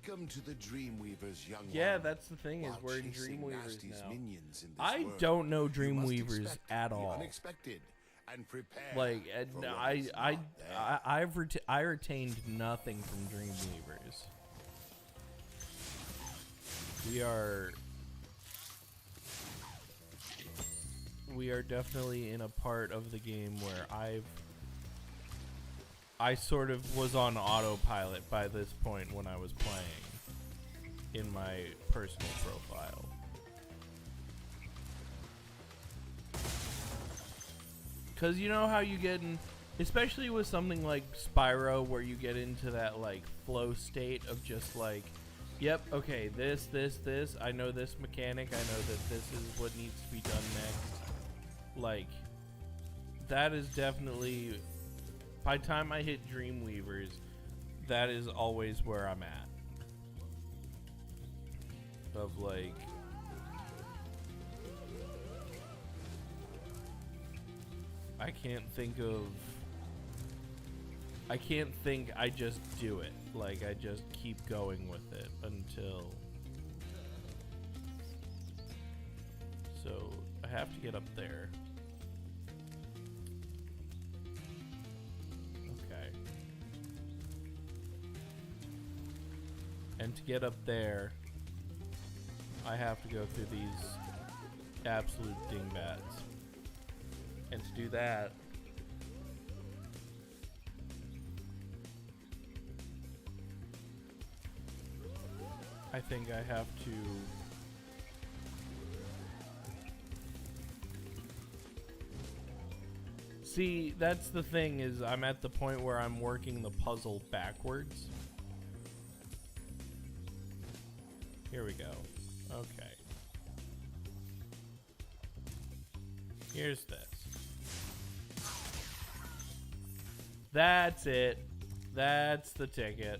Welcome to the Dreamweaver's young Yeah, one. that's the thing, is While we're in chasing Dreamweavers Nasty's now. minions in this I world, don't know you must Dreamweavers expect at the all. unexpected and prepare Like, for what is not there. I retained nothing from Dreamweavers. We are definitely in a part of the game where I sort of was on autopilot by this point when I was playing in my personal profile. Because you know how you get in, especially with something like Spyro, where you get into that like flow state of just like, yep, okay, this, I know this mechanic, I know that this is what needs to be done next. Like, that is definitely, by the time I hit Dreamweavers, that is always where I'm at. Of like, I can't think, I just do it. Like, I just keep going with it until, so I have to get up there. Okay. And to get up there, I have to go through these absolute dingbats. And to do that, I think I have to see, that's the thing, is I'm at the point where I'm working the puzzle backwards. Here we go. Okay. Here's this. That's it. That's the ticket.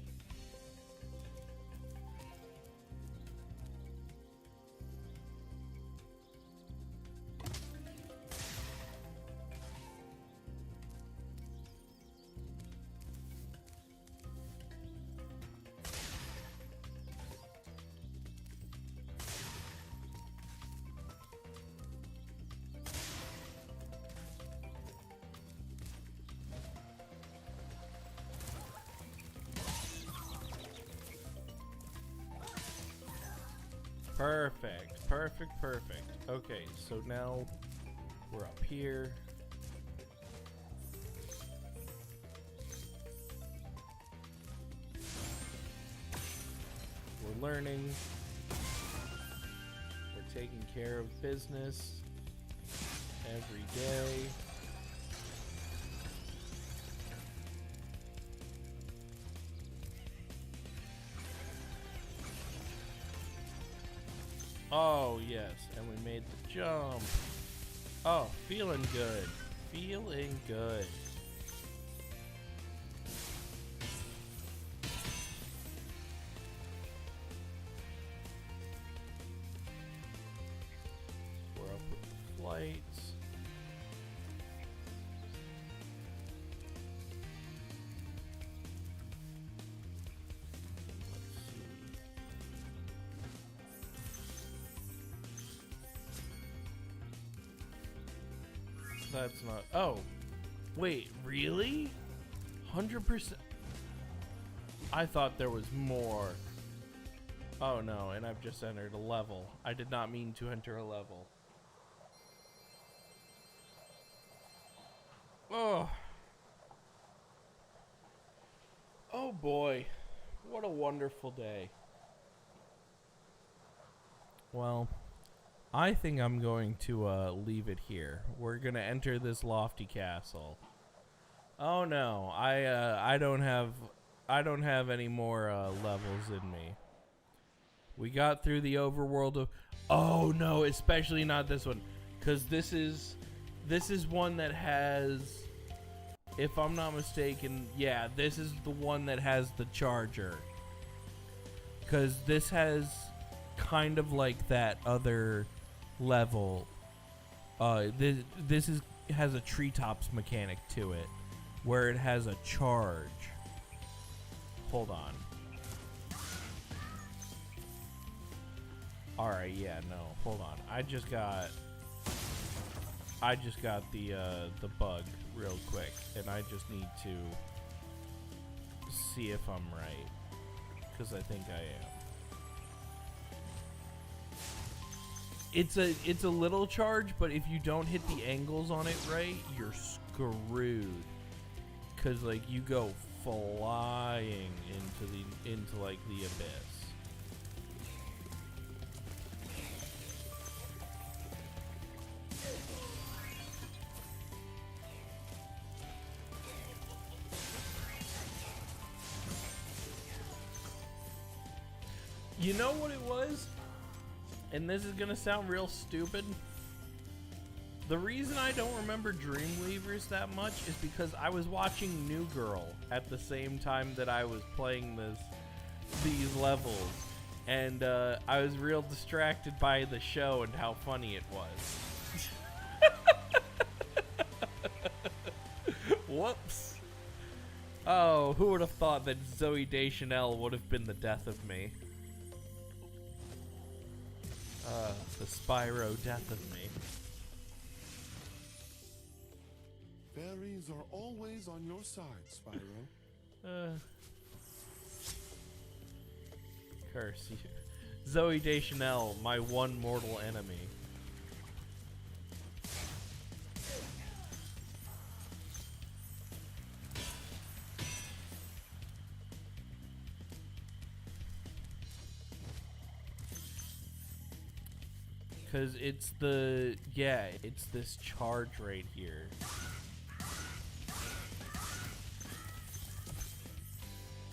Perfect, perfect, perfect. Okay, so now we're up here. We're learning. We're taking care of business every day. Oh, yes, and we made the jump. Oh, feeling good. Feeling good. We're up with the flights. That's not. Oh, wait, really? 100%? I thought there was more. Oh no, and I've just entered a level. I did not mean to enter a level. Oh. Oh boy. What a wonderful day. Well, I think I'm going to leave it here. We're gonna enter this lofty castle. Oh no, I don't have any more levels in me. We got through the overworld of. Oh no, especially not this one, because this is one that has, if I'm not mistaken, yeah, this is the one that has the charger. Because this has kind of like that other level. This has a treetops mechanic to it, where it has a charge. Hold on. All right, yeah, no, hold on. I just got the bug real quick, and I just need to see if I'm right, because I think I am. It's a little charge, but if you don't hit the angles on it right, you're screwed. Cause like you go flying into like the abyss. You know what it was? And this is gonna sound real stupid. The reason I don't remember Dreamweavers that much is because I was watching New Girl at the same time that I was playing these levels, and I was real distracted by the show and how funny it was. Whoops. Oh, who would have thought that Zoe Deschanel would have been the death of me? The Spyro death of me. Fairies are always on your side, Spyro. Curse you. Zoe Deschanel, my one mortal enemy. Because it's it's this charge right here.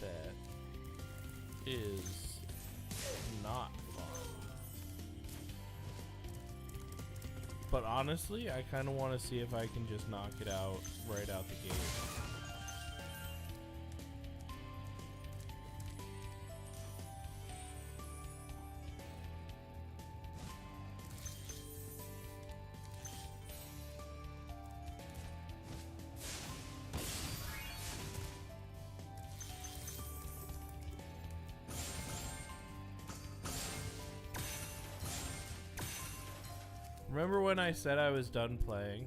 That is not fun. But honestly, I kind of want to see if I can just knock it out right out the gate. Remember when I said I was done playing?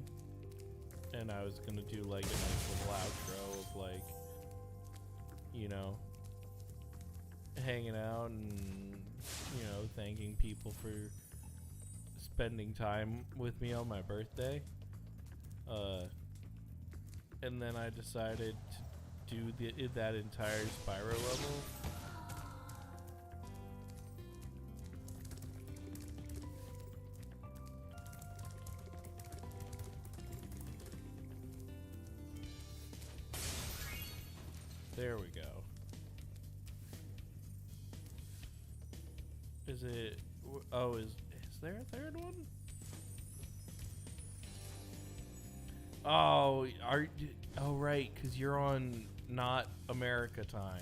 And I was gonna do like a nice little outro of like, you know, hanging out and, you know, thanking people for spending time with me on my birthday. And then I decided to do that entire Spyro level. There we go. Is it... Oh, is there a third one? Oh, oh right, because you're on not America time.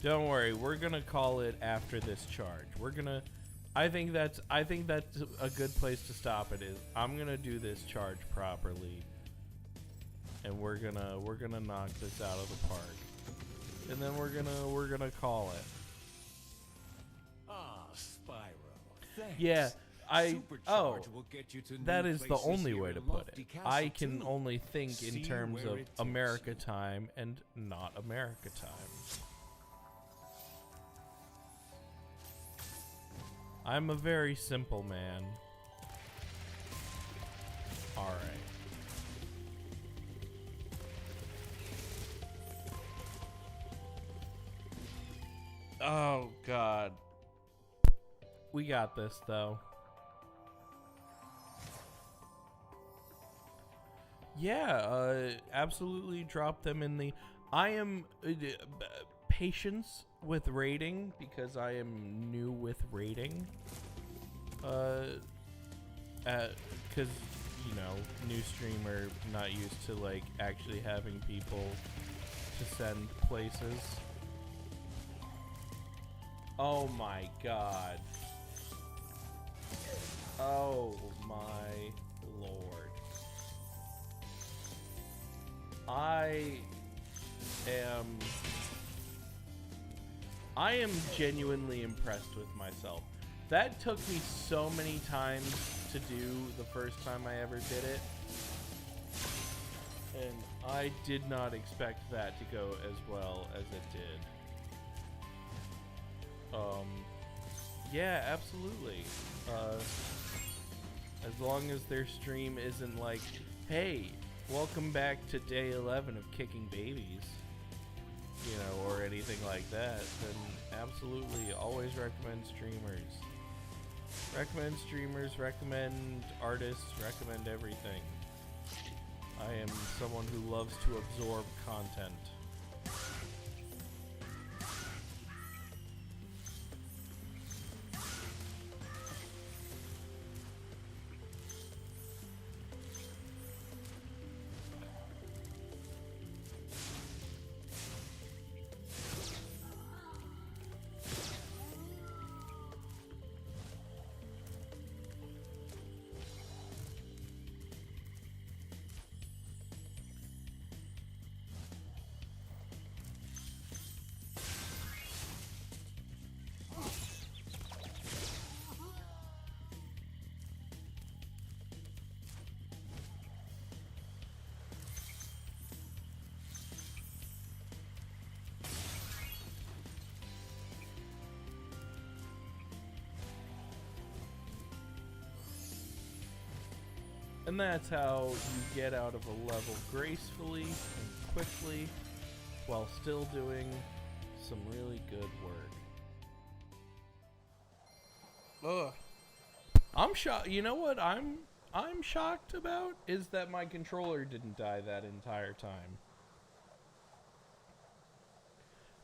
Don't worry, we're gonna call it after this charge. We're gonna... I think that's a good place to stop it. Is I'm gonna do this charge properly, and we're gonna knock this out of the park, and then we're gonna call it. Ah, Spyro. Thanks. Yeah, Supercharge will get you to that new is the places only here way in to put Lofty it. Castle, I can too. only think in See terms where of it takes America you. time and not America time. I'm a very simple man. Alright. Oh, God. We got this, though. Yeah, absolutely drop them in the... I am... patience with rating, because I am new with rating. Because, you know, new streamer, not used to, like, actually having people to send places. Oh my god. Oh my lord. I am I am genuinely impressed with myself. That took me so many times to do the first time I ever did it. And I did not expect that to go as well as it did. Yeah, absolutely. As long as their stream isn't like, hey, welcome back to day 11 of kicking babies, you know, or anything like that, then absolutely always recommend streamers. Recommend streamers, recommend artists, recommend everything. I am someone who loves to absorb content. And that's how you get out of a level gracefully and quickly while still doing some really good work. Ugh. I'm shocked. You know what I'm shocked about is that my controller didn't die that entire time.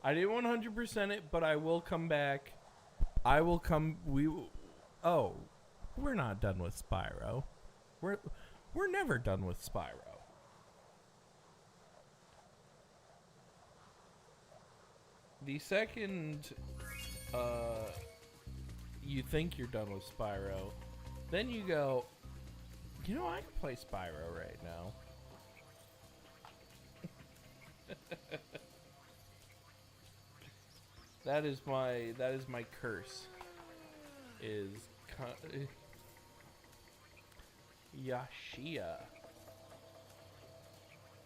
I didn't 100% it, but I will come back. I will come. Oh, we're not done with Spyro. We're never done with Spyro. The second you think you're done with Spyro, then you go, you know, I can play Spyro right now. That is my curse. Is Yashia.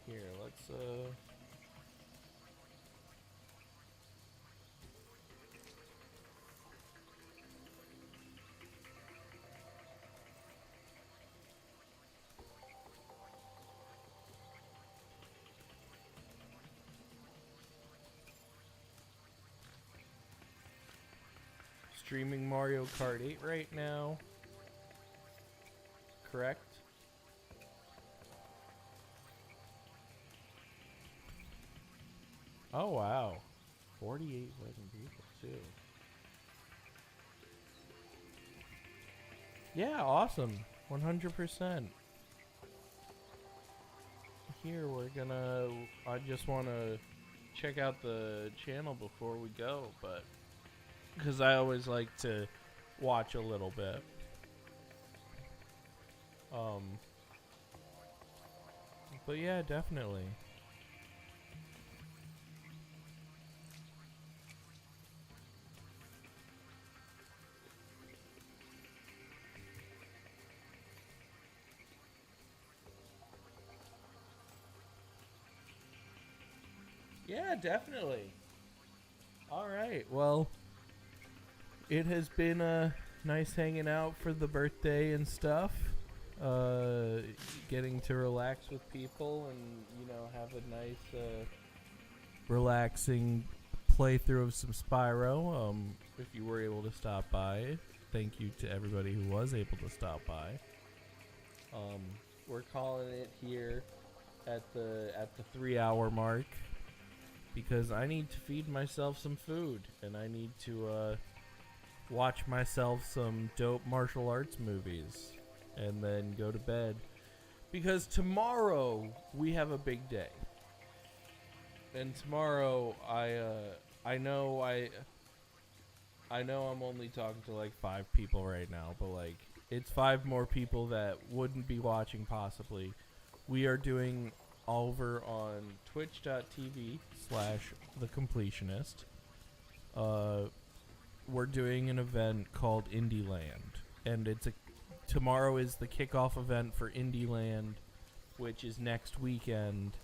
Here, let's streaming Mario Kart 8 right now. Correct? Oh wow. 48,000 people too. Yeah, awesome. 100%. Here I just want to check out the channel before we go, but because I always like to watch a little bit. But yeah, definitely. Yeah, definitely. All right. Well, it has been nice hanging out for the birthday and stuff. Getting to relax with people and, you know, have a nice relaxing playthrough of some Spyro. If you were able to stop by, thank you to everybody who was able to stop by. We're calling it here at the 3-hour mark because I need to feed myself some food and I need to watch myself some dope martial arts movies and then go to bed because tomorrow we have a big day. And tomorrow I know I'm only talking to like 5 people right now, but like it's 5 more people that wouldn't be watching possibly. We are doing over on twitch.tv/thecompletionist. we're doing an event called Indie Land, and tomorrow is the kickoff event for Indie Land, which is next weekend.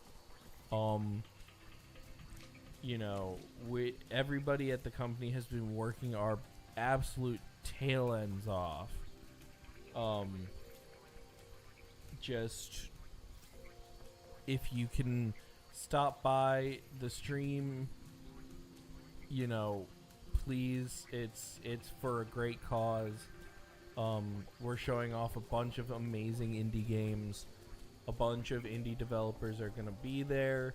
Everybody at the company has been working our absolute tail ends off. Just if you can stop by the stream, please. It's for a great cause. We're showing off a bunch of amazing indie games. A bunch of indie developers are going to be there.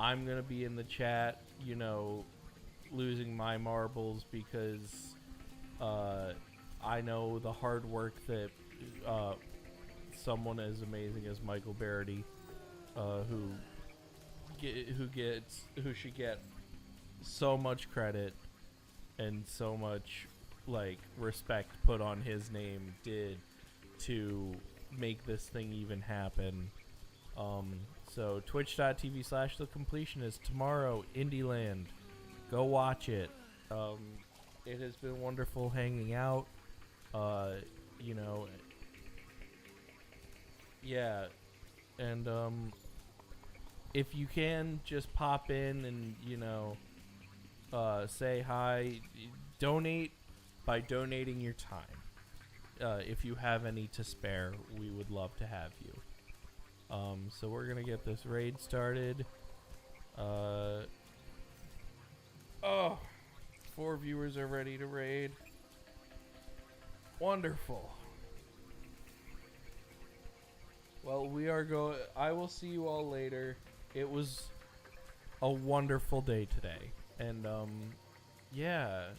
I'm going to be in the chat, losing my marbles because I know the hard work that someone as amazing as Michael Barrity, who should get so much credit and so much respect put on his name, did to make this thing even happen. So twitch.tv/The Completionist tomorrow, Indie Land. Go watch it. It has been wonderful hanging out. Yeah. And if you can just pop in and say hi, donate by donating your time. If you have any to spare, we would love to have you. So we're gonna get this raid started. 4 viewers are ready to raid. Wonderful. Well, I will see you all later. It was a wonderful day today. And, yeah.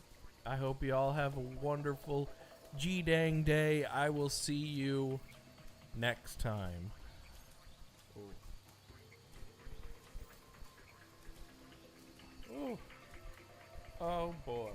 I hope you all have a wonderful G-dang day. I will see you next time. Oh boy.